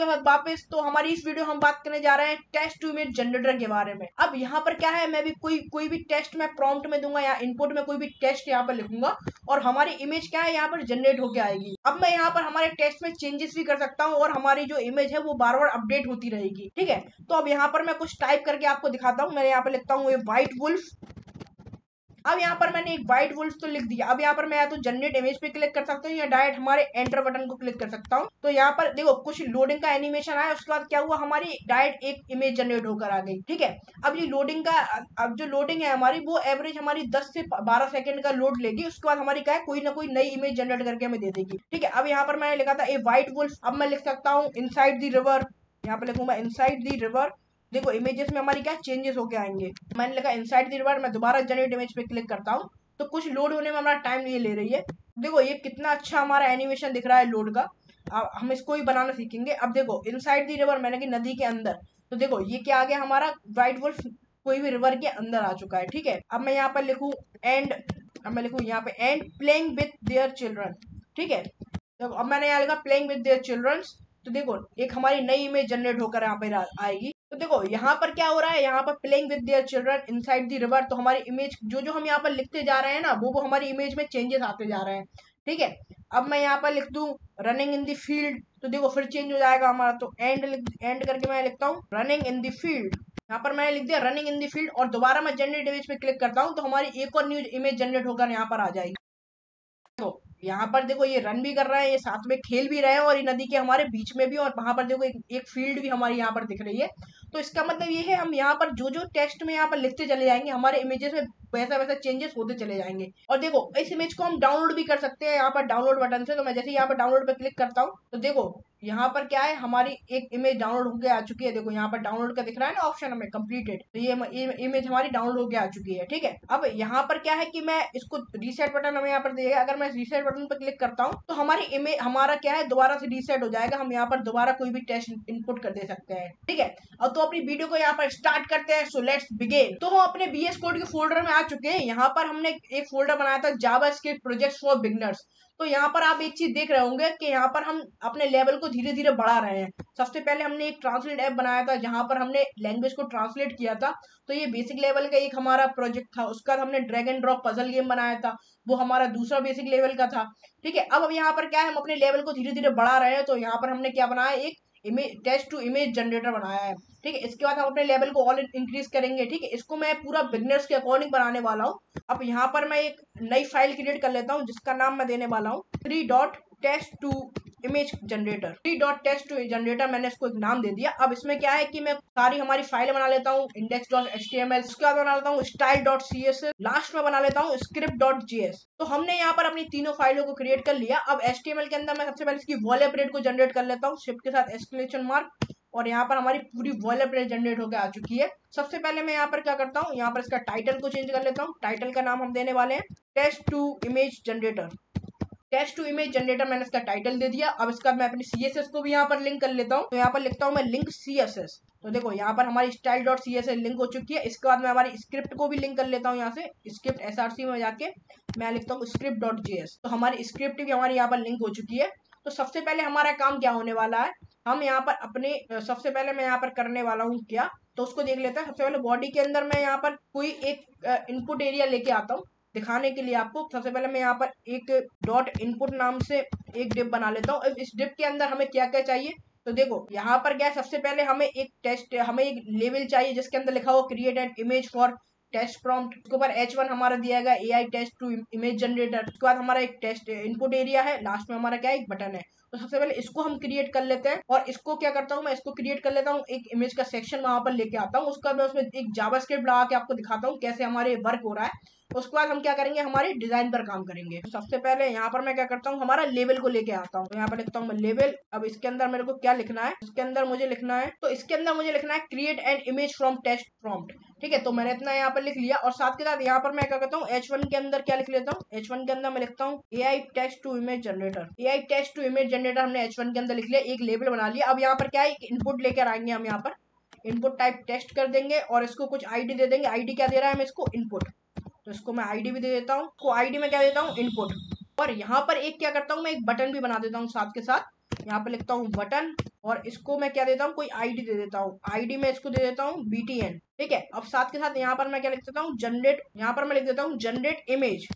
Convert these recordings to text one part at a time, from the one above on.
साथ वापस। तो हमारी इस वीडियो हम बात करने जा रहे हैं टेक्स्ट टू इमेज जनरेटर के बारे में। अब यहाँ पर क्या है, मैं भी कोई भी टेक्स्ट मैं प्रॉम्प्ट में दूंगा या इनपुट में कोई भी टेक्स्ट यहाँ पर लिखूंगा और हमारी इमेज क्या है यहाँ पर जनरेट होकर आएगी। अब मैं यहाँ पर हमारे टेक्स्ट में चेंजेस भी कर सकता हूँ और हमारी जो इमेज है वो बार बार अपडेट होती रहेगी। ठीक है, तो अब यहाँ पर मैं कुछ टाइप करके आपको दिखाता हूँ। मैं यहाँ पर लिखता हूँ व्हाइट वुल्फ। अब यहाँ पर मैंने एक व्हाइट वुल्फ तो लिख दिया। अब यहाँ पर मैं या तो जनरेट इमेज पे क्लिक कर सकता हूँ या डायरेक्ट हमारे एंटर बटन को क्लिक कर सकता हूँ। तो यहाँ पर देखो कुछ लोडिंग का एनिमेशन आया, उसके बाद क्या हुआ, हमारी डायरेक्ट एक इमेज जनरेट होकर आ गई। ठीक है, अब ये लोडिंग का, अब जो लोडिंग है हमारी वो एवरेज हमारी 10 से 12 सेकंड का लोड लेगी। उसके बाद हमारी क्या है, कोई ना कोई नई इमेज जनरेट करके हमें दे देगी। ठीक है, अब यहाँ पर मैंने लिखा था ए व्हाइट वुल्फ। अब मैं लिख सकता हूँ इनसाइड द रिवर। यहाँ पर लिखूंगा इनसाइड द रिवर। देखो इमेजेस में हमारी क्या चेंजेस होके आएंगे। मैंने लिखा इनसाइड द रिवर। मैं दोबारा जनरेट इमेज पे क्लिक करता हूँ तो कुछ लोड होने में हमारा टाइम ये ले रही है। देखो ये कितना अच्छा हमारा एनिमेशन दिख रहा है लोड का। अब हम इसको ही बनाना सीखेंगे। अब देखो इनसाइड द रिवर मैंने कि नदी के अंदर, तो देखो ये क्या आ गया, हमारा व्हाइट वुल्फ कोई भी रिवर के अंदर आ चुका है। ठीक है, अब मैं यहाँ पर लिखूं एंड, अब मैं लिखूं यहाँ पे and playing with their children. ठीक है, तो अब मैंने यहाँ लिखा प्लेइंग विथ देयर चिल्ड्रंस। तो देखो एक हमारी नई इमेज जनरेट होकर यहाँ पे आएगी। तो देखो यहाँ पर क्या हो रहा है, यहाँ पर playing with their children inside the river. तो हमारी इमेज जो हम यहाँ पर लिखते जा रहे हैं ना, वो हमारी इमेज में चेंजेस आते जा रहे हैं। ठीक है, अब मैं यहाँ पर लिख दूं रनिंग इन द फील्ड। तो देखो फिर चेंज हो जाएगा हमारा। तो एंड करके मैं लिखता हूँ रनिंग इन द फील्ड। यहाँ पर मैंने लिख दिया रनिंग इन द फील्ड और दोबारा मैं जनरेट इमेज पे क्लिक करता हूँ तो हमारी एक और न्यू इमेज जनरेट होकर यहाँ पर आ जाएगी। तो यहाँ पर देखो ये रन भी कर रहे हैं, ये साथ में खेल भी रहे हैं और ये नदी के हमारे बीच में भी, और वहां पर देखो एक फील्ड भी हमारी यहाँ पर दिख रही है। तो इसका मतलब ये है हम यहाँ पर जो टेक्स्ट में यहाँ पर लिखते चले जाएंगे हमारे इमेजेस में वैसा वैसा चेंजेस होते चले जाएंगे। और देखो इस इमेज को हम डाउनलोड भी कर सकते हैं यहाँ पर डाउनलोड बटन से। तो मैं जैसे यहाँ पर डाउनलोड पे क्लिक करता हूँ तो देखो यहाँ पर क्या है, हमारी एक इमेज डाउनलोड होकर आ चुकी है। देखो यहाँ पर डाउनलोड का दिख रहा है ना ऑप्शन हमें कंप्लीटेड, तो ये इमेज हमारी डाउनलोड होकर आ चुकी है। ठीक है, अब यहाँ पर क्या है कि मैं इसको रीसेट बटन हमें यहाँ पर देगा। अगर मैं रीसेट बटन पर क्लिक करता हूँ तो हमारी इमेज हमारा क्या है दोबारा से रीसेट हो जाएगा। हम यहाँ पर दोबारा कोई भी टेक्स्ट इनपुट कर दे सकते हैं। ठीक है, अब तो अपनी वीडियो को यहाँ पर स्टार्ट करते हैं। So let's begin. तो हम अपने बीएस कोड के फोल्डर में आ चुके हैं। यहाँ पर हमने एक फोल्डर बनाया था जावास्क्रिप्ट प्रोजेक्ट्स फॉर बिगिनर्स। तो यहाँ पर आप एक चीज देख रहे होंगे कि यहाँ पर हम अपने लेवल को धीरे धीरे बढ़ा रहे हैं। सबसे पहले हमने एक ट्रांसलेट ऐप बनाया था जहां पर हमने लैंग्वेज को ट्रांसलेट किया था। तो ये बेसिक लेवल का एक हमारा प्रोजेक्ट था। उसका हमने drag and drop puzzle game बनाया था, वो हमारा दूसरा बेसिक लेवल का था। ठीक है, अब यहाँ पर क्या है, हम अपने लेवल को धीरे धीरे बढ़ा रहे हैं। तो यहाँ पर हमने क्या बनाया, एक image text to image generator बनाया है। ठीक है, इसके बाद हम अपने लेवल को और इंक्रीज करेंगे। ठीक है, इसको मैं पूरा बिगनर्स के अकॉर्डिंग बनाने वाला हूँ। अब यहाँ पर मैं एक नई फाइल क्रिएट कर लेता हूँ जिसका नाम मैं देने वाला हूँ 3.text to image generator. 3.text to generator मैंने इसको एक नाम दे दिया। अब इसमें क्या है कि मैं सारी हमारी फाइलें बना लेता हूँ index.html, उसके बाद बना लेता हूँ style.css, लास्ट में बना लेता हूँ script.js। तो हमने यहाँ पर अपनी तीनों फाइलों को क्रिएट कर लिया। अब HTML के अंदर मैं सबसे पहले इसकी वॉलपेपर को जनरेट कर लेता हूँ शिफ्ट के साथ एक्सक्लेमेशन मार्क, और यहाँ पर हमारी पूरी वॉलपेपर जनरेट होकर आ चुकी है। सबसे पहले मैं यहाँ पर क्या करता हूँ, यहाँ पर इसका टाइटल को चेंज कर लेता हूँ। टाइटल का नाम हम देने वाले हैं text to image generator. Text to image generator मैंने इसका टाइटल दे दिया। अब इसका मैं अपनी CSS को भी यहाँ पर लिंक कर लेता हूँ। तो यहाँ पर लिखता हूँ मैं लिंक CSS। तो देखो यहाँ पर हमारी style.css लिंक हो चुकी है। इसके बाद मैं हमारी स्क्रिप्ट को भी लिंक कर लेता हूँ। यहाँ से स्क्रिप्ट SRC में जाके मैं लिखता हूँ script.js। तो हमारी स्क्रिप्ट भी हमारी यहाँ पर लिंक हो चुकी है। तो सबसे पहले हमारा काम क्या होने वाला है, हम यहाँ पर अपने सबसे पहले मैं यहाँ पर करने वाला हूँ क्या, तो उसको देख लेते हैं। सबसे पहले बॉडी के अंदर मैं यहाँ पर कोई एक इनपुट एरिया लेके आता हूँ दिखाने के लिए आपको। सबसे पहले मैं यहाँ पर एक डॉट इनपुट नाम से एक डिप बना लेता हूँ। इस डिप के अंदर हमें क्या क्या चाहिए, तो देखो यहाँ पर क्या है, सबसे पहले हमें एक लेवल चाहिए जिसके अंदर लिखा हो create an image for test prompt. उसके ऊपर H1 हमारा दिया गया AI test to image generator. उसके बाद हमारा एक टेस्ट इनपुट एरिया है, लास्ट में हमारा क्या है, एक बटन है। तो सबसे पहले इसको हम क्रिएट कर लेते हैं। और इसको क्या करता हूँ, मैं इसको क्रिएट कर लेता हूँ, एक इमेज का सेक्शन वहां पर लेके आता हूँ। उसका मैं उसमें एक जावास्क्रिप्ट लगा के आपको दिखाता हूँ कैसे हमारे वर्क हो रहा है। उसके बाद हम क्या करेंगे, हमारे डिजाइन पर काम करेंगे। तो सबसे पहले यहाँ पर मैं क्या करता हूँ, हमारा लेवल को लेके आता हूँ। तो यहाँ पर लिखता हूँ मैं लेवल। अब इसके अंदर मेरे को क्या लिखना है, इसके अंदर मुझे लिखना है, तो इसके अंदर मुझे लिखना है create an image from text prompt. ठीक है, तो मैंने इतना यहाँ पर लिख लिया। और साथ के साथ यहाँ पर मैं क्या करता हूँ, H1 के अंदर क्या लिख लेता हूँ, H1 के अंदर मैं लिखता हूँ AI text to image generator. AI text to image generator हमने H1 के अंदर लिख लिया, एक लेवल बना लिया। अब यहाँ पर क्या है, एक इनपुट लेकर आएंगे हम। यहाँ पर इनपुट टाइप टेक्स्ट कर देंगे और इसको कुछ आईडी दे देंगे। आईडी क्या दे रहा है हमें, इसको इनपुट। तो इसको मैं आईडी भी दे देता हूँ, को आईडी में क्या देता हूँ, इनपुट। और यहाँ पर एक क्या करता हूँ, मैं एक बटन भी बना देता हूँ साथ के साथ। यहाँ पे लिखता हूँ बटन और इसको मैं क्या देता हूँ, कोई आईडी दे देता हूँ, आईडी में इसको दे देता हूँ BTN। ठीक है, अब साथ के साथ यहाँ पर मैं क्या लिख देता हूँ, जनरेट, यहाँ पर मैं लिख देता हूँ जनरेट इमेज।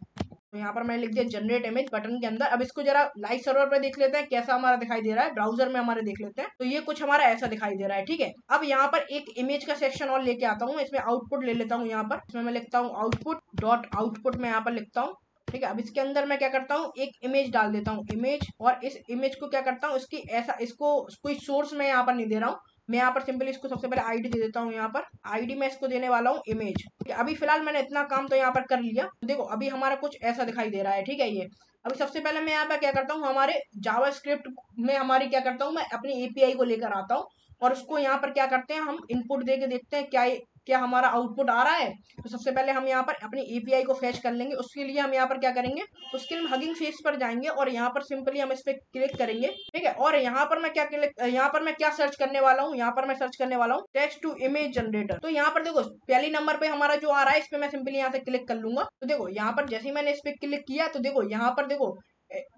तो यहाँ पर मैंने लिख दिया जनरेट इमेज बटन के अंदर। अब इसको जरा लाइव सर्वर पे देख लेते हैं कैसा हमारा दिखाई दे रहा है, ब्राउजर में हमारे देख लेते हैं। तो ये कुछ हमारा ऐसा दिखाई दे रहा है। ठीक है, अब यहाँ पर एक इमेज का सेक्शन और लेके आता हूँ, इसमें आउटपुट ले लेता हूँ। यहाँ पर इसमें मैं लिखता हूँ आउटपुट डॉट आउटपुट में यहाँ पर लिखता हूँ। ठीक है, अब इसके अंदर मैं क्या करता हूँ, एक इमेज डाल देता हूँ, इमेज। और इस इमेज को क्या करता हूँ, इसकी ऐसा, इसको कोई सोर्स मैं यहाँ पर नहीं दे रहा हूँ, मैं यहाँ पर सिंपली इसको सबसे पहले आईडी दे देता हूँ। यहाँ पर आईडी में इसको देने वाला हूँ इमेज। ठीक है, अभी फिलहाल मैंने इतना काम तो यहाँ पर कर लिया। देखो अभी हमारा कुछ ऐसा दिखाई दे रहा है। ठीक है, ये अभी सबसे पहले मैं यहाँ पर क्या करता हूँ, हमारे जावास्क्रिप्ट में हमारी क्या करता हूँ, मैं अपनी एपीआई को लेकर आता हूँ और उसको यहाँ पर क्या करते हैं, हम इनपुट दे के देखते हैं क्या क्या हमारा आउटपुट आ रहा है। तो सबसे पहले हम यहाँ पर अपनी एपीआई को फेच कर लेंगे। उसके लिए हम यहाँ पर क्या करेंगे, उसके लिए हम हगिंग फेस पर जाएंगे और यहाँ पर सिंपली हम इस पर क्लिक करेंगे। ठीक है, और यहाँ पर मैं क्या यहाँ पर मैं क्या सर्च करने वाला हूँ, यहाँ पर मैं सर्च करने वाला हूँ टेक्स्ट टू इमेज जनरेटर। तो यहाँ पर देखो पहली नंबर पे हमारा जो आ रहा है, इस पे मैं सिंपली यहाँ से क्लिक कर लूंगा। तो देखो यहाँ पर जैसे ही मैंने इस पे क्लिक किया, तो देखो यहाँ पर देखो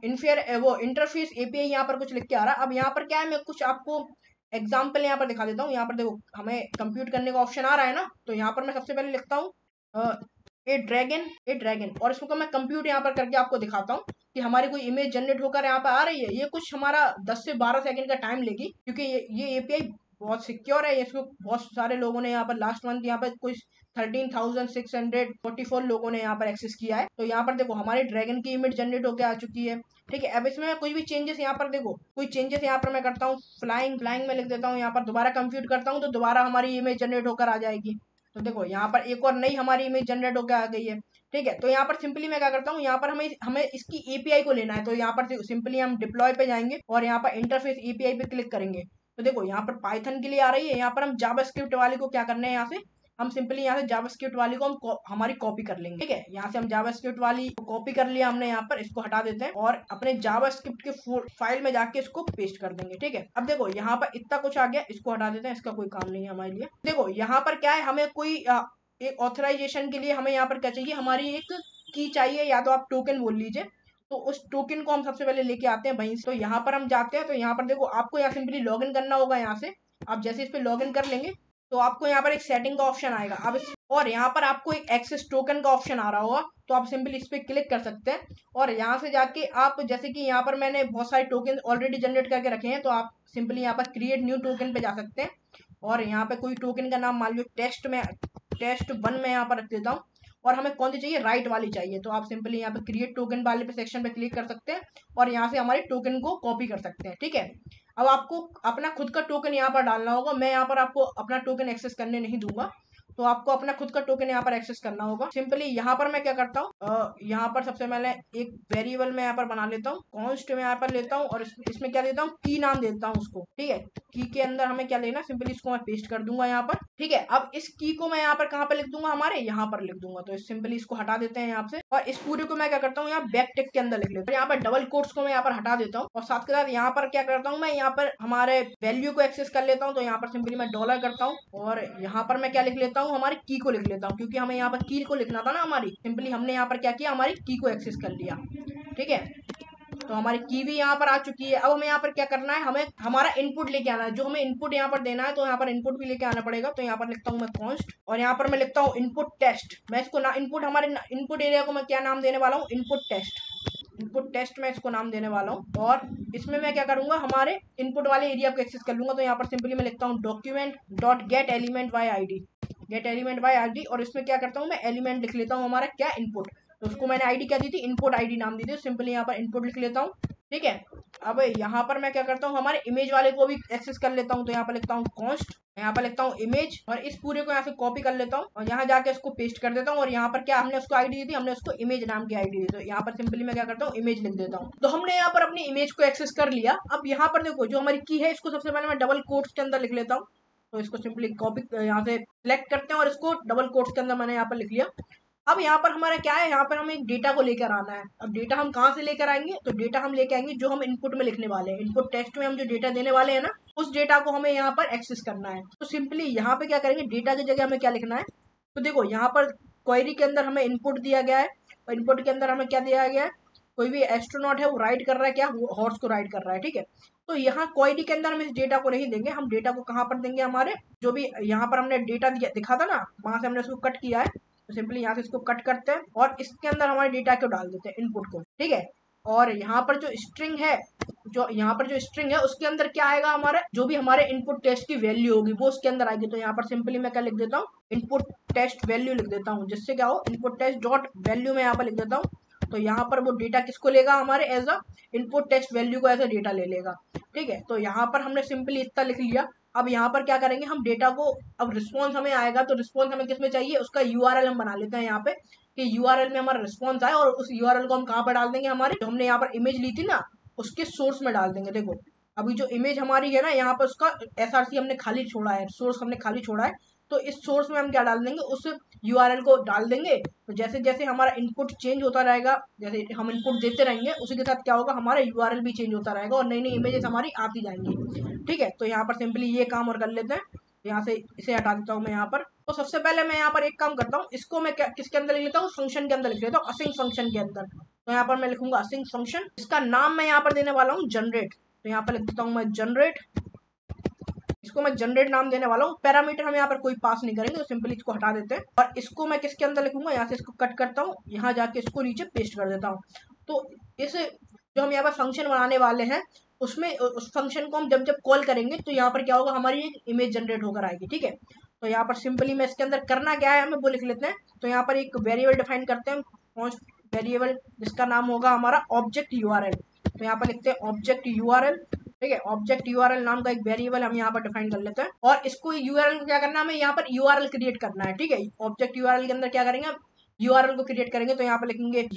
इनफेयर वो इंटरफेस एपीआई यहाँ पर कुछ लिख के आ रहा है। अब यहाँ पर क्या है, मैं कुछ आपको एग्जाम्पल यहाँ पर दिखा देता हूँ। यहाँ पर देखो हमें कंप्यूट करने का ऑप्शन आ रहा है ना, तो यहाँ पर मैं सबसे पहले लिखता हूँ ए ड्रैगन और इसको मैं कंप्यूट यहाँ पर करके आपको दिखाता हूँ कि हमारी कोई इमेज जनरेट होकर यहाँ पर आ रही है। ये कुछ हमारा 10 से 12 सेकंड का टाइम लेगी, क्योंकि ये एपीआई बहुत सिक्योर है। इसको बहुत सारे लोगों ने यहाँ पर लास्ट मंथ यहाँ पर कुछ 13,644 लोगों ने यहाँ पर एक्सेस किया है। तो यहाँ पर देखो हमारी ड्रैगन की इमेज जनरेट होकर आ चुकी है। ठीक है, अब इसमें मैं कोई भी चेंजेस यहाँ पर देखो, कोई चेंजेस यहाँ पर मैं करता हूँ, फ्लाइंग में लिख देता हूँ। यहाँ पर दोबारा कंप्यूट करता हूँ तो दोबारा हमारी इमेज जनरेट होकर आ जाएगी। तो देखो यहाँ पर एक और नई हमारी इमेज जनरेट होकर आ गई है। ठीक है, तो यहाँ पर सिंपली मैं क्या करता हूँ, यहाँ पर हमें हमें इसकी एपीआई को लेना है। तो यहाँ पर सिंपली हम डिप्लॉय पे जाएंगे और यहाँ पर इंटरफेस एपीआई पे क्लिक करेंगे। तो देखो यहाँ पर पाइथन के लिए आ रही है। यहाँ पर हम जावास्क्रिप्ट वाले को क्या करना है, यहाँ से हम सिंपली यहाँ से जावास्क्रिप्ट वाली को हम हमारी कॉपी कर लेंगे। ठीक है, यहाँ से हम जावास्क्रिप्ट वाली कॉपी कर लिया हमने, यहाँ पर इसको हटा देते हैं और अपने जावास्क्रिप्ट के फाइल में जाके इसको पेस्ट कर देंगे। ठीक है, अब देखो यहाँ पर इतना कुछ आ गया, इसको हटा देते हैं, इसका कोई काम नहीं है हमारे लिए। देखो यहाँ पर क्या है, हमें कोई एक ऑथराइजेशन के लिए हमें यहाँ पर क्या चाहिए, हमारी एक की चाहिए, या तो आप टोकन बोल लीजिए। तो उस टोकन को हम सबसे पहले लेके आते हैं वहीं से। तो यहाँ पर हम जाते हैं, तो यहाँ पर देखो आपको यहाँ सिंपली लॉग इन करना होगा। यहाँ से आप जैसे इस पे लॉग इन कर लेंगे तो आपको यहाँ पर एक सेटिंग का ऑप्शन आएगा। अब और यहाँ पर आपको एक एक्सेस टोकन का ऑप्शन आ रहा होगा, तो आप सिंपली इस पे क्लिक कर सकते हैं और यहाँ से जाके आप, जैसे कि यहाँ पर मैंने बहुत सारे टोकन ऑलरेडी जनरेट करके रखे हैं, तो आप सिंपली यहाँ पर क्रिएट न्यू टोकन पे जा सकते हैं और यहाँ पे कोई टोकन का नाम मान लो टेस्ट1 में यहाँ पर रख देता हूँ। और हमें कौन सी चाहिए, राइट वाली चाहिए, तो आप सिंपली यहाँ पे क्रिएट टोकन वाले पे सेक्शन पे क्लिक कर सकते हैं और यहाँ से हमारे टोकन को कॉपी कर सकते हैं। ठीक है, अब आपको अपना खुद का टोकन यहाँ पर डालना होगा। मैं यहाँ पर आपको अपना टोकन एक्सेस करने नहीं दूंगा, तो आपको अपना खुद का टोकन यहाँ पर एक्सेस करना होगा। सिंपली यहाँ पर मैं क्या करता हूँ, यहाँ पर सबसे पहले एक वेरिएबल में यहाँ पर बना लेता हूँ, कॉन्स्ट में यहाँ पर लेता हूँ और इसमें क्या देता हूँ, की नाम देता हूँ उसको। ठीक है, की के अंदर हमें क्या लेना, सिंपली इसको मैं पेस्ट कर दूंगा यहाँ पर। ठीक है, अब इस की को मैं यहाँ पर कहाँ पर लिख दूंगा, हमारे यहाँ पर लिख दूंगा। तो सिंपली इसको हटा देते हैं यहाँ से और इस पूरे को मैं क्या करता हूँ, यहाँ बैक टिक के अंदर लिख लेता हूँ। यहाँ पर डबल कोट्स को मैं यहाँ पर हटा देता हूँ और साथ के साथ यहाँ पर क्या करता हूँ, मैं यहाँ पर हमारे वैल्यू को एक्सेस कर लेता हूँ। तो यहाँ पर सिंपली मैं डॉलर करता हूँ और यहाँ पर मैं क्या लिख लेता हूँ, हमारी की को लिख लेता हूँ, क्योंकि हमें यहाँ पर की को लिखना था ना हमारी। सिंपली हमने यहाँ पर क्या किया, हमारी की को एक्सेस कर लिया। ठीक है, तो हमारी की भी यहाँ पर आ चुकी है। अब हमें यहाँ पर क्या करना है, हमें हमारा इनपुट लेके आना है, जो हमें इनपुट यहाँ पर देना है, तो यहाँ पर इनपुट भी लेके आना पड़ेगा। तो यहाँ पर लिखता हूँ मैं कॉन्स्ट और यहाँ पर मैं लिखता हूँ इनपुट टेस्ट। मैं इसको ना इनपुट, हमारे इनपुट एरिया को मैं क्या नाम देने वाला हूँ, इनपुट टेस्ट मैं इसको नाम देने वाला हूँ। और इसमें मैं क्या करूंगा, हमारे इनपुट वाले एरिया को एक्सेस कर लूंगा। तो यहाँ पर सिंपली मैं लिखता हूँ document dot gate element by ID और इसमें क्या करता हूँ, मैं एलिमेंट लिख लेता हूँ हमारा क्या, इनपुट। तो उसको मैंने आईडी क्या दी थी, इनपुट आईडी नाम दी थी। सिंपली यहाँ पर इनपुट लिख लेता हूँ। ठीक है, अब यहाँ पर मैं क्या करता हूँ, हमारे इमेज वाले को भी एक्सेस कर लेता हूँ। तो यहाँ पर लिखता हूँ कॉन्स्ट, यहाँ पर लिखता हूँ इमेज और इस पूरे को यहाँ से कॉपी कर लेता हूँ और यहाँ जाके इसको पेस्ट कर देता हूँ। और यहाँ पर क्या हमने उसको आईडी दी थी, हमने उसको इमेज नाम की आईडी दी। तो यहाँ पर सिंपली मैं क्या करता हूँ, इमेज लिख देता हूँ। तो हमने यहाँ पर अपनी इमेज को एक्सेस कर लिया। अब यहाँ पर देखो जो हमारी की है, इसको सबसे पहले मैं डबल कोट्स के अंदर लिख लेता हूँ। तो इसको सिंपली कॉपी यहाँ से सिलेक्ट करते हैं और इसको डबल कोट्स के अंदर मैंने यहाँ पर लिख लिया। अब यहाँ पर हमारा क्या है, यहाँ पर हमें एक डेटा को लेकर आना है। अब डेटा हम कहाँ से लेकर आएंगे, तो डेटा हम लेकर आएंगे जो हम इनपुट में लिखने वाले हैं। इनपुट टेक्स्ट में हम जो डेटा देने वाले हैं ना, उस डेटा को हमें यहाँ पर एक्सेस करना है। तो सिंपली यहाँ पे क्या करेंगे, डेटा की जगह हमें क्या लिखना है, तो देखो यहाँ पर क्वेरी के अंदर हमें इनपुट दिया गया है और इनपुट के अंदर हमें क्या दिया गया है, कोई भी एस्ट्रोनॉट है वो राइड कर रहा है क्या, हॉर्स को राइड कर रहा है, ठीक है। तो यहाँ क्वेरी के अंदर हम इस डेटा को नहीं देंगे, हम डेटा को कहाँ पर देंगे, हमारे जो भी यहाँ पर हमने डेटा दिखा था ना, वहां से हमने उसको कट किया है, तो सिंपली यहाँ से इसको कट करते हैं और इसके अंदर हमारे डेटा को डाल देते हैं, इनपुट को, ठीक है। और यहाँ पर जो स्ट्रिंग है, उसके अंदर क्या आएगा, हमारे जो भी हमारे इनपुट टेस्ट की वैल्यू होगी वो उसके अंदर आएगी। तो यहाँ पर सिंपली मैं क्या लिख देता हूँ, इनपुट टेस्ट वैल्यू लिख देता हूँ, जिससे क्या हो, इनपुट टेस्ट डॉट वैल्यू में यहाँ पर लिख देता हूँ। तो यहाँ पर वो डेटा किसको लेगा, हमारे as a input test value को ऐसा डेटा ले लेगा, ठीक है। तो यहाँ पर हमने सिंपली इतना लिख लिया। अब यहाँ पर क्या करेंगे, हम डेटा को, अब रिस्पॉन्स हमें आएगा, तो रिस्पॉन्स हमें किसमें चाहिए, उसका यूआरएल हम बना लेते हैं यहाँ पे, कि यूआरएल में हमारा रिस्पॉन्स आए, और उस यूआरएल को हम कहाँ पर डाल देंगे, हमारे जो हमने यहाँ पर इमेज ली थी ना उसके सोर्स में डाल देंगे। देखो अभी जो इमेज हमारी है ना, यहाँ पर उसका एसआरसी हमने खाली छोड़ा है, सोर्स हमने खाली छोड़ा है, तो इस सोर्स में हम क्या डाल देंगे, उस यूआरएल को डाल देंगे। तो जैसे जैसे हमारा इनपुट चेंज होता रहेगा, जैसे हम इनपुट देते रहेंगे, उसी के साथ क्या होगा, हमारा यूआरएल भी चेंज होता रहेगा और नई नई इमेजेस हमारी आती जाएंगी, ठीक है। तो यहाँ पर सिंपली ये काम और कर लेते हैं, यहाँ से इसे हटा देता हूँ मैं यहाँ पर। तो सबसे पहले मैं यहाँ पर एक काम करता हूँ, इसको मैं किसके अंदर लिख लेता हूँ, फंक्शन के अंदर लिख लेता हूँ, असिंक फंक्शन के अंदर। तो यहाँ पर मैं लिखूंगा असिंक फंक्शन, इसका नाम मैं यहाँ पर देने वाला हूँ जनरेट। तो यहाँ पर लिख देता हूँ मैं जनरेट, इसको मैं जनरेट नाम देने वाला हूँ। पैरामीटर हम यहाँ पर कोई पास नहीं करेंगे, तो सिंपली इसको हटा देते हैं। और इसको मैं किसके अंदर लिखूंगा, यहाँ से इसको कट करता हूँ, यहाँ जाके इसको नीचे पेस्ट कर देता हूँ। तो इस जो हम यहाँ पर फंक्शन बनाने वाले हैं, उसमें उस फंक्शन को हम जब जब कॉल करेंगे तो यहाँ पर क्या होगा, हमारी एक इमेज जनरेट होकर आएगी, ठीक है। तो यहाँ पर सिंपली मैं इसके अंदर करना क्या है हमें वो लिख लेते हैं। तो यहाँ पर एक वेरिएबल डिफाइन करते हैं, वेरिएबल जिसका नाम होगा हमारा ऑब्जेक्ट यूआरएल। तो यहाँ पर लिखते हैं ऑब्जेक्ट यूआरएल, ठीक है। ऑब्जेक्ट यूआरएल नाम का एक वेरिएबल हम यहाँ पर डिफाइन कर लेते हैं, और इसको यूआरएल को क्या करना है, हमें यहाँ पर यूआरएल क्रिएट करना है, ठीक है। ऑब्जेक्ट यूआरएल के अंदर क्या करेंगे, हम यूआरएल को क्रिएट करेंगे। तो यहाँ पर लिखेंगे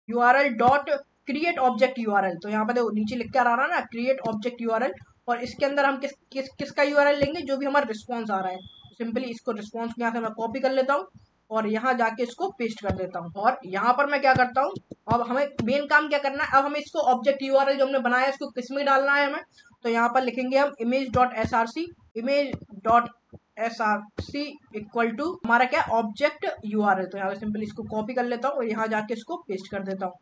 URL dot create object URL. तो यहाँ पर देखो नीचे लिख कर आ रहा है ना, क्रिएट ऑब्जेक्ट यूआरएल, और इसके अंदर हम किसका यूआरएल लेंगे, जो भी हमारा रिस्पॉन्स आ रहा है। सिंपली इसको रिस्पॉन्स यहाँ से मैं कॉपी कर लेता हूँ और यहाँ जाके इसको पेस्ट कर देता हूँ। और यहाँ पर मैं क्या करता हूँ, अब हमें मेन काम क्या करना है, अब हमें इसको ऑब्जेक्ट यूआरएल जो हमने बनाया है इसको किस में डालना है हमें। तो यहाँ पर लिखेंगे हम image dot SRC equal to हमारा क्या, ऑब्जेक्ट यूआरएल। तो यहाँ पे सिंपली इसको कॉपी कर लेता हूँ और यहाँ जाके इसको पेस्ट कर देता हूँ,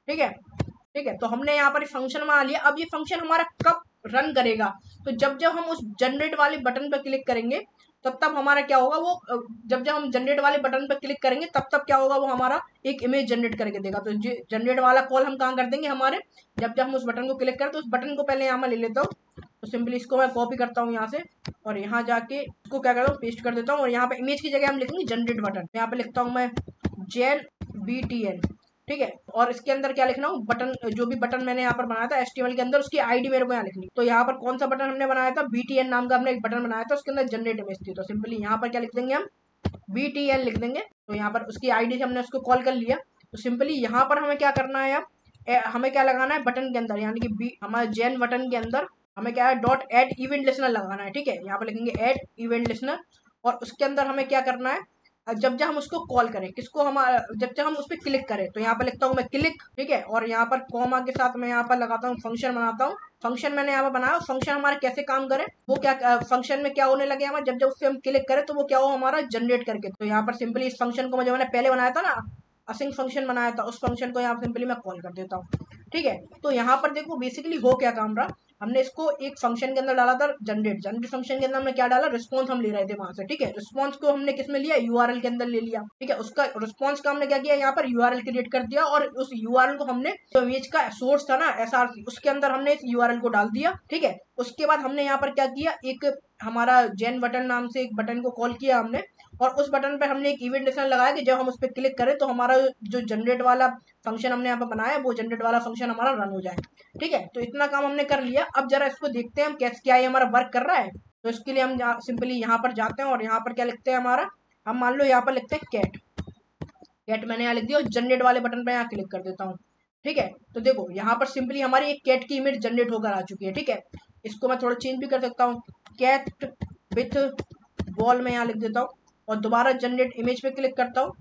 ठीक है। ठीक है, तो हमने यहाँ पर फंक्शन बना लिया। अब ये फंक्शन हमारा कब रन करेगा, तो जब जब हम उस जनरेट वाले बटन पर क्लिक करेंगे तब तब हमारा क्या होगा, वो जब जब हम जनरेट वाले बटन पर क्लिक करेंगे तब तब क्या होगा, वो हमारा एक इमेज जनरेट करके देगा। तो जनरेट वाला कॉल हम कहाँ कर देंगे, हमारे जब जब हम उस बटन को क्लिक करें, तो उस बटन को पहले यहाँ मैं ले लेता हूँ। तो सिंपली इसको मैं कॉपी करता हूँ यहाँ से और यहाँ जाके इसको क्या करता हूँ, पेस्ट कर देता हूँ। और यहाँ पे इमेज की जगह हम लिखेंगे जनरेट बटन। यहाँ पे लिखता हूँ मैं JNBTN, ठीक है। और इसके अंदर क्या लिखना हूँ, बटन, जो भी बटन मैंने यहाँ पर बनाया था HTML के अंदर, उसकी आईडी मेरे को यहाँ लिखनी। तो यहाँ पर कौन सा बटन हमने बनाया था, BTN नाम का हमने एक बटन बनाया था, उसके अंदर जनरेट इमेज थी। तो सिंपली यहाँ पर क्या लिख देंगे, हम BTN लिख देंगे। तो यहाँ पर उसकी आईडी से हमने उसको कॉल कर लिया। तो सिंपली यहाँ पर हमें क्या करना है, अब हमें क्या लगाना है बटन के अंदर, यानी कि हमारे जेन बटन के अंदर हमें क्या है, डॉट एड इवेंट लिसनर लगाना है, ठीक है। यहाँ पर लिखेंगे एड इवेंट लिसनर, और उसके अंदर हमें क्या करना है, जब जब हम उसको कॉल करें, किसको, हमारा जब जब हम उस पर क्लिक करें, तो यहाँ पर लिखता हूँ मैं क्लिक, ठीक है। और यहाँ पर कॉमा के साथ मैं यहाँ पर लगाता हूँ फंक्शन बनाता हूँ। फंक्शन मैंने यहाँ पर बनाया, फंक्शन हमारे कैसे काम करे, वो क्या फंक्शन में क्या होने लगे हमारे, जब जब उससे हम क्लिक करें तो वो क्या हो, हमारा जनरेट करके। तो यहाँ पर सिंपली इस फंक्शन को जो मैंने पहले बनाया था ना, असिंक फंक्शन बनाया था, उस फंक्शन को यहाँ सिंपली मैं कॉल कर देता हूँ, ठीक है। तो यहाँ पर देखो बेसिकली हो क्या काम रहा, हमने इसको एक फंक्शन के अंदर डाला था जनरेट फंक्शन के अंदर हमने क्या डाला, रिस्पॉन्स हम ले रहे थे वहां से, ठीक है। रिस्पॉन्स को हमने किस में लिया, यूआरएल के अंदर ले लिया, ठीक है। उसका रिस्पॉन्स का हमने क्या किया, यहाँ पर यूआरएल क्रिएट कर दिया, और उस यूआरएल को हमने जो इमेज का सोर्स था ना एसआरसी, उसके अंदर हमने इस यूआरएल को डाल दिया, ठीक है। उसके बाद हमने यहाँ पर क्या किया, एक हमारा जेन बटन नाम से एक बटन को कॉल किया हमने, और उस बटन पे हमने एक इवेंट लिसनर लगाया कि जब हम उस पर क्लिक करें तो हमारा जो जनरेट वाला फंक्शन हमने यहाँ पर बनाया, वो जनरेट वाला फंक्शन हमारा रन हो जाए, ठीक है। तो इतना काम हमने कर लिया। अब जरा इसको देखते हैं हम कैसे, क्या ये हमारा वर्क कर रहा है। तो इसके लिए हम सिंपली यहाँ पर जाते हैं और यहाँ पर क्या लिखते हैं हमारा, हम मान लो यहाँ पर लिखते हैं कैट मैंने यहाँ लिख दिया, और जनरेट वाले बटन पर यहाँ क्लिक कर देता हूँ, ठीक है। तो देखो यहाँ पर सिंपली हमारी एक कैट की इमेज जनरेट होकर आ चुकी है, ठीक है। इसको मैं थोड़ा चेंज भी कर सकता हूँ, कैट विथ बॉल में यहाँ लिख देता हूँ, और दोबारा जनरेट इमेज पे क्लिक करता हूँ।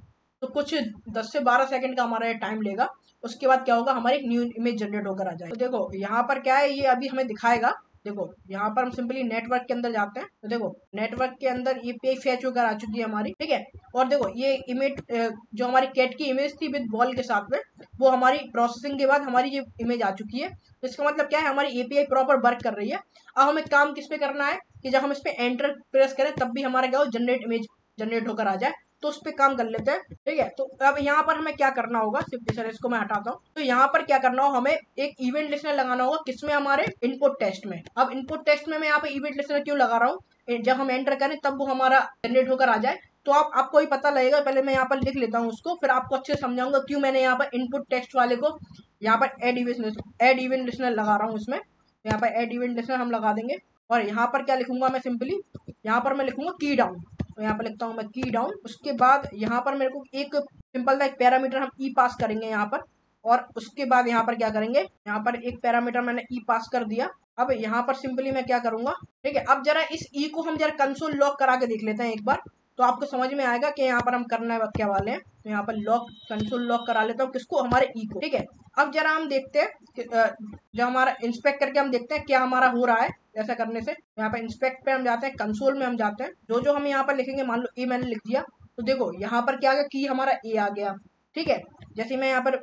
तो कुछ 10 से 12 सेकंड का हमारा टाइम लेगा। उसके बाद क्या होगा, हमारी एक न्यू इमेज जनरेट होकर आ जाएगी। तो देखो यहाँ पर क्या है, ये अभी हमें दिखाएगा देखो यहाँ पर हम सिंपली नेटवर्क के अंदर जाते हैं, तो देखो नेटवर्क के अंदर API फैच होकर आ चुकी है हमारी, ठीक है। और देखो ये इमेज जो हमारी कैट की इमेज थी विद बॉल के साथ में, वो हमारी प्रोसेसिंग के बाद हमारी ये इमेज आ चुकी है। तो इसका मतलब क्या है, हमारी API प्रॉपर वर्क कर रही है। अब हमें काम किस पे करना है कि जब हम इस पे एंटर प्रेस करें तब भी हमारा क्या हो, जनरेट इमेज जनरेट होकर आ जाए। तो उस पर काम कर लेते हैं, ठीक है। तो अब यहाँ पर हमें क्या करना होगा, सिर्फ सर इसको मैं हटाता हूँ। तो यहाँ पर क्या करना होगा, हमें एक इवेंट लिस्टनर लगाना होगा, किसमें, हमारे इनपुट टेस्ट में। अब इनपुट टेस्ट में मैं यहाँ पे इवेंट लिस्टनर क्यों लगा रहा हूँ, जब हम एंटर करें तब वो हमारा जनरेट होकर आ जाए। तो आपको ही पता लगेगा, पहले मैं यहाँ पर लिख लेता हूँ उसको, फिर आपको अच्छे से समझाऊंगा क्यों मैंने यहाँ पर इनपुट टेस्ट वाले को यहाँ पर एड इवेंट लिस्टनर लगा रहा हूँ इसमें। यहाँ पर एड इवेंट लिस्टनर हम लगा देंगे, और यहाँ पर क्या लिखूंगा मैं, सिंपली यहाँ पर मैं लिखूंगा की डाउन। तो यहाँ पर लिखता हूँ मैं की डाउन। उसके बाद यहाँ पर मेरे को एक सिंपल सा एक पैरामीटर हम ई पास करेंगे यहाँ पर, और उसके बाद यहाँ पर क्या करेंगे, यहाँ पर एक पैरामीटर मैंने ई पास कर दिया। अब यहाँ पर सिंपली मैं क्या करूंगा, ठीक है। अब जरा इस ई को हम जरा कंसोल लॉक करा के देख लेते हैं एक बार, तो आपको समझ में आएगा कि यहाँ पर हम करने क्या वाले हैं। तो यहाँ पर लॉक कंसोल लॉक करा लेता हूँ, किसको, हमारे ई को, ठीक है। अब जरा हम देखते हैं जब हमारा इंस्पेक्ट करके हम देखते हैं क्या हमारा हो रहा है ऐसा करने से। यहाँ पर इंस्पेक्ट पे हम जाते हैं, कंसोल में हम जाते हैं, जो जो हम यहाँ पर लिखेंगे, मान लो ए मैंने लिख दिया, तो देखो यहाँ पर क्या आ गया, की हमारा ए आ गया, ठीक है। जैसे मैं यहाँ पर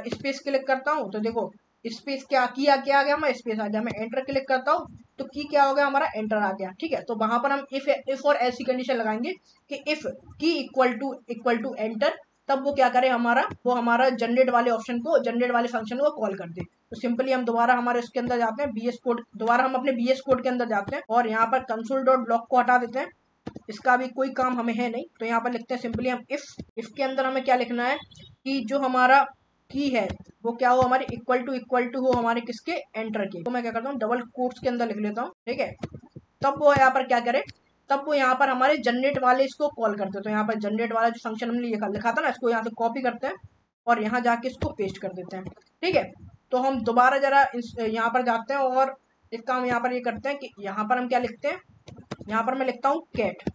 स्पेस क्लिक करता हूँ तो देखो स्पेस क्या किया, क्या आ गया, हमारा स्पेस आ गया। मैं एंटर क्लिक करता हूँ तो की क्या हो गया, हमारा एंटर आ गया, ठीक है। तो वहां पर हम इफ और ऐसी कंडीशन लगाएंगे कि इफ की इक्वल टू एंटर, तब वो क्या करे, वो हमारा जनरेट वाले ऑप्शन को, जनरेट वाले फंक्शन को कॉल कर दे। तो सिंपली हम दोबारा हमारे उसके अंदर जाते हैं, बीएस कोड, दोबारा हम अपने बीएस कोड के अंदर जाते हैं, और यहाँ पर कंसोल डॉट लॉक को हटा देते हैं, इसका भी कोई काम हमें है नहीं। तो यहाँ पर लिखते हैं सिंपली हम इफ के अंदर हमें क्या लिखना है कि जो हमारा की है वो क्या हो, हमारे इक्वल टू हो हमारे किसके, एंटर के। तो मैं क्या करता हूँ, डबल कोट्स के अंदर लिख लेता हूँ, ठीक है। तब वो यहाँ पर क्या करे, तब वो यहाँ पर हमारे जनरेट वाले इसको कॉल करते हैं। तो यहाँ पर जनरेट वाला जो फंक्शन हमने लिखा था ना, इसको यहाँ से कॉपी करते हैं और यहाँ जाके इसको पेस्ट कर देते हैं, ठीक है। तो हम दोबारा जरा यहाँ पर जाते हैं और एक काम यहाँ पर ये करते हैं कि यहाँ पर हम क्या लिखते हैं, यहाँ पर मैं लिखता हूँ कैट।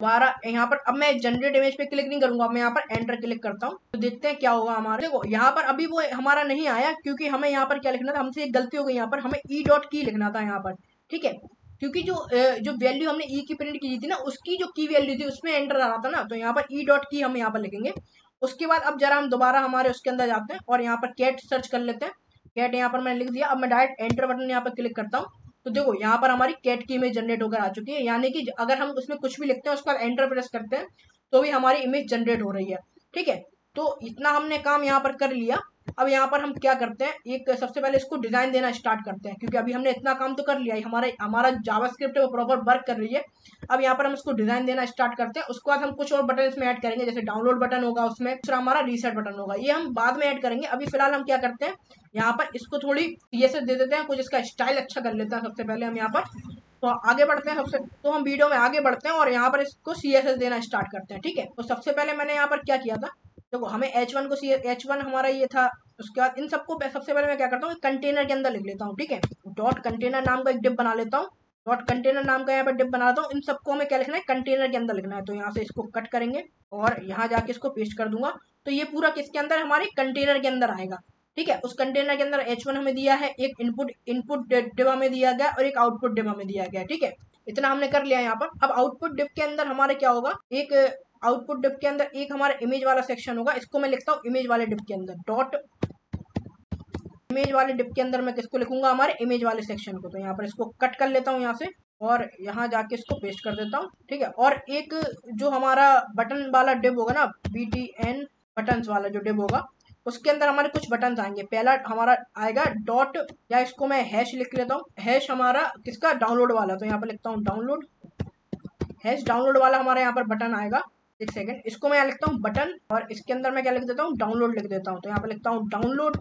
दोबारा यहाँ पर अब मैं जनरेट इमेज पे क्लिक नहीं करूंगा, मैं यहाँ पर एंटर क्लिक करता हूँ, तो देखते हैं क्या होगा हमारा। देखो यहाँ पर अभी वो हमारा नहीं आया, क्योंकि हमें यहाँ पर क्या लिखना था, हमसे एक गलती हो गई, यहाँ पर हमें ई डॉट की लिखना था यहाँ पर, ठीक है। क्योंकि जो वैल्यू हमने ई की प्रिंट की थी ना, उसकी जो की वैल्यू थी उसमें एंटर आ रहा था ना, तो यहाँ पर ई डॉट की हम यहाँ पर लिखेंगे। उसके बाद अब जरा हम दोबारा हमारे उसके अंदर जाते हैं और यहाँ पर कैट सर्च कर लेते हैं। कैट यहाँ पर मैंने लिख दिया। अब मैं डायरेक्ट एंटर बटन यहाँ पर क्लिक करता हूँ, तो देखो यहाँ पर हमारी कैट की इमेज जनरेट होकर आ चुकी है। यानी कि अगर हम उसमें कुछ भी लिखते हैं उसके बाद एंटर प्रेस करते हैं तो भी हमारी इमेज जनरेट हो रही है, ठीक है। तो इतना हमने काम यहाँ पर कर लिया। अब यहाँ पर हम क्या करते हैं, एक सबसे पहले इसको डिजाइन देना स्टार्ट करते हैं, क्योंकि अभी हमने इतना काम तो कर लिया है, हमारा जावास्क्रिप्ट है वो प्रॉपर वर्क कर रही है। अब यहाँ पर हम इसको डिजाइन देना स्टार्ट करते हैं। उसके बाद हम कुछ और बटन इसमें ऐड करेंगे, जैसे डाउनलोड बटन होगा, उसमें दूसरा हमारा रीसेट बटन होगा, ये हम बाद में ऐड करेंगे। अभी फिलहाल हम क्या करते हैं, यहाँ पर इसको थोड़ी CSS दे देते हैं, कुछ इसका स्टाइल अच्छा कर लेते हैं सबसे पहले हम यहाँ पर। तो आगे बढ़ते हैं, तो हम वीडियो में आगे बढ़ते हैं और यहाँ पर इसको CSS देना स्टार्ट करते हैं, ठीक है। तो सबसे पहले मैंने यहाँ पर क्या किया था, देखो हमें H1 हमारा ये था। उसके बाद इन सबको सबसे पहले मैं क्या करता हूँ, कंटेनर के अंदर लिख लेता हूँ, ठीक है। डॉट कंटेनर नाम का एक डिप बना लेता हूँ, डॉट कंटेनर नाम का यहाँ पर डिप बना लेता हूँ। इन सबको हमें क्या लिखना है, कंटेनर के अंदर लिखना है। तो यहाँ से इसको कट करेंगे और यहाँ जाके इसको पेस्ट कर दूंगा। तो ये पूरा किसके अंदर, हमारे कंटेनर के अंदर आएगा, ठीक है। उस कंटेनर के अंदर H1 हमें दिया है, एक इनपुट डिव हमें दिया गया और एक आउटपुट डिव हमें दिया गया, ठीक है। इतना हमने कर लिया यहाँ पर। अब आउटपुट डिव के अंदर हमारे क्या होगा, एक आउटपुट डिव के अंदर एक हमारा इमेज वाला सेक्शन होगा। इसको मैं लिखता हूँ इमेज वाले डिव के अंदर, डॉट इमेज वाले डिव के अंदर मैं किसको लिखूंगा, हमारे इमेज वाले सेक्शन को। तो यहाँ पर इसको कट कर लेता हूँ यहाँ से और यहाँ जाके इसको पेस्ट कर देता हूँ, ठीक है। और एक जो हमारा बटन वाला डिव होगा ना, BTN बटन्स वाला जो डिव होगा, उसके अंदर हमारे कुछ बटन आएंगे। पहला हमारा आएगा डॉट, या इसको मैं हैश लिख लेता हूँ, हैश हमारा किसका, डाउनलोड वाला। तो यहाँ पर लिखता हूँ डाउनलोड, हैश डाउनलोड वाला हमारा यहाँ पर बटन आएगा। एक सेकंड, इसको मैं लिखता हूँ बटन, और इसके अंदर मैं क्या लिख देता हूँ, डाउनलोड लिख देता हूँ। तो यहाँ पर लिखता हूँ डाउनलोड,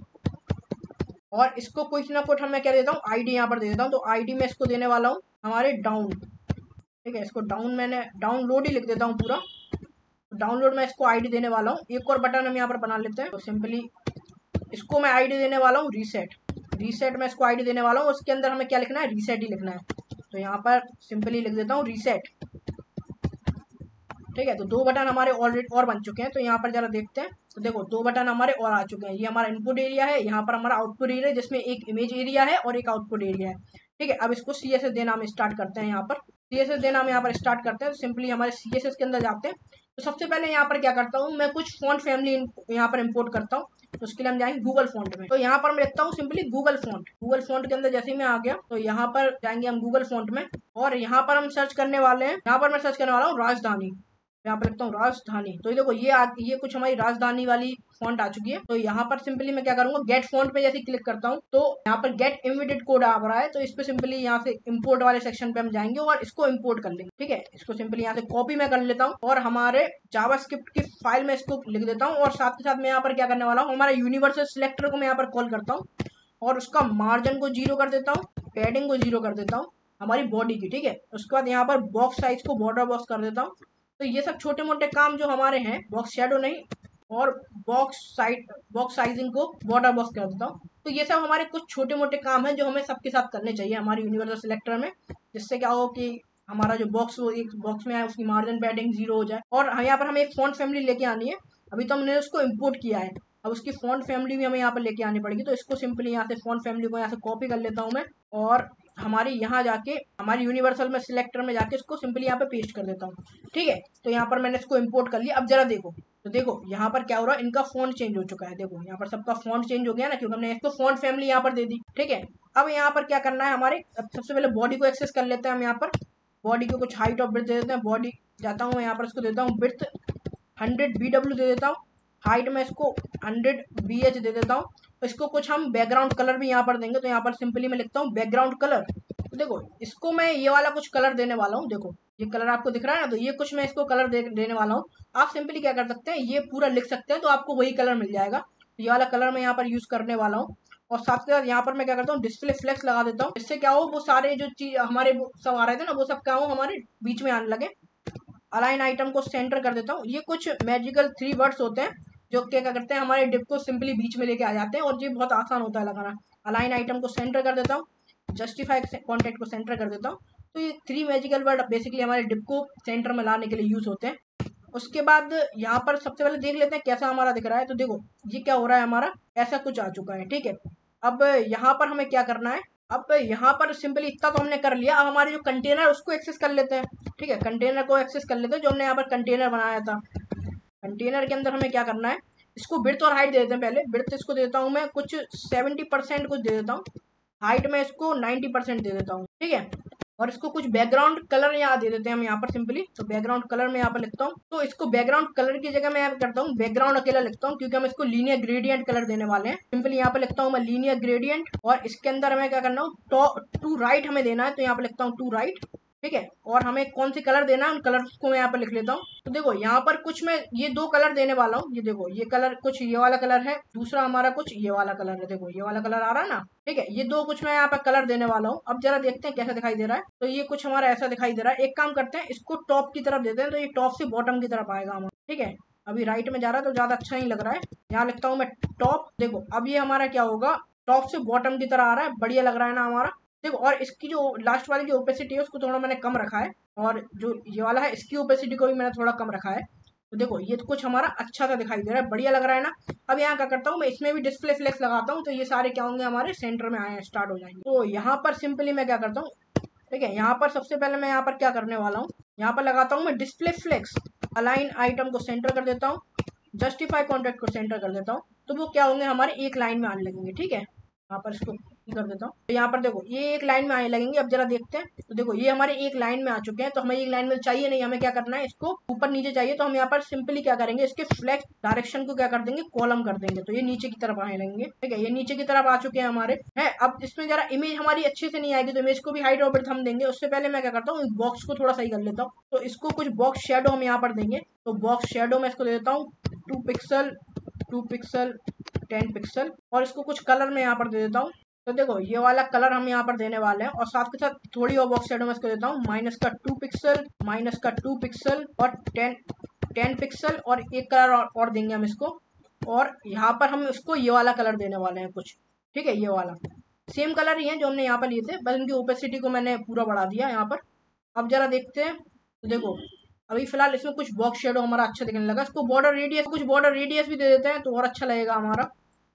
और इसको कुछ ना कुछ मैं क्या देता हूँ, ID यहाँ पर दे देता हूँ। तो ID में इसको देने वाला हूँ हमारे डाउन, ठीक है। इसको डाउन मैंने डाउनलोड ही लिख देता हूँ पूरा। डाउनलोड में इसको ID देने वाला हूँ। एक और बटन हम यहाँ पर बना लेते हैं। तो सिंपली इसको मैं ID देने वाला हूँ रीसेट, रीसेट में इसको ID देने वाला हूँ। उसके अंदर हमें क्या लिखना है, रीसेट ही लिखना है। तो यहाँ पर सिंपली लिख देता हूँ रीसेट, ठीक है। तो दो बटन हमारे ऑलरेडी और बन चुके हैं। तो यहाँ पर जरा देखते हैं, तो देखो दो बटन हमारे और आ चुके हैं। ये हमारा इनपुट एरिया है, यहाँ पर हमारा आउटपुट एरिया है, जिसमें एक इमेज एरिया है और एक आउटपुट एरिया है। ठीक है, अब इसको CSS देना हम स्टार्ट करते हैं। यहाँ पर CSS देना हम यहाँ पर स्टार्ट करते हैं। तो सिंपली हमारे CSS के अंदर जाते हैं। तो सबसे पहले यहाँ पर क्या करता हूँ मैं, कुछ फॉन्ट फैमिली यहाँ पर इंपोर्ट करता हूँ। तो उसके लिए हम जाएंगे गूगल फॉन्ट में। तो यहाँ पर मैं लिखता हूँ simply Google font. Google font के अंदर जैसे ही मैं आ गया तो यहाँ पर जाएंगे हम गूगल फॉन्ट में, और यहाँ पर हम सर्च करने वाले हैं, यहाँ पर मैं सर्च करने वाला हूँ राजधानी। यहाँ पर लिखता हूँ राजधानी। तो ये देखो ये कुछ हमारी राजधानी वाली फॉन्ट आ चुकी है। तो यहाँ पर सिंपली मैं क्या करूंगा, गेट फॉन्ट पे जैसे क्लिक करता हूँ तो यहाँ पर गेट इमिडिएट कोड आ रहा है। तो इस पे सिंपली यहाँ से इंपोर्ट वाले सेक्शन पे हम जाएंगे और इसको इंपोर्ट कर लेंगे। ठीक है, इसको सिंपली यहाँ से कॉपी मैं कर लेता हूँ और हमारे जावास्क्रिप्ट की फाइल में इसको लिख देता हूँ। और साथ के साथ मैं यहाँ पर क्या करने वाला हूँ, हमारे यूनिवर्सल सिलेक्टर को मैं यहाँ पर कॉल करता हूँ और उसका मार्जिन को 0 कर देता हूँ, पैडिंग को 0 कर देता हूँ हमारी बॉडी की। ठीक है, उसके बाद यहाँ पर बॉक्स साइज को बॉर्डर बॉक्स कर देता हूँ। तो ये सब छोटे मोटे काम जो हमारे हैं, बॉक्स शेडो नहीं और बॉक्स साइजिंग को बॉर्डर बॉक्स कर देता हूँ। तो ये सब हमारे कुछ छोटे मोटे काम हैं जो हमें सबके साथ करने चाहिए हमारे यूनिवर्सल सिलेक्टर में, जिससे क्या हो कि हमारा जो बॉक्स हो, एक बॉक्स में आए उसकी मार्जिन पैडिंग 0 हो जाए। और यहाँ पर हमें एक फॉन्ट फैमिली लेके आनी है। अभी तो हमने उसको इम्पोर्ट किया है, अब उसकी फॉन्ट फैमिली भी हमें यहाँ पर लेके आनी पड़ेगी। तो इसको सिंपली यहाँ से फॉन्ट फैमिली को यहाँ से कॉपी कर लेता हूँ मैं, और हमारी यहाँ जाके हमारी यूनिवर्सल में सिलेक्टर में जाके इसको सिंपली यहाँ पे पेस्ट कर देता हूँ। ठीक है, तो यहाँ पर मैंने इसको इंपोर्ट कर लिया। अब जरा देखो, तो देखो यहाँ पर क्या हो रहा है, इनका फॉन्ट चेंज हो चुका है। देखो यहाँ पर सबका फॉन्ट चेंज हो गया ना, क्योंकि हमने इसको फॉन्ट फैमिली यहाँ पर दे दी। ठीक है, अब यहाँ पर क्या करना है हमारे, अब सबसे पहले बॉडी को एक्सेस कर लेते हैं हम। यहाँ पर बॉडी को कुछ हाइट और ब्रेथ दे देते हैं। बॉडी जाता हूँ यहाँ पर, इसको देता हूँ ब्रेथ 100 BW दे देता हूँ। हाइट में इसको 100 BH दे देता हूँ। इसको कुछ हम बैकग्राउंड कलर भी यहाँ पर देंगे। तो यहाँ पर सिंपली मैं लिखता हूँ बैकग्राउंड कलर। तो देखो इसको मैं ये वाला कुछ कलर देने वाला हूँ। देखो ये कलर आपको दिख रहा है ना, तो ये कुछ मैं इसको कलर देने वाला हूँ। आप सिंपली क्या कर सकते हैं, ये पूरा लिख सकते हैं तो आपको वही कलर मिल जाएगा। ये वाला कलर मैं यहाँ पर यूज करने वाला हूँ। और साथ के साथ यहाँ पर मैं क्या करता हूँ, डिस्प्ले फ्लेक्स लगा देता हूँ। इससे क्या हो, वो सारे जो चीज हमारे सब आ रहे थे ना, वो सब क्या हो हमारे बीच में आने लगे। अलाइन आइटम को सेंटर कर देता हूँ। ये कुछ मैजिकल 3 वर्ड्स होते हैं जो क्या करते हैं, हमारे डिप को सिंपली बीच में लेके आ जाते हैं और ये बहुत आसान होता है लगाना। अलाइन आइटम को सेंटर कर देता हूँ, जस्टिफाई कॉन्टेक्ट को सेंटर कर देता हूँ। तो ये 3 मैजिकल वर्ड बेसिकली हमारे डिप को सेंटर में लाने के लिए यूज होते हैं। उसके बाद यहाँ पर सबसे पहले देख लेते हैं कैसा हमारा दिख रहा है। तो देखो ये क्या हो रहा है, हमारा ऐसा कुछ आ चुका है। ठीक है, अब यहाँ पर हमें क्या करना है, अब यहाँ पर सिंपली इतना तो हमने कर लिया। अब हमारे जो कंटेनर उसको एक्सेस कर लेते हैं। ठीक है, कंटेनर को एक्सेस कर लेते हैं, जो हमने यहाँ पर कंटेनर बनाया था। कंटेनर के अंदर हमें क्या करना है, इसको विड्थ और हाइट दे देते हैं। पहले विड्थ इसको दे देता हूँ मैं कुछ 70% कुछ दे देता हूँ, हाइट में इसको 90% दे देता हूँ। ठीक है, और इसको कुछ बैकग्राउंड कलर यहाँ दे देते हैं हम यहाँ पर सिंपली। तो बैकग्राउंड कलर में यहाँ पर लिखता हूँ, तो इसको बैकग्राउंड कलर की जगह मैं यहाँ करता हूँ बैकग्राउंड अकेला लिखता हूँ, क्योंकि हम इसको लीनियर ग्रेडियंट कलर देने वाले हैं। सिंपली यहाँ पर लिखता हूँ मैं लीनियर ग्रेडियंट, और इसके अंदर हमें क्या करना हो, टू राइट हमें देना है। तो यहाँ पर लिखता हूँ टू राइट। ठीक है, और हमें कौन से कलर देना है उन कलर्स को मैं यहाँ पर लिख लेता हूँ। तो देखो यहाँ पर कुछ मैं ये 2 कलर देने वाला हूँ। ये देखो ये कलर कुछ ये वाला कलर है, दूसरा हमारा कुछ ये वाला कलर है। देखो ये वाला कलर आ रहा है ना। ठीक है, ये 2 कुछ मैं यहाँ पर कलर देने वाला हूँ। अब जरा देखते हैं कैसा दिखाई दे रहा है। तो ये कुछ हमारा ऐसा दिखाई दे रहा है। एक काम करते हैं, इसको टॉप की तरफ देते हैं, तो ये टॉप से बॉटम की तरफ आएगा हमारा। ठीक है, अभी राइट में जा रहा है तो ज्यादा अच्छा नहीं लग रहा है। यहाँ लिखता हूँ मैं टॉप। देखो अब ये हमारा क्या होगा, टॉप से बॉटम की तरह आ रहा है। बढ़िया लग रहा है ना हमारा। देखो, और इसकी जो लास्ट वाली जो ओपेसिटी है उसको थोड़ा मैंने कम रखा है, और जो ये वाला है इसकी ओपेसिटी को भी मैंने थोड़ा कम रखा है। तो देखो ये तो कुछ हमारा अच्छा सा दिखाई दे रहा है, बढ़िया लग रहा है ना। अब यहाँ क्या करता हूँ मैं, इसमें भी डिस्प्ले फ्लेक्स लगाता हूँ। तो ये सारे क्या होंगे, हमारे सेंटर में आए स्टार्ट हो जाएंगे। तो यहाँ पर सिंपली मैं क्या करता हूँ, ठीक है, यहाँ पर सबसे पहले मैं यहाँ पर क्या करने वाला हूँ, यहाँ पर लगाता हूँ मैं डिस्प्ले फ्लेक्स। अलाइन आइटम को सेंटर कर देता हूँ, जस्टिफाई कॉन्टेक्ट को सेंटर कर देता हूँ। तो वो क्या होंगे, हमारे एक लाइन में आने लगेंगे। ठीक है, यहाँ पर इसको कर देता हूँ। तो यहाँ पर देखो ये एक लाइन में आने लगेंगे। अब जरा देखते हैं, तो देखो ये हमारे एक लाइन में आ चुके हैं। तो हमें एक लाइन में चाहिए नहीं, हमें क्या करना है, इसको ऊपर नीचे चाहिए। तो हम यहाँ पर सिंपली क्या करेंगे, इसके फ्लेक्स डायरेक्शन को क्या कर देंगे, कॉलम कर देंगे। तो ये नीचे की तरफ आने लगेंगे। ठीक है, ये नीचे की तरफ आ चुके हैं हमारे हैं। अब इसमें जरा इमेज हमारी अच्छे से नहीं आएगी, तो इमेज को भी हाइट और विड्थ हम देंगे। उससे पहले मैं क्या करता हूँ, बॉक्स को थोड़ा सही कर लेता हूँ। तो इसको कुछ बॉक्स शेडो हम यहाँ पर देंगे। तो बॉक्स शेडो में इसको दे देता हूँ 2 पिक्सल 2 पिक्सल 10 पिक्सल, और इसको कुछ कलर में यहाँ पर दे देता हूँ। तो देखो ये वाला कलर हम यहाँ पर देने वाले हैं, और साथ के साथ थोड़ी और बॉक्स शेडो में इसको देता हूँ -2 पिक्सल -2 पिक्सल और 10 पिक्सल, और एक कलर और देंगे हम इसको। और यहाँ पर हम इसको ये वाला कलर देने वाले हैं कुछ। ठीक है, ये वाला सेम कलर ही है जो हमने यहाँ पर लिए थे, बस इनकी ओपेसिटी को मैंने पूरा बढ़ा दिया यहाँ पर। अब जरा देखते हैं, तो देखो अभी फिलहाल इसमें कुछ बॉक्स शेडो हमारा अच्छा दिखने लगा। इसको बॉर्डर रेडियस, कुछ बॉर्डर रेडियस भी दे देते हैं तो और अच्छा लगेगा हमारा।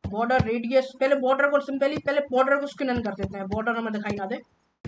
बॉर्डर रेडियस, पहले बॉर्डर को सिंपली पहले बॉर्डर को स्किन कर देते हैं, बॉर्डर हमें दिखाई ना दे।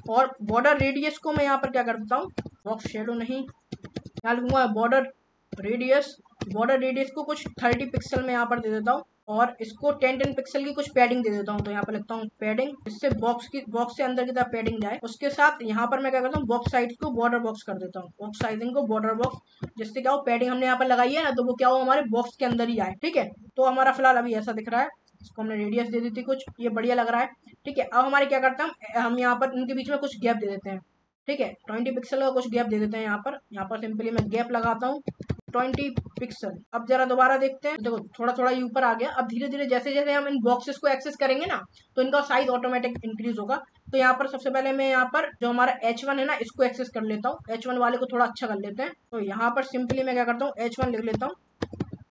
और बॉर्डर रेडियस को मैं यहाँ पर क्या कर देता हूँ, बॉक्स शेडो नहीं, यहाँ लिखूंगा बॉर्डर रेडियस। बॉर्डर रेडियस को कुछ 30 पिक्सल में यहाँ पर दे देता हूँ और इसको 10 पिक्सल की कुछ पैडिंग दे देता हूँ। तो यहाँ पर लिखता हूँ पैडिंग, इससे बॉक्स से अंदर की तरफ पैडिंग जाए। उसके साथ यहाँ पर मैं क्या करता हूँ, बॉक्स साइज को बॉर्डर बॉक्स कर देता हूँ, बॉक्स साइजिंग को बॉर्डर बॉक्स, जिससे क्या हो पैडिंग हमने यहाँ पर लगाई है ना, तो वो क्या हो हमारे बॉक्स के अंदर ही आए। ठीक है, तो हमारा फिलहाल अभी ऐसा दिख रहा है। इसको हमने रेडियस दे दी थी कुछ, ये बढ़िया लग रहा है। ठीक है, अब हमारे क्या करते हैं, हम यहाँ पर इनके बीच में कुछ गैप दे देते हैं। ठीक है, 20 पिक्सल का कुछ गैप दे देते हैं यहाँ पर सिंपली मैं गैप लगाता हूँ 20 पिक्सल। अब जरा दोबारा देखते हैं, देखो थोड़ा थोड़ा ये ऊपर आ गया। अब धीरे धीरे जैसे जैसे हम इन बॉक्सेस को एक्सेस करेंगे ना, तो इनका साइज ऑटोमेटिक इंक्रीज होगा। तो यहाँ पर सबसे पहले मैं यहाँ पर जो हमारा H1 है ना, इसको एक्सेस कर लेता हूँ। H1 वाले को थोड़ा अच्छा कर लेते हैं। तो यहाँ पर सिंपली मैं क्या करता हूँ, H1 लिख लेता हूँ।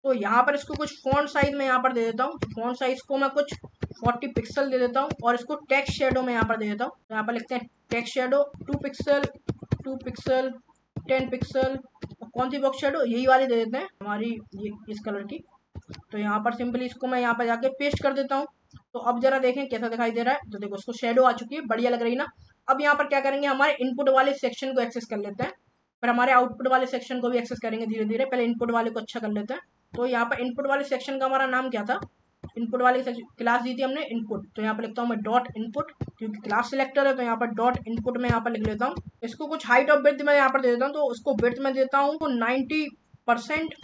तो यहाँ पर इसको कुछ फॉन्ट साइज में यहाँ पर दे देता हूँ। फॉन्ट साइज को मैं कुछ 40 पिक्सल दे देता हूँ और इसको टेक्स्ट शेडो में यहाँ पर दे देता हूँ। तो यहाँ पर लिखते हैं text shadow 2 pixel 2 pixel 10 pixel. कौन सी बॉक्स शेडो, यही वाली दे देते हैं हमारी, ये इस कलर की। तो यहाँ पर सिंपली इसको मैं यहाँ पर जाके पेस्ट कर देता हूँ। तो अब जरा देखें कैसा दिखाई दे रहा है। तो देखो इसको शेडो आ चुकी है, बढ़िया लग रही ना। अब यहाँ पर क्या करेंगे, हमारे इनपुट वाले सेक्शन को एक्सेस कर लेते हैं, फिर हमारे आउटपुट वाले सेक्शन को भी एक्सेस करेंगे धीरे धीरे। पहले इनपुट वाले को अच्छा कर लेते हैं। तो यहाँ पर इनपुट वाले सेक्शन का हमारा नाम क्या था, इनपुट वाली क्लास दी थी हमने इनपुट। तो यहाँ पर लिखता हूँ मैं डॉट इनपुट, क्योंकि क्लास सिलेक्टर है तो यहाँ पर डॉट इनपुट में यहाँ पर लिख लेता हूँ। इसको कुछ हाइट और विड्थ में यहाँ पर दे देता हूँ। तो उसको विड्थ में देता हूँ तो 90%।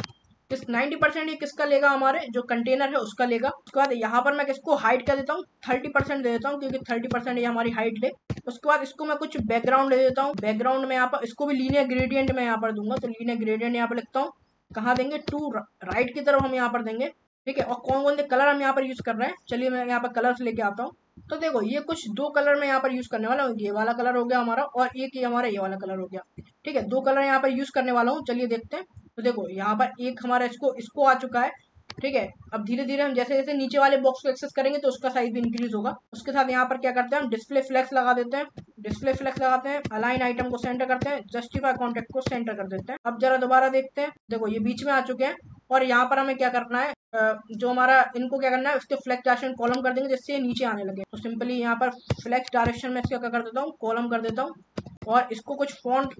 इस 90% ये किसका लेगा, हमारे जो कंटेनर है उसका लेगा। उसके बाद यहाँ पर मैं किसको हाइट कर देता हूँ, 30% दे देता हूँ, क्योंकि 30% ये हमारी हाइट ले। उसके बाद इसको मैं कुछ बैकग्राउंड दे देता हूँ। बैकग्राउंड में यहाँ पर इसको भी लीनियर ग्रेडियंट में यहाँ पर दूंगा। तो लीनियर ग्रेडियंट यहाँ पर लिखता हूँ, कहाँ देंगे, टू राइट की तरफ हम यहाँ पर देंगे। ठीक है, और कौन कौन से कलर हम यहाँ पर यूज कर रहे हैं, चलिए मैं यहाँ पर कलर्स लेके आता हूँ। तो देखो ये कुछ 2 कलर में यहाँ पर यूज करने वाला हूँ। ये वाला कलर हो गया हमारा और एक ये हमारा ये वाला कलर हो गया। ठीक है, 2 कलर यहाँ पर यूज करने वाला हूँ। चलिए देखते हैं। तो देखो यहाँ पर एक हमारा इसको आ चुका है। ठीक है, अब धीरे धीरे हम जैसे जैसे नीचे वाले बॉक्स को एक्सेस करेंगे तो उसका साइज भी इंक्रीज होगा। उसके साथ यहाँ पर क्या करते हैं, हम डिस्प्ले फ्लेक्स लगा देते हैं। डिस्प्ले फ्लेक्स लगाते हैं, अलाइन आइटम को सेंटर करते हैं, जस्टिफाई कॉन्टेक्ट को सेंटर कर देते हैं। अब जरा दोबारा देखते हैं, देखो ये बीच में आ चुके हैं। और यहाँ पर हमें क्या करना है, जो हमारा इनको क्या करना है, उसके फ्लेक्स डायरेक्शन कॉलम कर देंगे जिससे ये नीचे आने लगे। तो सिंपली यहाँ पर फ्लेक्स डायरेक्शन में इसका क्या कर देता हूँ, कॉलम कर देता हूँ। और इसको कुछ फॉन्ट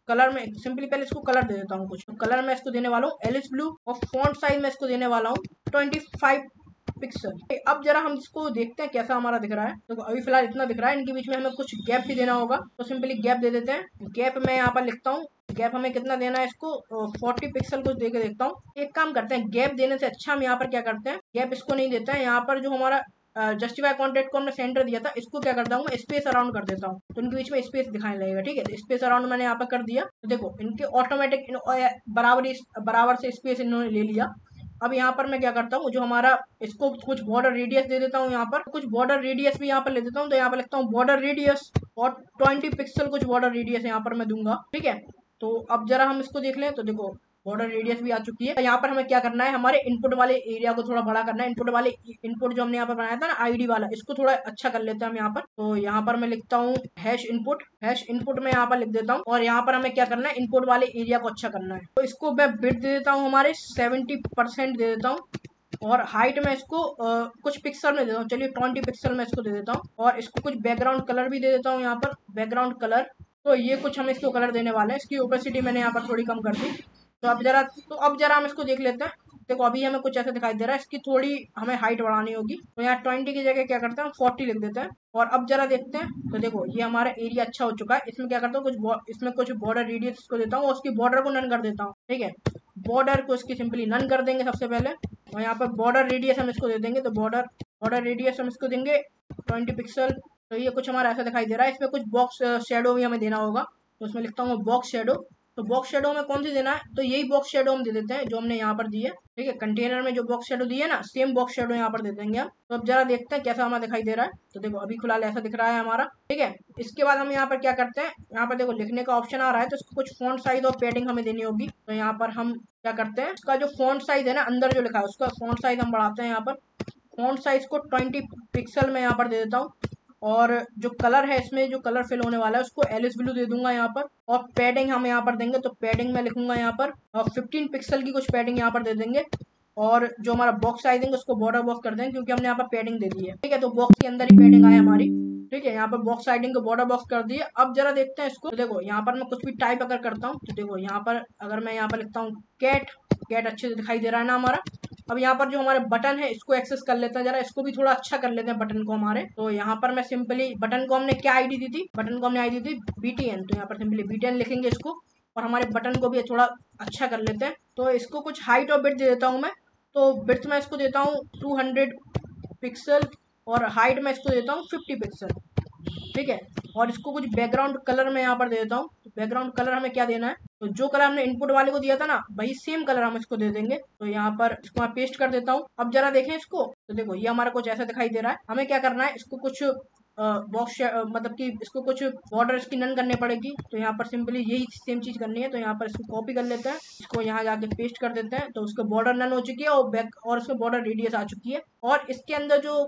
कलर में सिंपली पहले इसको कलर दे देता हूँ कुछ। तो कलर में इसको देने वाला हूँ एलिस ब्लू और फॉन्ट साइज में इसको देने वाला हूँ 25 पिक्सल। अब जरा हम इसको देखते हैं कैसा हमारा दिख रहा है। तो अभी फिलहाल इतना दिख रहा है, इनके बीच में हमें कुछ गैप भी देना होगा। तो सिंपली गैप दे देते हैं। गैप मैं यहाँ पर लिखता हूँ, गैप हमें कितना देना है, इसको 40 पिक्सल कुछ दे के देखता हूँ। एक काम करते हैं, गैप देने से अच्छा हम यहाँ पर क्या करते हैं, गैप इसको नहीं देते हैं। यहाँ पर जो हमारा जस्टिफाई कॉन्टेक्ट को हमने सेंटर दिया था, इसको क्या करता हूँ, स्पेस अराउंड कर देता हूँ। तो इनके बीच में स्पेस दिखाने लगेगा। ठीक है, तो स्पेस अराउंड मैंने यहाँ पर कर दिया। तो देखो इनके ऑटोमेटिक बराबर से स्पेस इन्होंने ले लिया। अब यहाँ पर मैं क्या करता हूँ, जो हमारा इसको कुछ बॉर्डर रेडियस दे देता हूँ। यहाँ पर कुछ बॉर्डर रेडियस भी यहाँ पर ले देता हूँ। तो यहाँ पर लिखता हूँ बॉर्डर रेडियस और 20 पिक्सल कुछ बॉर्डर रेडियस यहाँ पर मैं दूंगा। ठीक है, तो अब जरा हम इसको देख लें। तो देखो बॉर्डर रेडियस भी आ चुकी है। यहाँ पर हमें क्या करना है, हमारे इनपुट वाले एरिया को थोड़ा बड़ा करना है। इनपुट जो हमने यहाँ पर बनाया था ना आईडी वाला, इसको थोड़ा अच्छा कर लेते हैं हम यहाँ पर। तो यहाँ पर मैं लिखता हूँ हैश इनपुट में यहाँ पर लिख देता हूँ। और यहाँ पर हमें क्या करना है, इनपुट वाले एरिया को अच्छा करना है। तो इसको मैं बिट दे देता हूँ, हमारे 70% दे देता हूँ। और हाइट में इसको कुछ पिक्सल में दे देता हूँ। चलिए 20 पिक्सल में इसको दे देता हूँ। और इसको कुछ बैकग्राउंड कलर भी दे देता हूँ यहाँ पर, बैकग्राउंड कलर। तो ये कुछ हम इसको कलर देने वाले हैं। इसकी ओपेसिटी मैंने यहाँ पर थोड़ी कम कर दी। तो अब जरा हम इसको देख लेते हैं। देखो अभी हमें कुछ ऐसा दिखाई दे रहा है, इसकी थोड़ी हमें हाइट बढ़ानी होगी। तो यहाँ 20 की जगह क्या करते हैं, 40 लिख देते हैं। और अब जरा देखते हैं। तो देखो ये हमारा एरिया अच्छा हो चुका है। इसमें क्या करता हूँ, इसमें कुछ बॉर्डर रेडियस को देता हूँ और उसकी बॉर्डर को नन कर देता हूँ। ठीक है, बॉर्डर को इसकी सिंपली नन कर देंगे सबसे पहले। और यहाँ पर बॉर्डर रेडियस हम इसको दे देंगे। तो बॉर्डर रेडियस हम इसको देंगे 20 पिक्सल। तो ये कुछ हमारा ऐसा दिखाई दे रहा है। इसमें कुछ बॉक्स शेडो भी हमें देना होगा। तो उसमें लिखता हूँ बॉक्स शेडो। तो बॉक्स शेडो में कौन सी देना है, तो यही बॉक्स शेडो हम दे देते हैं जो हमने यहाँ पर दी है। ठीक है, कंटेनर में जो बॉक्स शेडो दी है ना, सेम बॉक्स शेडो यहाँ पर दे देंगे हम। तो अब जरा देखते हैं कैसा हमारा दिखाई दे रहा है। तो देखो अभी फिलहाल ऐसा दिख रहा है हमारा। ठीक है, इसके बाद हम यहाँ पर क्या करते हैं, यहाँ पर देखो लिखने का ऑप्शन आ रहा है। तो इसको कुछ फॉन्ट साइज और पैडिंग हमें देनी होगी। तो यहाँ पर हम क्या करते हैं, इसका जो फॉन्ट साइज है ना, अंदर जो लिखा है उसका फॉन्ट साइज हम बढ़ाते हैं। यहाँ पर फॉन्ट साइज को 20 पिक्सल में यहाँ पर दे देता हूँ। और जो कलर है, इसमें जो कलर फिल होने वाला है उसको एलिस ब्लू दे दूंगा यहाँ पर। और पैडिंग हम यहाँ पर देंगे। तो पैडिंग में लिखूंगा यहाँ पर 15 पिक्सल की कुछ पैडिंग यहाँ पर दे देंगे। और जो हमारा बॉक्स साइजिंग उसको बॉर्डर बॉक्स कर दें, क्योंकि हमने यहाँ पर पैडिंग दे दी है। ठीक है, तो बॉक्स के अंदर ही पैडिंग आए हमारी। ठीक है, यहाँ पर बॉक्स साइडिंग को बॉर्डर बॉक्स कर दिए। अब जरा देखते हैं इसको। तो देखो यहाँ पर मैं कुछ भी टाइप अगर करता हूँ तो देखो यहाँ पर अगर मैं यहाँ पर लिखता हूँ कैट, कैट अच्छे से दिखाई दे रहा है ना हमारा। अब यहाँ पर जो हमारे बटन है इसको एक्सेस कर लेते हैं, जरा इसको भी थोड़ा अच्छा कर लेते हैं बटन को हमारे। तो यहाँ पर मैं सिंपली बटन को हमने क्या आईडी दी थी, बटन को हमने आईडी दी थी BTN, तो यहाँ पर सिंपली BTN लिखेंगे इसको, और हमारे बटन को भी थोड़ा अच्छा कर लेते हैं। तो इसको कुछ हाइट और बिड्थ दे देता हूँ मैं। तो बिड्थ में इसको देता हूँ 200 पिक्सल और हाइट में इसको देता हूँ 50 पिक्सल। ठीक है, और इसको कुछ बैकग्राउंड कलर में यहाँ पर दे देता हूँ। तो बैकग्राउंड कलर हमें क्या देना है, तो जो कलर हमने इनपुट वाले को दिया था ना वही सेम कलर हम इसको दे देंगे। तो यहाँ पर इसको मैं पेस्ट कर देता हूँ। अब जरा देखें इसको, तो देखो ये हमारा कुछ ऐसा दिखाई दे रहा है। हमें क्या करना है, इसको कुछ बॉक्स मतलब कि इसको कुछ बॉर्डर इसकी नन करनी पड़ेगी। तो यहाँ पर सिंपली यही सेम चीज करनी है। तो यहाँ पर इसको कॉपी कर लेते हैं, इसको यहाँ जाके पेस्ट कर देते हैं। तो उसको बॉर्डर नन हो चुकी है और बैक और उसको बॉर्डर रेडियस आ चुकी है, और इसके अंदर जो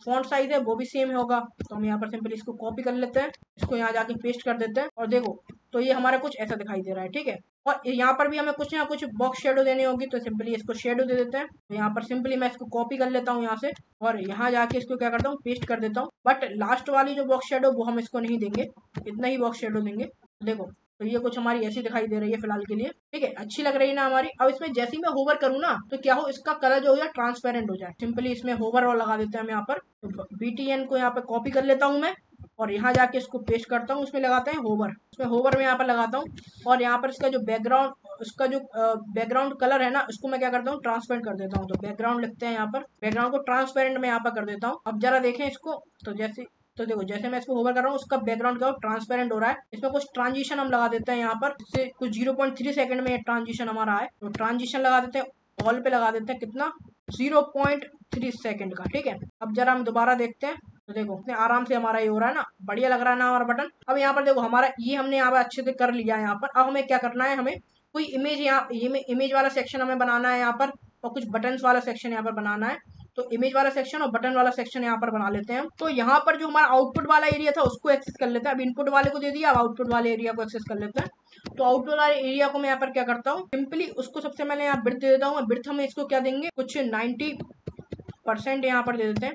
फॉन्ट साइज है वो भी सेम होगा। तो हम यहाँ पर सिंपली इसको कॉपी कर लेते हैं, इसको यहाँ जाके पेस्ट कर देते हैं, और देखो तो ये हमारा कुछ ऐसा दिखाई दे रहा है। ठीक है, और यहाँ पर भी हमें कुछ ना कुछ बॉक्स शेडो देनी होगी। तो सिंपली इसको शेडो दे देते हैं। तो यहाँ पर सिंपली मैं इसको कॉपी कर लेता हूँ यहाँ से, और यहाँ जाके इसको क्या करता हूँ, पेस्ट कर देता हूँ। बट लास्ट वाली जो बॉक्स शेडो वो हम इसको नहीं देंगे, इतना ही बॉक्स शेडो देंगे। देखो तो ये कुछ हमारी ऐसी दिखाई दे रही है फिलहाल के लिए। ठीक है, अच्छी लग रही है ना हमारी। अब इसमें जैसे ही मैं होवर करूँ ना तो क्या हो, इसका कलर जो हो जाए ट्रांसपेरेंट हो जाए। सिंपली इसमें होवर और लगा देते हैं हम यहाँ पर। तो BTN को यहाँ पर कॉपी कर लेता हूँ मैं, और यहाँ जाके इसको पेस्ट करता हूँ, उसमें लगाते हैं होवर, उसमें होवर में यहाँ पर लगाता हूँ। और यहाँ पर इसका जो बैकग्राउंड, उसका जो बैकग्राउंड कलर है ना उसको मैं क्या करता हूँ, ट्रांसपेरेंट कर देता हूँ। तो बैकग्राउंड लिखते हैं यहाँ पर, बैकग्राउंड को ट्रांसपेरेंट में यहाँ पर कर देता हूँ। अब जरा देखें इसको, तो जैसे तो देखो जैसे मैं इसको होवर कर रहा हूँ उसका बैकग्राउंड क्या ट्रांसपेरेंट हो रहा है। इसमें कुछ ट्रांजिशन हम लगा देते हैं यहाँ पर, इससे कुछ 0.3 सेकंड में ट्रांजिशन हमारा है। तो ट्रांजिशन लगा देते हैं, ऑल पे लगा देते हैं, कितना 0.3 सेकंड का। ठीक है, अब जरा हम दोबारा देखते हैं। तो देखो इतने आराम से हमारा ये हो रहा है ना, बढ़िया लग रहा है ना हमारा बटन। अब यहाँ पर देखो हमारा ये हमने यहाँ पर अच्छे से कर लिया है यहाँ पर। अब हमें क्या करना है, हमें कोई इमेज यहाँ इमेज वाला सेक्शन हमें बनाना है यहाँ पर, और कुछ बटन्स वाला सेक्शन यहाँ पर बनाना है। तो इमेज वाला सेक्शन और बटन वाला सेक्शन यहाँ पर बना लेते हैं। तो यहाँ पर जो हमारा आउटपुट वाला एरिया था उसको एक्सेस कर लेते हैं। अब इनपुट वाले को दे दिया, अब आउटपुट वाले एरिया को एक्सेस कर लेते हैं। तो आउटपुट वाले एरिया को मैं यहाँ पर क्या करता हूँ, सिंपली उसको सबसे पहले यहाँ बिड्थ दे देता हूँ। बिड्थ हम इसको क्या देंगे, कुछ 90% यहाँ पर दे देते हैं,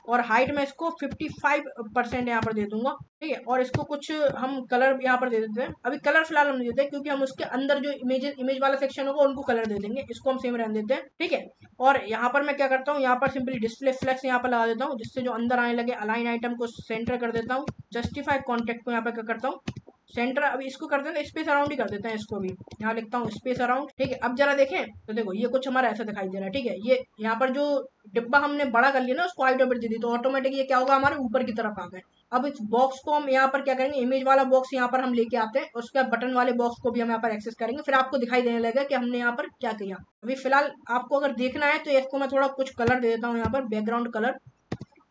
और हाइट में इसको 55% यहाँ पर दे दूंगा। ठीक है, और इसको कुछ हम कलर यहाँ पर दे देते हैं। अभी कलर फिलहाल हम नहीं देते क्योंकि हम उसके अंदर जो इमेज वाला सेक्शन होगा उनको कलर दे देंगे, इसको हम सेम रहने देते हैं। ठीक है, और यहाँ पर मैं क्या करता हूँ, यहाँ पर सिंपली डिस्प्ले फ्लेक्स यहाँ पर लगा देता हूँ, जिससे जो अंदर आने लगे। अलाइन आइटम को सेंटर कर देता हूँ। जस्टिफाई कॉन्टेक्ट को यहाँ पर क्या करता हूँ, सेंटर। अभी इसको करते हैं स्पेस अराउंड ही कर देते हैं, इसको भी यहाँ लिखता हूँ स्पेस अराउंड। ठीक है, अब जरा देखें तो देखो ये कुछ हमारा ऐसा दिखाई दे रहा है। ठीक है, ये यहाँ पर जो डिब्बा हमने बड़ा कर लिया ना उसको हाइट दे दी, तो ऑटोमेटिक ये क्या होगा, हमारे ऊपर की तरफ आ गए। अब इस बॉक्स को हम यहाँ पर क्या करेंगे, इमेज वाला बॉक्स यहाँ पर हम लेके आते हैं, उसके बाद बटन वाले बॉक्स को भी हम यहाँ पर एक्सेस करेंगे, फिर आपको दिखाई देने लगेगा कि हमने यहाँ पर क्या किया। अभी फिलहाल आपको अगर देखना है तो इसको मैं थोड़ा कुछ कलर दे देता हूँ यहाँ पर, बैकग्राउंड कलर।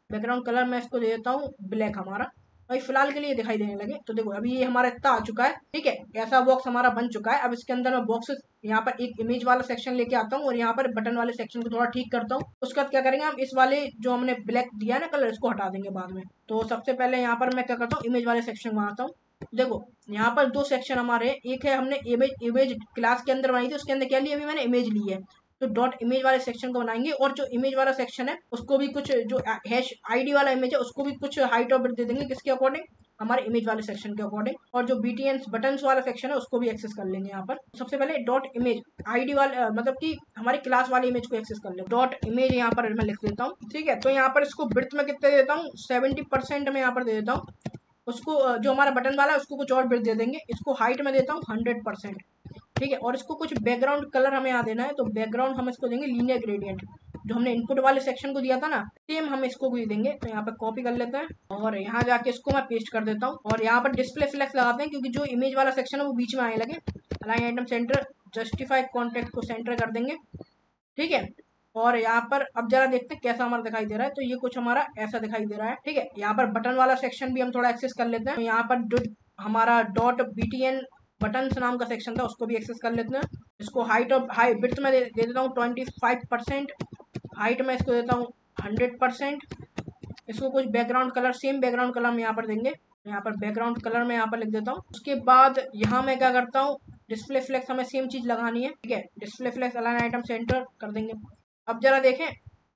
बैकग्राउंड कलर मैं इसको दे देता हूँ ब्लैक हमारा, भाई फिलहाल के लिए दिखाई देने लगे। तो देखो अभी ये हमारा इतना आ चुका है। ठीक है, ऐसा बॉक्स हमारा बन चुका है। अब इसके अंदर मैं बॉक्सेस यहाँ पर एक इमेज वाला सेक्शन लेके आता हूँ, और यहाँ पर बटन वाले सेक्शन को थोड़ा ठीक करता हूँ। उसके बाद क्या करेंगे, हम इस वाले जो हमने ब्लैक दिया है ना कलर, इसको हटा देंगे बाद में। तो सबसे पहले यहाँ पर मैं क्या करता हूँ, इमेज वाले सेक्शन बनाता हूँ। देखो यहाँ पर दो सेक्शन हमारे, एक है हमने इमेज क्लास के अंदर बनाई थी, उसके अंदर क्या लिया, अभी मैंने इमेज ली है। तो डॉट इमेज वाले सेक्शन को बनाएंगे, और जो इमेज वाला सेक्शन है उसको भी कुछ, जो हैश आईडी वाला इमेज है उसको भी कुछ हाइट और बिड्थ दे देंगे, किसके अकॉर्डिंग, हमारे इमेज वाले सेक्शन के अकॉर्डिंग। और जो BTN बटन्स वाला सेक्शन है उसको भी एक्सेस कर लेंगे यहाँ पर। सबसे पहले डॉट इमेज आईडी वाले मतलब कि हमारी क्लास वाली इमेज को एक्सेस कर ले, डॉट इमेज यहाँ पर मैं लिख देता हूँ। ठीक है, तो यहाँ पर इसको बिड्थ में कितने देता हूँ, 70% में यहाँ पर दे देता हूँ। उसको जो हमारा बटन वाला है उसको कुछ और बिड्थ दे देंगे, इसको हाइट में देता हूँ 100%। ठीक है, और इसको कुछ बैकग्राउंड कलर हमें यहाँ देना है, तो बैकग्राउंड हम इसको देंगे लीनियर ग्रेडियंट, जो हमने इनपुट वाले सेक्शन को दिया था ना सेम हम इसको भी देंगे। तो यहाँ पर कॉपी कर लेते हैं, और यहाँ जाके इसको मैं पेस्ट कर देता हूँ, और यहाँ पर डिस्प्ले फ्लेक्स लगाते हैं क्योंकि जो इमेज वाला सेक्शन है वो बीच में आने लगे। Align item centre, justify contact को सेंटर कर देंगे। ठीक है, और यहाँ पर अब जरा देखते हैं कैसा हमारा दिखाई दे रहा है। तो ये कुछ हमारा ऐसा दिखाई दे रहा है। ठीक है, यहाँ पर बटन वाला सेक्शन भी हम थोड़ा एक्सेस कर लेते हैं। तो यहाँ पर जो हमारा डॉट BTN बटन्स नाम का सेक्शन था उसको भी एक्सेस कर लेते हैं। इसको हाइट और बिड्थ में दे देता हूँ 25%, हाइट में इसको देता हूँ 100%। इसको कुछ background colour, same background colour हम यहाँ पर देंगे। यहाँ पर बैकग्राउंड कलर में यहाँ पर लिख देता हूँ। उसके बाद यहाँ मैं क्या करता हूँ, डिस्प्ले फ्लेक्स हमें सेम चीज लगानी है, ठीक है। Display flex align item center कर देंगे। अब जरा देखें,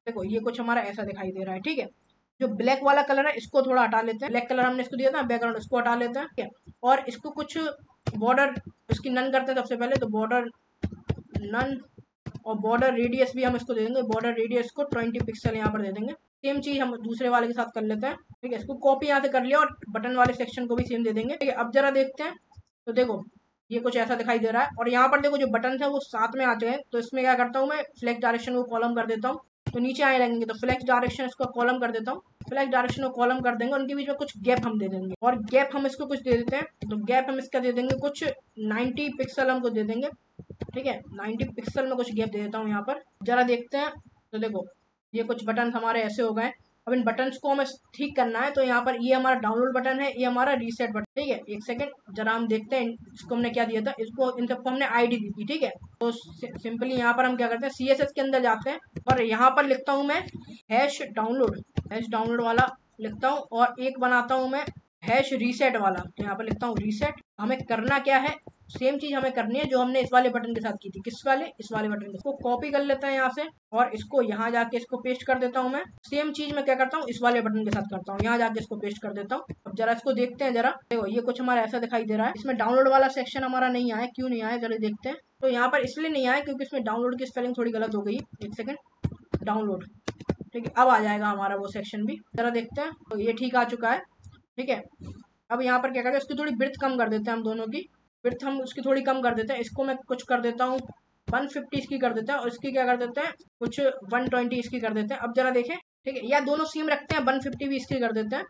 देखो ये कुछ हमारा ऐसा दिखाई दे रहा है, ठीक है। जो ब्लैक वाला कलर है इसको थोड़ा हटा लेते हैं, ब्लैक कलर हमने इसको दिया था बैकग्राउंड, इसको हटा लेते हैं, ठीक है। और इसको कुछ बॉर्डर इसकी नन करते हैं सबसे पहले, तो बॉर्डर नन, और बॉर्डर रेडियस भी हम इसको दे देंगे, बॉर्डर रेडियस को 20 पिक्सल यहाँ पर दे देंगे। सेम चीज हम दूसरे वाले के साथ कर लेते हैं, ठीक है। इसको कॉपी यहाँ से कर लिया और बटन वाले सेक्शन को भी सेम दे देंगे, ठीक है। अब जरा देखते हैं, तो देखो ये कुछ ऐसा दिखाई दे रहा है, और यहाँ पर देखो जो बटन है वो साथ में आते हैं, तो इसमें क्या करता हूँ मैं, फ्लेक्स डायरेक्शन को कॉलम कर देता हूँ, तो नीचे आने लगेंगे, तो फ्लेक्स डायरेक्शन इसको कॉलम कर देता हूँ, फ्लेक्स डायरेक्शन को कॉलम कर देंगे, उनके बीच में कुछ गैप हम दे देंगे, और गैप हम इसको कुछ दे देते हैं, तो गैप हम इसका दे देंगे कुछ 90 पिक्सल हमको दे देंगे, ठीक है। 90 पिक्सल में कुछ गैप दे देता हूँ यहाँ पर। जरा देखते हैं, तो देखो ये कुछ बटन हमारे ऐसे हो गए। अब इन बटन्स को हमें ठीक करना है, तो यहाँ पर ये हमारा डाउनलोड बटन है, ये हमारा रीसेट बटन, ठीक है। एक सेकंड जरा हम देखते हैं, इसको हमने क्या दिया था, इसको इन सबको हमने आईडी दी थी, ठीक है। तो सिंपली यहाँ पर हम क्या करते हैं, CSS के अंदर जाते हैं, और यहाँ पर लिखता हूँ मैं हैश डाउनलोड वाला लिखता हूँ, और एक बनाता हूँ मैं हैश रीसेट वाला, तो यहाँ पर लिखता हूँ रीसेट। हमें करना क्या है, सेम चीज हमें करनी है जो हमने इस वाले बटन के साथ की थी, किस वाले, इस वाले बटन के। इसको कॉपी कर लेते हैं यहाँ से, और इसको यहाँ जाके इसको पेस्ट कर देता हूँ मैं। सेम चीज मैं क्या करता हूँ, इस वाले बटन के साथ करता हूँ, यहाँ जाके इसको पेस्ट कर देता हूँ। अब जरा इसको देखते हैं, जरा देखो ये कुछ हमारा ऐसा दिखाई दे रहा है। इसमें डाउनलोड वाला सेक्शन हमारा नहीं आया, क्यों नहीं आया जरा देखते हैं। तो यहाँ पर इसलिए नहीं आया क्योंकि इसमें डाउनलोड की स्पेलिंग थोड़ी गलत हो गई। एक सेकंड, डाउनलोड, ठीक है। अब आ जाएगा हमारा वो सेक्शन भी, जरा देखते हैं। तो ये ठीक आ चुका है, ठीक है। अब यहाँ पर क्या करते हैं, इसकी थोड़ी ब्रिथ कम कर देते हैं हम दोनों की, ब्रिथ हम उसकी थोड़ी कम कर देते हैं। इसको मैं कुछ कर देता हूँ 150 इसकी कर देते हैं, और इसकी क्या कर देते हैं कुछ 120 इसकी कर देते हैं। अब जरा देखें, ठीक है, या दोनों सेम रखते हैं, 150 भी इसकी कर देते हैं।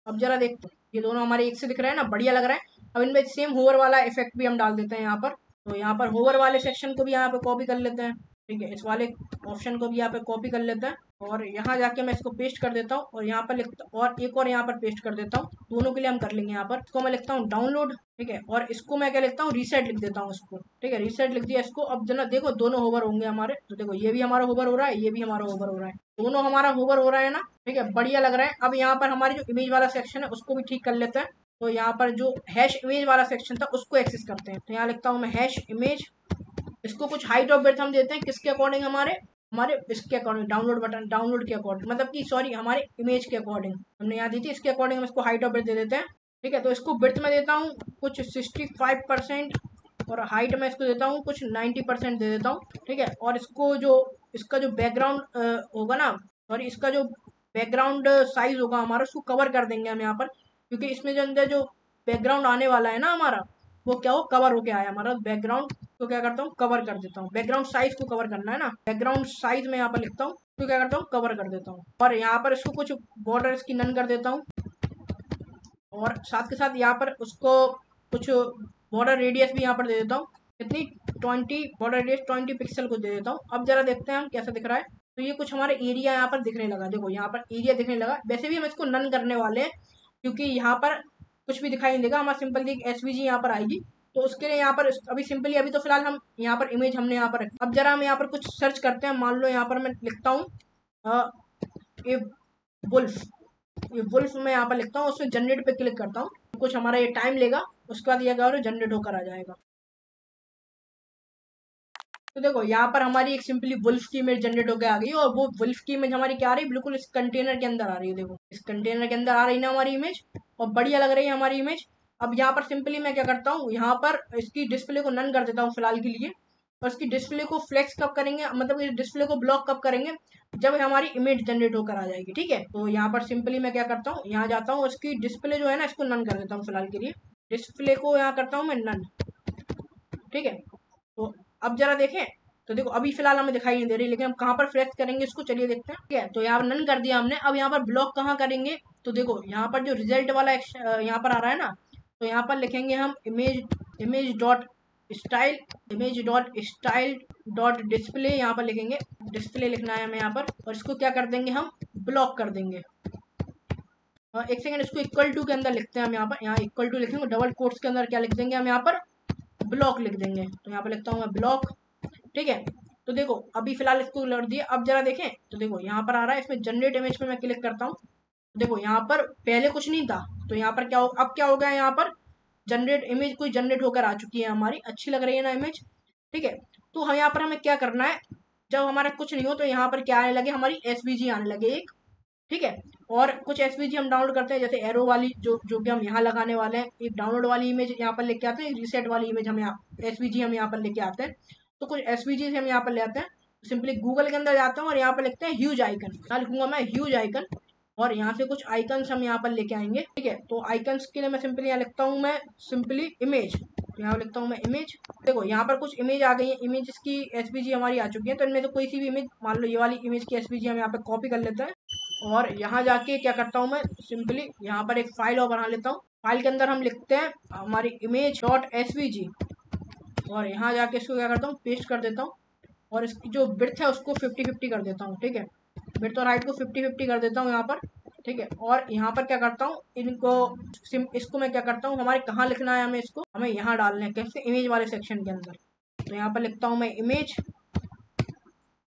अब जरा देखते हैं, ये दोनों हमारे एक से दिख रहे हैं ना, बढ़िया लग रहा है। अब इनमें सेम होवर वाला इफेक्ट भी हम डाल देते हैं यहाँ पर, तो यहाँ पर होवर वाले सेक्शन को भी यहाँ पे कॉपी कर लेते हैं, ठीक है। इस वाले ऑप्शन को भी यहाँ पे कॉपी कर लेते हैं, और यहाँ जाके मैं इसको पेस्ट कर देता हूँ, और यहाँ पर लिखता हूँ, और एक और यहाँ पर पेस्ट कर देता हूँ। दोनों के लिए हम कर लेंगे यहाँ पर। इसको मैं लिखता हूँ डाउनलोड, ठीक है, और इसको मैं क्या लिखता हूँ, रीसेट लिख देता हूँ इसको, ठीक है। रीसेट लिख दिया इसको। अब जना देखो दोनों होवर होंगे हमारे, तो देखो ये भी हमारा होवर हो रहा है, ये भी हमारा होवर हो रहा है, दोनों हमारा होवर हो रहा है ना, ठीक है, बढ़िया लग रहा है। अब यहाँ पर हमारी जो इमेज वाला सेक्शन है उसको भी ठीक कर लेते हैं। तो यहाँ पर जो हैश इमेज वाला सेक्शन था उसको एक्सेस करते हैं, तो यहाँ लिखता हूँ मैं हैश इमेज। इसको कुछ हाइट और ब्रेथ हम देते हैं, किसके अकॉर्डिंग, हमारे हमारे इसके अकॉर्डिंग, डाउनलोड बटन, डाउनलोड के अकॉर्डिंग, मतलब कि सॉरी हमारे इमेज के अकॉर्डिंग हमने यहाँ दी थी, इसके अकॉर्डिंग हम इसको हाइट और ब्रेथ दे देते हैं, ठीक है। तो इसको ब्रेथ में देता हूँ कुछ 65%, और हाइट में इसको देता हूँ कुछ 90% दे देता हूँ, ठीक है। और इसको जो इसका जो बैकग्राउंड होगा ना, सॉरी इसका जो बैकग्राउंड साइज होगा हमारा, उसको कवर कर देंगे हम यहाँ पर, क्योंकि इसमें जो अंदर जो बैकग्राउंड आने वाला है ना हमारा, वो क्या हो, कवर होके आया हमारा बैकग्राउंड। तो क्या करता हूँ, कवर कर देता हूँ, बैकग्राउंड साइज को कवर करना है ना, बैकग्राउंड साइज में यहाँ पर लिखता हूँ, तो क्या करता हूँ, कवर कर देता हूँ। और यहाँ पर इसको कुछ बॉर्डर इसकी नन कर देता हूँ, और साथ के साथ यहाँ पर उसको कुछ बॉर्डर रेडियस भी यहाँ पर दे देता हूँ, कितनी 20, बॉर्डर रेडियस 20 पिक्सल को दे देता हूँ। अब जरा देखते हैं हम कैसा दिख रहा है। तो ये कुछ हमारे एरिया यहाँ पर दिखने लगा, देखो यहाँ पर एरिया दिखने लगा। वैसे भी हम इसको नन करने वाले हैं, क्योंकि यहाँ पर कुछ भी दिखाई नहीं देगा, हमारा सिंपल एक SVG यहाँ पर आएगी, तो उसके लिए यहाँ पर अभी सिंपली, अभी तो फिलहाल हम यहाँ पर इमेज हमने यहाँ पर रखी। अब जरा हम यहाँ पर कुछ सर्च करते हैं, मान लो यहाँ पर मैं लिखता हूँ ये वुल्फ, ये वुल्फ मैं यहाँ पर लिखता हूँ, उसमें जनरेट पे क्लिक करता हूँ, कुछ हमारा ये टाइम लेगा, उसके बाद ये जनरेट होकर आ जाएगा। तो देखो यहाँ पर हमारी एक सिंपली वुल्फ की इमेज जनरेट होकर आ गई, और वो वुल्फ की इमेज हमारी क्या आ रही है, बिल्कुल इस कंटेनर के अंदर आ रही है, देखो इस कंटेनर के अंदर आ रही है ना हमारी इमेज, और बढ़िया लग रही है हमारी इमेज। अब यहाँ पर सिंपली मैं क्या करता हूँ, यहाँ पर इसकी डिस्प्ले को नन कर देता हूँ फिलहाल के लिए, और इसकी डिस्प्ले को फ्लेक्स कब करेंगे, मतलब इस डिस्प्ले को ब्लॉक कब करेंगे, जब हमारी इमेज जनरेट होकर आ जाएगी, ठीक है। तो यहाँ पर सिंपली मैं क्या करता हूँ, यहाँ जाता हूँ, इसकी डिस्प्ले जो है ना इसको नन कर देता हूँ फिलहाल के लिए, डिस्प्ले को यहाँ करता हूँ मैं नन, ठीक है। तो अब जरा देखें, तो देखो अभी फिलहाल हमें दिखाई नहीं दे रही, लेकिन हम कहाँ पर फ्लेक्स करेंगे इसको, चलिए देखते हैं, ठीक है। तो यहाँ पर नन कर दिया हमने। अब यहाँ पर ब्लॉक कहाँ करेंगे, तो देखो यहाँ पर जो रिजल्ट वाला यहाँ पर आ रहा है ना, तो यहाँ पर लिखेंगे हम image dot style, image dot style dot display, यहाँ पर लिखेंगे डिस्प्ले लिखना है हमें यहाँ पर, और इसको क्या कर देंगे, हम ब्लॉक कर देंगे। एक सेकंड, इसको इक्वल टू के अंदर लिखते हैं हम, यहाँ पर यहाँ इक्वल टू लिखेंगे, डबल कोट्स के अंदर क्या लिख देंगे हम, यहाँ पर ब्लॉक लिख देंगे। तो यहाँ पर लिखता हूँ मैं ब्लॉक, ठीक है। तो देखो अभी फिलहाल इसको लौट दिया। अब जरा देखें, तो देखो यहाँ पर आ रहा है, इसमें जनरेट इमेज पे मैं क्लिक करता हूँ, देखो यहाँ पर पहले कुछ नहीं था, तो यहाँ पर क्या हो, अब क्या हो गया, यहाँ पर जनरेट इमेज कोई जनरेट होकर आ चुकी है हमारी, अच्छी लग रही है ना इमेज। ठीक है, तो हम यहाँ पर हमें क्या करना है, जब हमारा कुछ नहीं हो तो यहाँ पर क्या आने लगे, हमारी एसवीजी आने लगे एक। ठीक है, और कुछ एसवीजी हम डाउनलोड करते हैं, जैसे एरो वाली जो कि हम यहाँ लगाने वाले हैं, एक डाउनलोड वाली इमेज यहाँ पर लेके आते हैं, रीसेट वाली इमेज हम यहाँ एसवीजी हम यहाँ पर लेके आते हैं। तो कुछ एसवीजी हम यहाँ पर ले आते हैं, सिंपली गूगल के अंदर जाता हूँ और यहाँ पर लिखते हैं ह्यूज आइकन, क्या लिखूंगा मैं, ह्यूज आइकन। और यहाँ से कुछ आइकन्स हम यहाँ पर लेके आएंगे। ठीक है, तो आइकन्स के लिए मैं सिंपली यहाँ लिखता हूँ मैं सिंपली इमेज, यहाँ लिखता हूँ मैं इमेज। देखो यहाँ पर कुछ इमेज आ गई है, इमेज की एसवीजी हमारी आ चुकी है, तो इनमें से कोई सी भी इमेज, मान लो ये वाली इमेज की एसवीजी हम यहाँ पे कॉपी कर लेते हैं। और यहाँ जाके क्या करता हूँ मैं, सिंपली यहाँ पर एक फाइल और बना लेता हूँ। फाइल के अंदर हम लिखते हैं हमारी इमेज डॉट एसवीजी, और यहाँ जाके इसको क्या करता हूँ, पेस्ट कर देता हूँ। और इसकी जो विड्थ है उसको 50-50 कर देता हूँ। ठीक है, विड्थ और हाइट को 50-50 कर देता हूँ यहाँ पर। ठीक है, और यहाँ पर क्या करता हूँ, इसको मैं क्या करता हूँ, हमारे कहाँ लिखना है हमें, इसको हमें यहाँ डालना है, कैसे, इमेज वाले सेक्शन के अंदर। तो यहाँ पर लिखता हूँ मैं इमेज,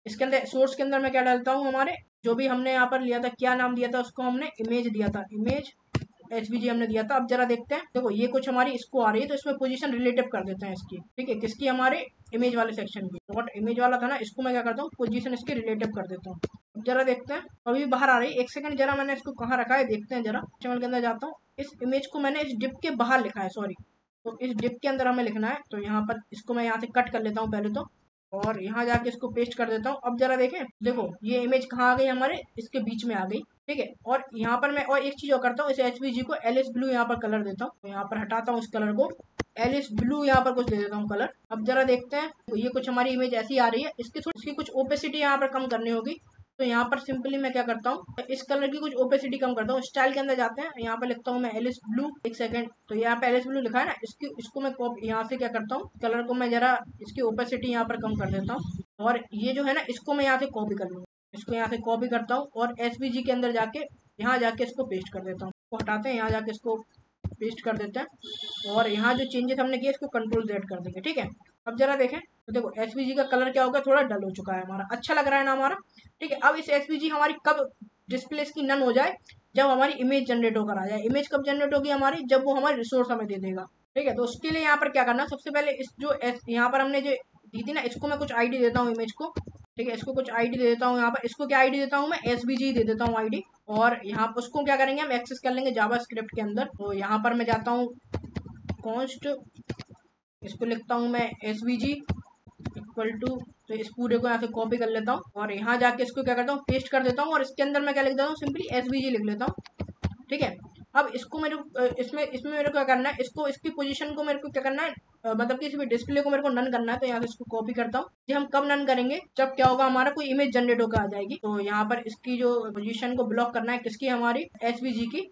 इसके अंदर सोर्स के अंदर मैं क्या डालता हूँ, हमारे जो भी हमने यहाँ पर लिया था, क्या नाम दिया था उसको, हमने इमेज दिया था, इमेज एसवीजी हमने दिया था। अब जरा देखते हैं, देखो ये कुछ हमारी इसको आ रही है, तो इसमें पोजीशन रिलेटिव कर देते हैं इसकी। ठीक है, किसकी, हमारे इमेज वाले सेक्शन की, डॉट इमेज वाला था ना, इसको मैं क्या करता हूँ, पोजीशन इसकी रिलेटिव कर देता हूँ। अब जरा देखते हैं, अभी बाहर आ रही है, एक सेकंड जरा, मैंने इसको कहाँ रखा है देखते हैं जरा, चैनल के अंदर जाता हूँ। इस इमेज को मैंने इस डिप के बाहर लिखा है, सॉरी, तो इस डिप के अंदर हमें लिखना है। तो यहाँ पर इसको मैं यहाँ से कट कर लेता हूँ पहले तो, और यहाँ जाके इसको पेस्ट कर देता हूँ। अब जरा देखें, देखो ये इमेज कहाँ आ गई, हमारे इसके बीच में आ गई। ठीक है, और यहाँ पर मैं और एक चीज और करता हूँ, इस एचवीजी को एलिस ब्लू यहाँ पर कलर देता हूँ। तो यहाँ पर हटाता हूँ इस कलर को, एलिस ब्लू यहाँ पर कुछ दे देता हूँ कलर। अब जरा देखते हैं, तो ये कुछ हमारी इमेज ऐसी आ रही है, इसकी कुछ ओपेसिटी यहाँ पर कम करनी होगी। तो यहाँ पर सिंपली मैं क्या करता हूँ, इस कलर की कुछ ओपेसिटी कम करता हूँ। स्टाइल के अंदर जाते हैं, यहाँ पर लिखता हूँ मैं एलिस ब्लू, एक सेकंड, तो यहाँ पे एलिस ब्लू लिखा है ना, इसको मैं कॉपी यहाँ से क्या करता हूँ, कलर को मैं जरा इसकी ओपेसिटी यहाँ पर कम कर देता हूँ। और ये जो है ना, इसको मैं यहाँ से कॉपी कर लूँगा, इसको यहाँ से कॉपी करता हूँ और एसवीजी के अंदर जाके यहाँ जाके इसको पेस्ट कर देता हूँ। इसको हटाते हैं, यहाँ जाके इसको पेस्ट कर देते हैं, और यहाँ जो चेंजेस हमने किए इसको कंट्रोल Z कर देंगे। ठीक है, अब जरा देखें, तो देखो एसवीजी का कलर क्या होगा, थोड़ा डल हो चुका है हमारा, अच्छा लग रहा है ना हमारा। ठीक है, अब इस एसवीजी हमारी कब डिस्प्ले की नन हो जाए, जब हमारी इमेज जनरेट होकर आ जाए। इमेज कब जनरेट होगी हमारी, जब वो हमारी रिसोर्स हमें दे देगा। ठीक है, तो उसके लिए यहाँ पर क्या करना, सबसे पहले इस जो यहाँ पर हमने जो दी थी ना, इसको मैं कुछ आईडी देता हूँ इमेज को। ठीक है, इसको कुछ आईडी दे देता हूँ, यहाँ पर इसको क्या आईडी देता हूँ मैं, एसवीजी दे देता हूँ आईडी। और यहाँ पर उसको क्या करेंगे, हम एक्सेस कर लेंगे जावास्क्रिप्ट के अंदर। तो यहाँ पर मैं जाता हूँ कॉन्स्ट, इसको लिखता हूँ मैं एसवीजी इक्वल टू, तो इस पूरे को यहाँ से कॉपी कर लेता हूँ और यहाँ जाके इसको क्या करता हूँ, पेस्ट कर देता हूँ। और इसके अंदर मैं क्या लिख देता हूँ, सिंपली एसवीजी लिख लेता हूँ। ठीक है, अब इसको मेरे इसमें इसमें मेरे को क्या करना है, इसको इसकी पोजीशन को मेरे को क्या करना है, मतलब कि इसमें डिस्प्ले को मेरे को नन करना है। तो यहाँ से इसको कॉपी करता हूँ। ये हम कब नन करेंगे, जब क्या होगा, हमारा कोई इमेज जनरेट होकर आ जाएगी। तो यहाँ पर इसकी जो पोजीशन को ब्लॉक करना है, किसकी, हमारी एसवीजी की।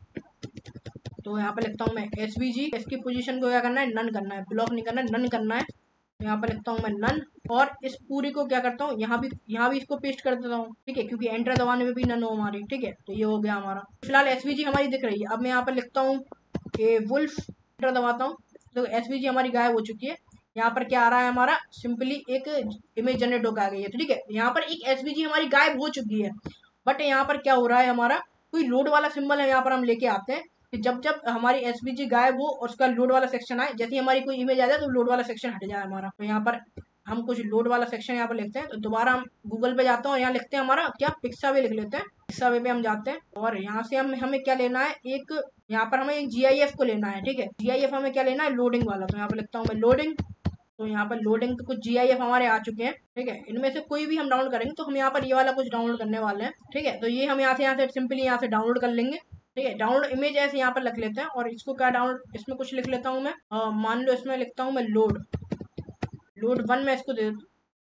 तो यहाँ पर लिखता हूँ मैं एसवीजी, इसकी पोजीशन को क्या करना है, नन करना है, ब्लॉक नहीं करना है, नन करना है। यहाँ पर लिखता हूँ मैं नन, और इस पूरी को क्या करता हूँ, यहाँ भी इसको पेस्ट कर देता हूँ। ठीक है, क्योंकि एंटर दबाने में भी नन हो हमारी। ठीक है, तो ये हो गया हमारा, फिलहाल एसवीजी हमारी दिख रही है। अब मैं यहाँ पर लिखता हूँ ए वुल्फ, एंटर दबाता हूँ, तो एसवीजी हमारी गायब हो चुकी है। यहाँ पर क्या आ रहा है, हमारा सिंपली एक इमेज जनरेट होकर आ गई है। तो ठीक है, यहाँ पर एक एसवीजी हमारी गायब हो चुकी है, बट यहाँ पर क्या हो रहा है, हमारा कोई लोड वाला सिंबल है, यहाँ पर हम लेके आते हैं कि जब जब हमारी एसवीजी गायब हो और उसका लोड वाला सेक्शन आए, जैसे हमारी कोई इमेज आ जाए तो लोड वाला सेक्शन हट जाए हमारा। तो यहाँ पर हम कुछ लोड वाला सेक्शन यहाँ पर लिखते हैं। तो दोबारा हम गूगल पे जाते हैं और यहाँ लिखते हैं हमारा क्या, पिक्सावे लिख लेते हैं। पिक्सावे पे हम जाते हैं और यहाँ से हमें क्या लेना है, एक यहाँ पर हमें एक GIF को लेना है। ठीक है, GIF हमें क्या लेना है, लोडिंग वाला। तो यहाँ पर लिखता हूँ मैं लोडिंग। तो यहाँ पर लोडिंग के कुछ GIF हमारे आ चुके हैं। ठीक है, इनमें से कोई भी हम डाउनलोड करेंगे, तो हम यहाँ पर ये वाला कुछ डाउनलोड करने वाले हैं। ठीक है, तो ये हम यहाँ से सिंपली यहाँ से डाउनलोड कर लेंगे। ठीक है, डाउनलोड इमेज ऐसे यहाँ पर लिख लेते हैं, और इसको क्या डाउनलोड, इसमें कुछ लिख लेता हूँ मैं, मान लो इसमें लिखता हूँ मैं लोड 1 में इसको दे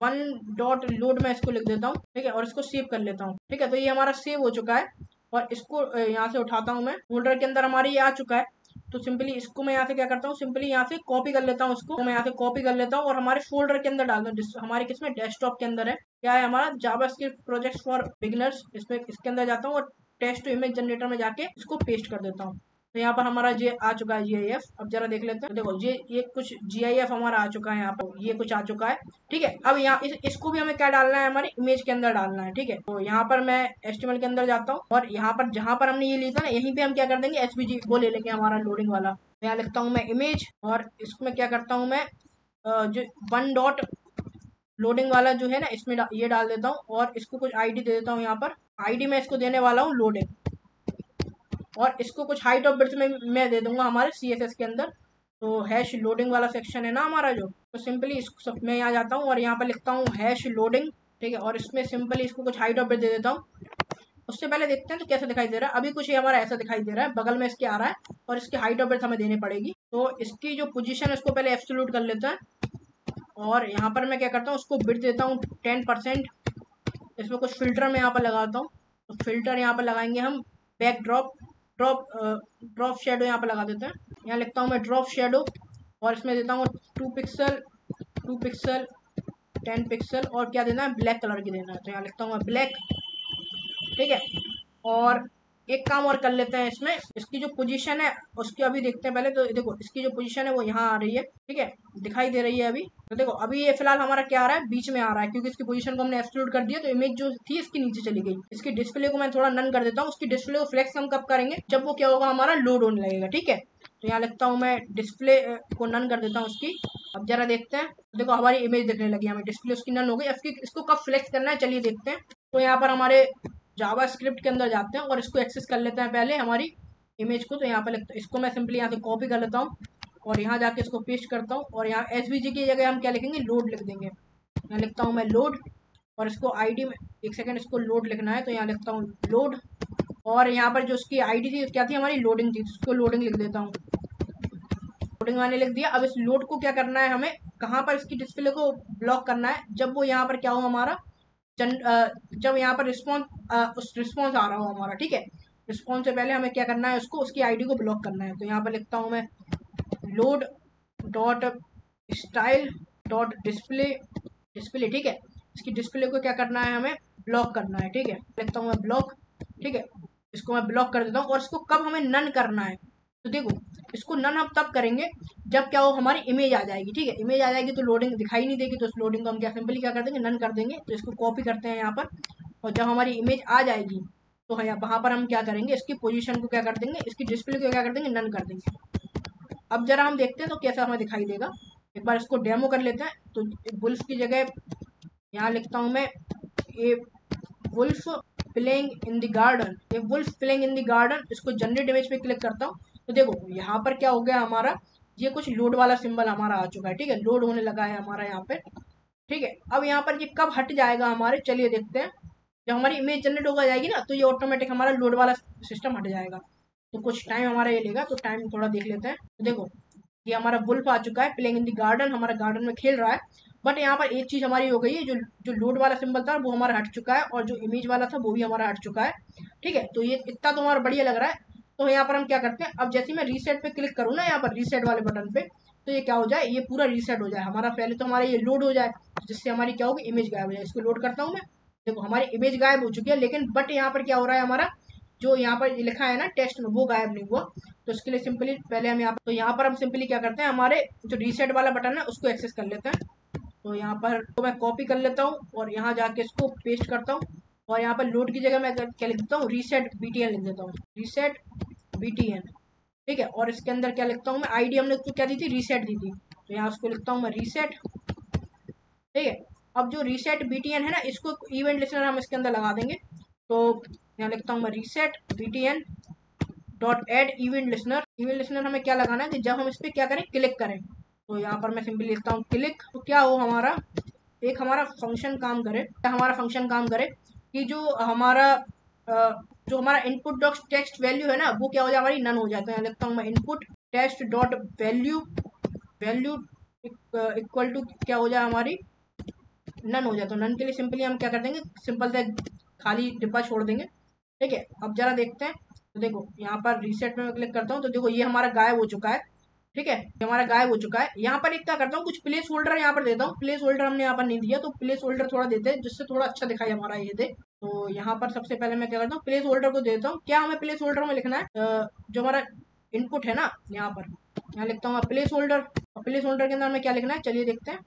1.load में इसको लिख देता हूँ। ठीक है, और इसको सेव कर लेता हूँ। ठीक है, तो ये हमारा सेव हो चुका है, और इसको यहाँ से उठाता हूँ मैं, फोल्डर के अंदर हमारी ये आ चुका है। तो सिंपली इसको मैं यहाँ से क्या करता हूँ, सिंपली यहाँ से कॉपी कर लेता हूँ, इसको मैं यहाँ से कॉपी कर लेता हूँ और हमारे फोल्डर के अंदर डालता हूँ। हमारे किसमें, डेस्कटॉप के अंदर है, क्या है हमारा, जावास्क्रिप्ट प्रोजेक्ट्स फॉर बिगिनर्स, इसमें इसके अंदर जाता हूँ और टेक्स्ट टू इमेज जनरेटर में जाके इसको पेस्ट कर देता हूँ। तो यहाँ पर हमारा ये आ चुका है GIF। अब जरा देख लेते हैं, देखो ये कुछ GIF हमारा आ चुका है, यहाँ पर ये कुछ आ चुका है। ठीक है, अब यहाँ इसको भी हमें क्या डालना है, हमारे इमेज के अंदर डालना है। ठीक है, तो यहाँ पर मैं HTML के अंदर जाता हूँ और यहाँ पर जहाँ पर हमने ये लिखा ना, यहीं पे हम क्या कर देंगे, SVG वो ले लेंगे हमारा लोडिंग वाला। यहाँ लिखता हूँ मैं इमेज, और इसमें क्या करता हूँ मैं जो वन डॉट लोडिंग वाला जो है ना, इसमें ये डाल देता हूँ, और इसको कुछ आईडी दे देता हूँ। यहाँ पर आईडी में इसको देने वाला हूँ लोडिंग, और इसको कुछ हाइट ऑफ बिट्स में मैं दे दूंगा हमारे CSS के अंदर। तो हैश लोडिंग वाला सेक्शन है ना हमारा जो, तो सिंपली इसको सब मैं यहाँ जाता हूँ और यहाँ पर लिखता हूँ हैश लोडिंग, ठीक है, और इसमें सिंपली इसको कुछ हाइट ऑफ बिट दे देता हूँ। उससे पहले देखते हैं तो कैसे दिखाई दे रहा है। अभी कुछ ये हमारा ऐसा दिखाई दे रहा है, बगल में इसके आ रहा है, और इसकी हाइट ऑफ बिट हमें देनी पड़ेगी। तो इसकी जो पोजीशन है उसको पहले एब्सोल्यूट कर लेते हैं, और यहाँ पर मैं क्या करता हूँ उसको बिट देता हूँ 10%। इसमें कुछ फिल्टर मैं यहाँ पर लगाता हूँ, तो फिल्टर यहाँ पर लगाएंगे हम back drop drop drop shadow यहाँ पर लगा देते हैं। यहाँ लिखता हूँ मैं ड्रॉप शेडो, और इसमें देता हूँ 2 पिक्सल 2 पिक्सल 10 पिक्सल, और क्या देना है, ब्लैक कलर की देना है। तो यहाँ लिखता हूँ मैं ब्लैक, ठीक है। और एक काम और कर लेते हैं, इसमें इसकी जो पोजीशन है उसकी अभी देखते हैं पहले। तो देखो इसकी जो पोजीशन है वो यहाँ आ रही है, ठीक है, दिखाई दे रही है अभी। तो देखो अभी ये फिलहाल हमारा क्या आ रहा है, बीच में आ रहा है, क्योंकि इसकी पोजीशन को हमने एक्सक्लूड कर दिया, तो इमेज जो थी इसकी नीचे चली गई। इसकी डिस्प्ले को मैं थोड़ा नन कर देता हूँ। उसकी डिस्प्ले को फ्लेक्स हम कब करेंगे, जब वो क्या होगा, हमारा लोड होने लगेगा, ठीक है। तो यहाँ लिखता हूँ मैं डिस्प्ले को नन कर देता हूँ उसकी। अब जरा देखते हैं, देखो हमारी इमेज दिखने लगी, हमें डिस्प्ले उसकी नन हो गई। इसको कब फ्लेक्स करना है चलिए देखते हैं। तो यहाँ पर हमारे जावा स्क्रिप्ट के अंदर जाते हैं और इसको एक्सेस कर लेते हैं पहले हमारी इमेज को। तो यहाँ पर इसको मैं सिंपली यहाँ से कॉपी कर लेता हूँ, और यहाँ जाके इसको पेस्ट करता हूँ, और यहाँ SVG की जगह हम क्या लिखेंगे, लोड लिख देंगे। यहाँ लिखता हूँ मैं लोड, और इसको आईडी में, एक सेकेंड, इसको लोड लिखना है, तो यहाँ लिखता हूँ लोड, और यहाँ पर जो उसकी आईडी थी क्या थी, हमारी लोडिंग थी, उसको लोडिंग लिख देता हूँ। लोडिंग मैंने लिख दिया। अब इस लोड को क्या करना है, हमें कहाँ पर इसकी डिस्प्ले को ब्लॉक करना है, जब वो यहाँ पर क्या हो हमारा जब यहाँ पर रिस्पॉन्स आ रहा हो हमारा, ठीक है। रिस्पॉन्स से पहले हमें क्या करना है, उसको उसकी आईडी को ब्लॉक करना है। तो यहाँ पर लिखता हूँ मैं load dot style dot display display, ठीक है। इसकी डिस्प्ले को क्या करना है, हमें ब्लॉक करना है, ठीक है। लिखता हूँ मैं ब्लॉक, ठीक है, इसको मैं ब्लॉक कर देता हूँ। और इसको कब हमें नन करना है, तो देखो इसको नन हम तब करेंगे जब क्या हो, हमारी इमेज आ जाएगी, ठीक है। इमेज आ जाएगी तो लोडिंग दिखाई नहीं देगी, तो इस लोडिंग को हम क्या सिंपली क्या कर देंगे, नन कर देंगे। तो इसको कॉपी करते हैं यहाँ पर, और जब हमारी इमेज आ जाएगी तो वहाँ पर हम क्या करेंगे, इसकी पोजीशन को क्या कर देंगे, इसकी डिस्प्ले को क्या कर देंगे, नन कर देंगे। अब जरा हम देखते हैं तो कैसा हमें दिखाई देगा। एक बार इसको डेमो कर लेते हैं। तो वुल्फ की जगह यहाँ लिखता हूँ मैं a wolf playing in the garden, ये wolf playing in the garden. इसको जनरेट इमेज पे क्लिक करता हूँ, तो देखो यहाँ पर क्या हो गया हमारा, ये कुछ लोड वाला सिंबल हमारा आ चुका है, ठीक है, लोड होने लगा है हमारा यहाँ पे, ठीक है। अब यहाँ पर ये कब हट जाएगा हमारे, चलिए देखते हैं। जब हमारी इमेज जनरेट होकर जाएगी ना, तो ये ऑटोमेटिक हमारा लोड वाला सिस्टम हट जाएगा। तो कुछ टाइम हमारा ये लेगा, तो टाइम थोड़ा देख लेते हैं। तो देखो ये हमारा वुल्फ आ चुका है, प्लेइंग इन द गार्डन, हमारा गार्डन में खेल रहा है। बट यहाँ पर एक चीज हमारी हो गई है, जो जो लोड वाला सिंबल था वो हमारा हट चुका है, और जो इमेज वाला था वो भी हमारा हट चुका है, ठीक है। तो ये इतना तो हमारा बढ़िया लग रहा है। तो यहाँ पर हम क्या करते हैं, अब जैसे मैं रीसेट पे क्लिक करूँ ना, यहाँ पर रीसेट वाले बटन पे, तो ये क्या हो जाए, ये पूरा रीसेट हो जाए हमारा। पहले तो हमारा ये लोड हो जाए, जिससे हमारी क्या होगी, इमेज गायब हो जाए। इसको लोड करता हूँ मैं, देखो हमारी इमेज गायब हो चुकी है, लेकिन बट यहाँ पर क्या हो रहा है, हमारा जो यहाँ पर लिखा है ना टेस्ट में, वो गायब नहीं हुआ। तो इसके लिए सिंपली पहले हम यहाँ पर हम सिंपली क्या करते हैं, हमारे जो रीसेट वाला बटन है उसको एक्सेस कर लेते हैं। तो यहाँ पर तो मैं कॉपी कर लेता हूँ, और यहाँ जाके इसको पेस्ट करता हूँ, और यहाँ पर लोड की जगह मैं क्या लिख देता हूँ, रीसेट BTN लिख देता हूँ, रीसेट BTN, ठीक है। और इसके अंदर क्या लिखता हूँ मैं, आईडी हमने उसको क्या दी थी, रीसेट दी थी, तो यहाँ उसको लिखता हूँ मैं रीसेट, ठीक है। अब जो रीसेट BTN है ना, इसको इवेंट लिस्नर हम इसके अंदर लगा देंगे। तो यहाँ लिखता हूँ मैं reset BTN dot add event listener. Event listener हमें क्या लगाना है कि जब हम इस पर क्या करें, क्लिक करें, तो यहाँ पर मैं सिंपली लिखता हूँ क्लिक, तो क्या हो हमारा, एक हमारा फंक्शन काम करे। हमारा फंक्शन काम करे कि जो हमारा इनपुट डॉट टेक्स्ट वैल्यू है ना, वो क्या हो जाए, हमारी नन हो जाए। तो यहाँ लिखता हूँ मैं input test dot value value equal to क्या हो जाए, हमारी नन हो जाए। तो नन के लिए सिंपली हम क्या कर देंगे, सिंपल से खाली डिब्बा छोड़ देंगे, ठीक है। अब जरा देखते हैं, तो देखो यहाँ पर रीसेट में मैं क्लिक करता हूँ, तो देखो ये हमारा गायब हो चुका है, ठीक है, ये हमारा गायब हो चुका है। यहाँ पर एक क्या करता हूँ, कुछ प्लेस होल्डर यहाँ पर देता हूँ। प्लेस होल्डर हमने यहाँ पर नहीं दिया, तो प्लेस होल्डर थोड़ा देते हैं, जिससे थोड़ा अच्छा दिखाई हमारा ये दे। तो यहाँ पर सबसे पहले मैं क्या करता हूँ, प्लेस होल्डर को देता हूँ। क्या हमें प्लेस होल्डर में लिखना है, जो हमारा इनपुट है ना, यहाँ लिखता हूँ प्लेस होल्डर। प्लेस होल्डर के अंदर हमें क्या लिखना है, चलिए देखते हैं।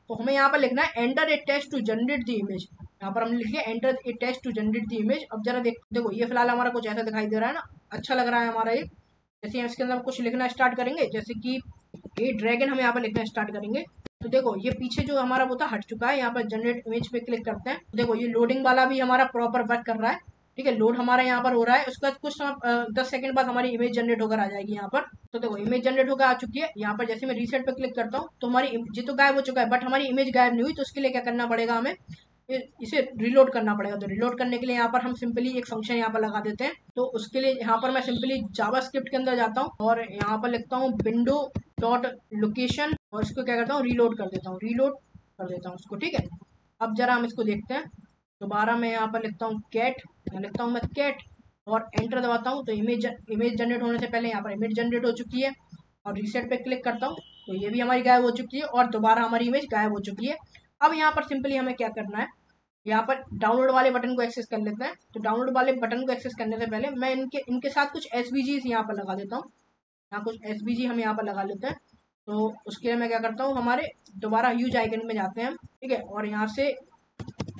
तो हमें यहाँ पर लिखना है enter a text to generate the image. यहाँ पर हमने लिखा है enter a text to generate the image. अब जरा देखो ये फिलहाल हमारा कुछ ऐसा दिखाई दे रहा है ना, अच्छा लग रहा है हमारा ये। जैसे हम इसके अंदर कुछ लिखना स्टार्ट करेंगे, जैसे कि ये ड्रैगन हम यहाँ पर लिखना स्टार्ट करेंगे, तो देखो ये पीछे जो हमारा वो था हट चुका है। यहाँ पर जनरेट इमेज पे क्लिक करते हैं, देखो ये लोडिंग वाला भी हमारा प्रॉपर वर्क कर रहा है। ठीक है, लोड हमारा यहाँ पर हो रहा है, उसके बाद कुछ 10 सेकंड बाद हमारी इमेज जनरेट होकर आ जाएगी यहाँ पर। तो देखो इमेज जनरेट होकर आ चुकी है। यहाँ पर जैसे मैं रीसेट पे क्लिक करता हूँ तो हमारी जी तो गायब हो चुका है, बट हमारी इमेज गायब नहीं हुई। तो उसके लिए क्या करना पड़ेगा, हमें इसे रिलोड करना पड़ेगा। तो रिलोड करने के लिए यहाँ पर हम सिंपली एक फंक्शन यहाँ पर लगा देते हैं। तो उसके लिए यहाँ पर मैं सिंपली जावास्क्रिप्ट के अंदर जाता हूँ और यहाँ पर लिखता हूँ विंडो डॉट लोकेशन और इसको क्या करता हूँ, रीलोड कर देता हूँ, रीलोड कर देता हूँ उसको। ठीक है, अब जरा हम इसको देखते हैं। दोबारा मैं यहाँ पर लिखता हूँ कैट, लिखता हूँ मैं कैट और एंटर दबाता हूँ। तो इमेज जनरेट होने से पहले यहाँ पर इमेज जनरेट हो चुकी है और रीसेट पे क्लिक करता हूँ तो ये भी हमारी गायब हो चुकी है और दोबारा हमारी इमेज गायब हो चुकी है। अब यहाँ पर सिंपली हमें क्या करना है, यहाँ पर डाउनलोड वाले बटन को एक्सेस कर लेते हैं। तो डाउनलोड वाले बटन को एक्सेस करने से पहले मैं इनके साथ कुछ SVGs यहाँ पर लगा देता हूँ। यहाँ कुछ SVG हम यहाँ पर लगा लेते हैं। तो उसके लिए मैं क्या करता हूँ, हमारे दोबारा यूज आइकन में जाते हैं, ठीक है, और यहाँ से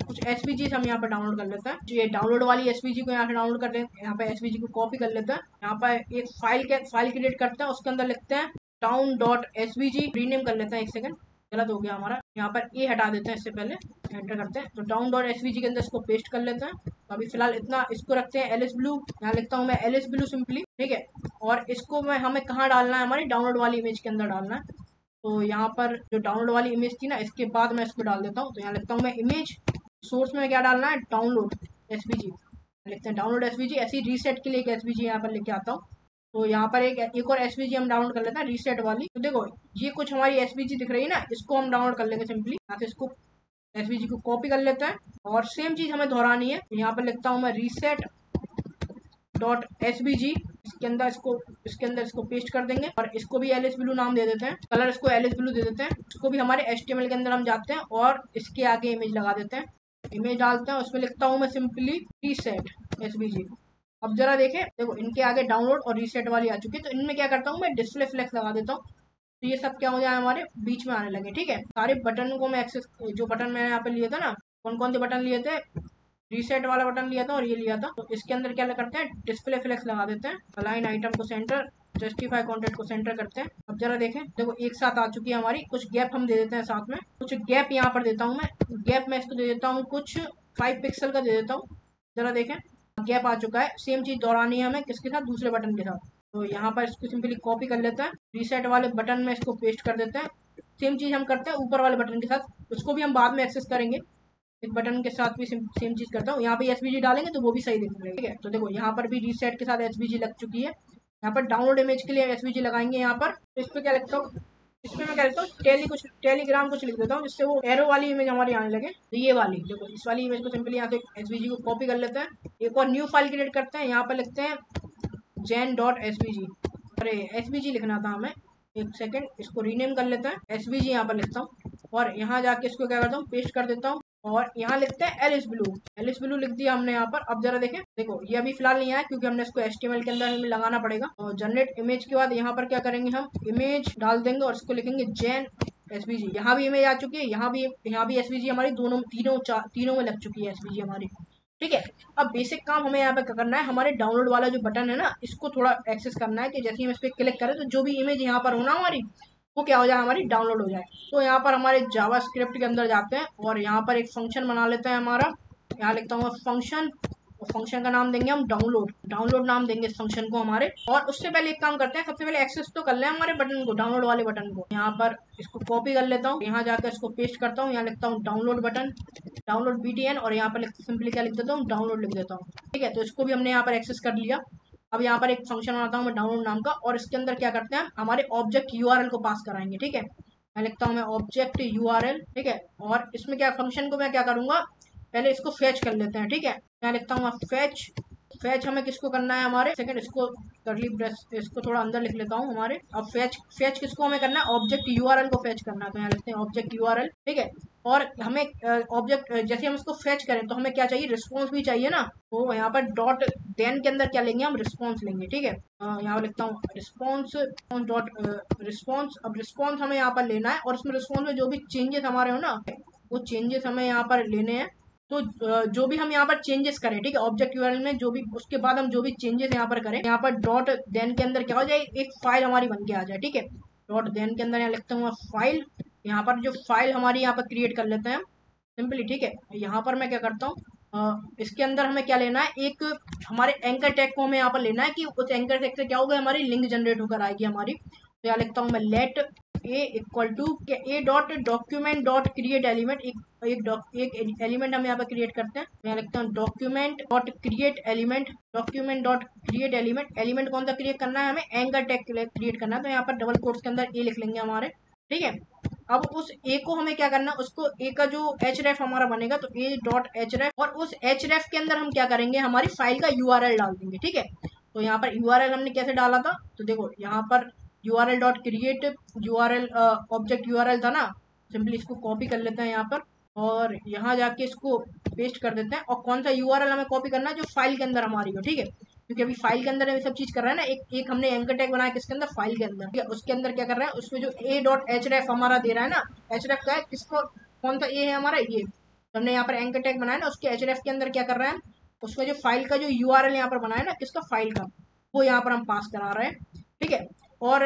कुछ SVGs हम यहाँ पर डाउनलोड कर लेते हैं। ये डाउनलोड वाली SVG को यहाँ से डाउनलोड करते हैं, यहाँ पे SVG को कॉपी कर लेते हैं। यहाँ पर एक फाइल क्रिएट करते हैं, उसके अंदर लिखते हैं down.svg, रीनेम कर लेते हैं, एक सेकंड गलत हो गया हमारा, यहाँ पर ए हटा देते हैं, इससे पहले एंटर करते हैं। तो down.svg के अंदर इसको पेस्ट कर लेते हैं। तो अभी फिलहाल इतना इसको रखते हैं एलिस ब्लू, यहाँ लिखता हूँ मैं एलिस ब्लू सिंपली, ठीक है। और इसको हमें कहाँ डालना है, हमारी डाउनलोड वाली इमेज के अंदर डालना है। तो यहाँ पर जो डाउनलोड वाली इमेज थी ना, इसके बाद मैं इसको डाल देता हूँ। तो यहाँ लिखता हूँ मैं इमेज, सोर्स में क्या डालना है, डाउनलोड SVG, लिखते हैं डाउनलोड SVG। ऐसी रीसेट के लिए एक SVG यहाँ पर लेके आता हूँ। तो यहाँ पर एक और SVG हम डाउनलोड कर लेते हैं, रीसेट वाली। तो देखो ये कुछ हमारी SVG दिख रही है ना, इसको हम डाउनलोड कर लेंगे सिंपली। यहाँ से इसको SVG को कॉपी कर लेते हैं और सेम चीज हमें दोहरानी है। यहाँ पर लिखता हूँ मैं रीसेट डॉट SVG, इसके अंदर इसको पेस्ट कर देंगे और इसको भी एलिस ब्लू नाम दे देते हैं, कलर इसको एलिस ब्लू दे देते हैं। इसको भी हमारे HTML के अंदर हम जाते हैं और इसके आगे इमेज लगा देते हैं, इमेज डालते हैं, उसमें लिखता हूँ मैं सिंपली रीसेट SVG। अब जरा देखें, देखो इनके आगे डाउनलोड और रीसेट वाली आ चुकी है। तो इनमें क्या करता हूँ मैं, डिस्प्ले फ्लेक्स लगा देता हूँ। तो ये सब क्या हो जाए, हमारे बीच में आने लगे। ठीक है, सारे बटन को मैं एक्सेस, जो बटन मैंने यहाँ पे लिए थे ना, कौन कौन से बटन लिए थे, रीसेट वाला बटन लिया था और ये लिया था। तो इसके अंदर क्या करते हैं, डिस्प्ले फ्लेक्स लगा देते हैं, अलाइन आइटम को सेंटर, जस्टिफाई कंटेंट को सेंटर करते हैं। अब जरा देखें, देखो एक साथ आ चुकी है हमारी। कुछ गैप हम दे देते हैं साथ में, कुछ गैप यहाँ पर देता हूँ मैं, गैप में इसको दे देता हूँ कुछ 5 पिक्सल का दे देता हूँ। जरा देखें गैप आ चुका है। सेम चीज दोहरानी है हमें, किसके साथ, दूसरे बटन के साथ। तो यहाँ पर इसको सिंपली कॉपी कर लेते हैं, रीसेट वाले बटन में इसको पेस्ट कर देते हैं। सेम चीज हम करते हैं ऊपर वाले बटन के साथ, उसको भी हम बाद में एक्सेस करेंगे। इस बटन के साथ भी सेम चीज करता हूँ। यहाँ पे SVG डालेंगे तो वो भी सही दिखेगा। ठीक है, तो देखो यहाँ पर भी रीसेट के साथ SVG लग चुकी है। यहाँ पर डाउनलोड इमेज के लिए SVG लगाएंगे यहाँ पर। तो इस पर क्या लिखता हूँ, इसमें मैं क्या लिखता हूँ, टेलीग्राम कुछ लिख देता हूँ, जिससे वो एरो वाली इमेज हमारी आने लगे। तो ये वाली देखो, इस वाली इमेज को सिंपली यहाँ से SVG को कॉपी कर लेते हैं। एक और न्यू फाइल क्रिएट करते हैं, यहाँ पर लिखते हैं gen.svg। अरे SVG लिखना था हमें, एक सेकेंड, इसको रीनेम कर लेते हैं, SVG यहाँ पर लिखता हूँ और यहाँ जाके इसको क्या करता हूँ, पेस्ट कर देता हूँ और यहाँ लिखते हैं एलिस ब्लू लिख दिया हमने यहाँ पर। अब जरा देखें, देखो ये अभी फिलहाल नहीं आया क्योंकि हमने इसको HTML के अंदर हमें लगाना पड़ेगा। और जनरेट इमेज के बाद यहाँ पर क्या करेंगे, हम इमेज डाल देंगे और इसको लिखेंगे जेन SVG। यहाँ भी इमेज आ चुकी है, यहाँ भी SVG हमारी तीनों में लग चुकी है SVG हमारी। ठीक है, अब बेसिक काम हमें यहाँ पे क्या करना है, हमारे डाउनलोड वाला जो बटन है ना, इसको थोड़ा एक्सेस करना है कि जैसे ही हम इस पर क्लिक करें तो जो भी इमेज यहाँ पर होना हमारी, वो क्या हो जाए, हमारी डाउनलोड हो जाए। तो यहाँ पर हमारे जावास्क्रिप्ट के अंदर जाते हैं और यहाँ पर एक फंक्शन बना लेते हैं हमारा। यहाँ लिखता हूँ फंक्शन, फंक्शन का नाम देंगे हम डाउनलोड नाम देंगे इस फंक्शन को हमारे। और उससे पहले एक काम करते हैं, सबसे पहले एक्सेस तो कर लें हमारे बटन को, डाउनलोड वाले बटन को। यहाँ पर इसको कॉपी कर लेता हूँ, यहाँ जाकर इसको पेस्ट करता हूँ, यहाँ लिखता हूँ डाउनलोड बटन, डाउनलोड BTN और यहाँ पर सिंपली क्या लिख देता हूँ, डाउनलोड लिख देता हूँ। ठीक है, तो इसको भी हमने यहाँ पर एक्सेस कर लिया। अब यहाँ पर एक फंक्शन बनाता हूँ मैं डाउनलोड नाम का और इसके अंदर क्या करते हैं, हमारे ऑब्जेक्ट URL को पास कराएंगे। ठीक है, मैं लिखता हूँ मैं ऑब्जेक्ट URL। ठीक है, और इसमें क्या, फंक्शन को मैं क्या करूँगा, पहले इसको फेच कर लेते हैं। ठीक है, मैं लिखता हूँ फेच हमें किसको करना है, हमारे सेकंड, इसको करली ब्रेस, इसको थोड़ा अंदर लिख लेता हूँ हमारे। अब फेच किसको हमें करना है, ऑब्जेक्ट URL को फेच करना है। तो यहाँ लिखते हैं ऑब्जेक्ट URL। ठीक है, और हमें ऑब्जेक्ट जैसे हम इसको फेच करें तो हमें क्या चाहिए, रिस्पॉन्स भी चाहिए ना। तो यहाँ पर डॉट देन के अंदर क्या लेंगे, हम रिस्पॉन्स लेंगे। ठीक है, यहाँ लिखता हूँ रिस्पॉन्स डॉट रिस्पॉन्स। अब रिस्पॉन्स हमें यहाँ पर लेना है और उसमें रिस्पॉन्स में जो भी चेंजेस हमारे हो ना, वो चेंजेस हमें यहाँ पर लेने हैं। तो जो भी हम यहाँ पर चेंजेस करें, ठीक है, ऑब्जेक्ट यूआरएल में जो भी उसके बाद हम जो भी चेंजेस यहाँ पर करें, यहाँ पर डॉट देन के अंदर क्या हो जाए, एक फाइल हमारी बन के आ जाए, ठीक है। डॉट देन के अंदर यहाँ लिखता हूँ फाइल, यहाँ पर जो फाइल हमारी यहाँ पर क्रिएट कर लेते हैं सिंपली, ठीक है। यहाँ पर मैं क्या करता हूँ, इसके अंदर हमें क्या लेना है, एक हमारे एंकर टैग को हमें यहाँ पर लेना है कि उस एंकर टैग से क्या होगा, हमारी लिंक जनरेट होकर आएगी हमारी। तो यहाँ लिखता हूँ मैं let a equal to a dot document dot create element, एक एलिमेंट हम यहाँ पर क्रिएट करते हैं। मैं लिखता हूँ document dot create element, document dot create element, element कौन सा क्रिएट करना है, हमें एंकर टैग क्रिएट करना है। तो यहाँ पर डबल कोट्स के अंदर ए लिख लेंगे हमारे, ठीक है। अब उस ए को हमें क्या करना है, उसको ए का जो एच रेफ हमारा बनेगा, तो ए डॉट एच रेफ, और उस एच रेफ के अंदर हम क्या करेंगे, हमारी फाइल का यूआरएल डाल देंगे, ठीक है। तो यहाँ पर यूआरएल हमने कैसे डाला था, तो देखो यहाँ पर URL dot create URL object URL था ना, सिंपली इसको कॉपी कर लेते हैं यहाँ पर, और यहाँ जाके इसको पेस्ट कर देते हैं। और कौन सा यूआरएल हमें कॉपी करना है, जो फाइल के अंदर हमारी हो, ठीक है, क्योंकि अभी फाइल के अंदर ये सब चीज कर रहा है ना, एक हमने एंकर टैग बनाया किसके अंदर, फाइल के अंदर, ठीक है। उसके अंदर क्या कर रहा है, उसमें जो ए डॉट एच रेफ हमारा दे रहा है ना, एच रेफ का है किसको, कौन सा ए है हमारा, ये तो हमने यहाँ पर एंकर टैग बनाया ना, उसके एच रेफ के अंदर क्या कर रहा है, उसमें जो फाइल का जो यूआरएल यहाँ पर बनाया ना, किसका, फाइल का, वो यहाँ पर हम पास करा रहे हैं, ठीक है। और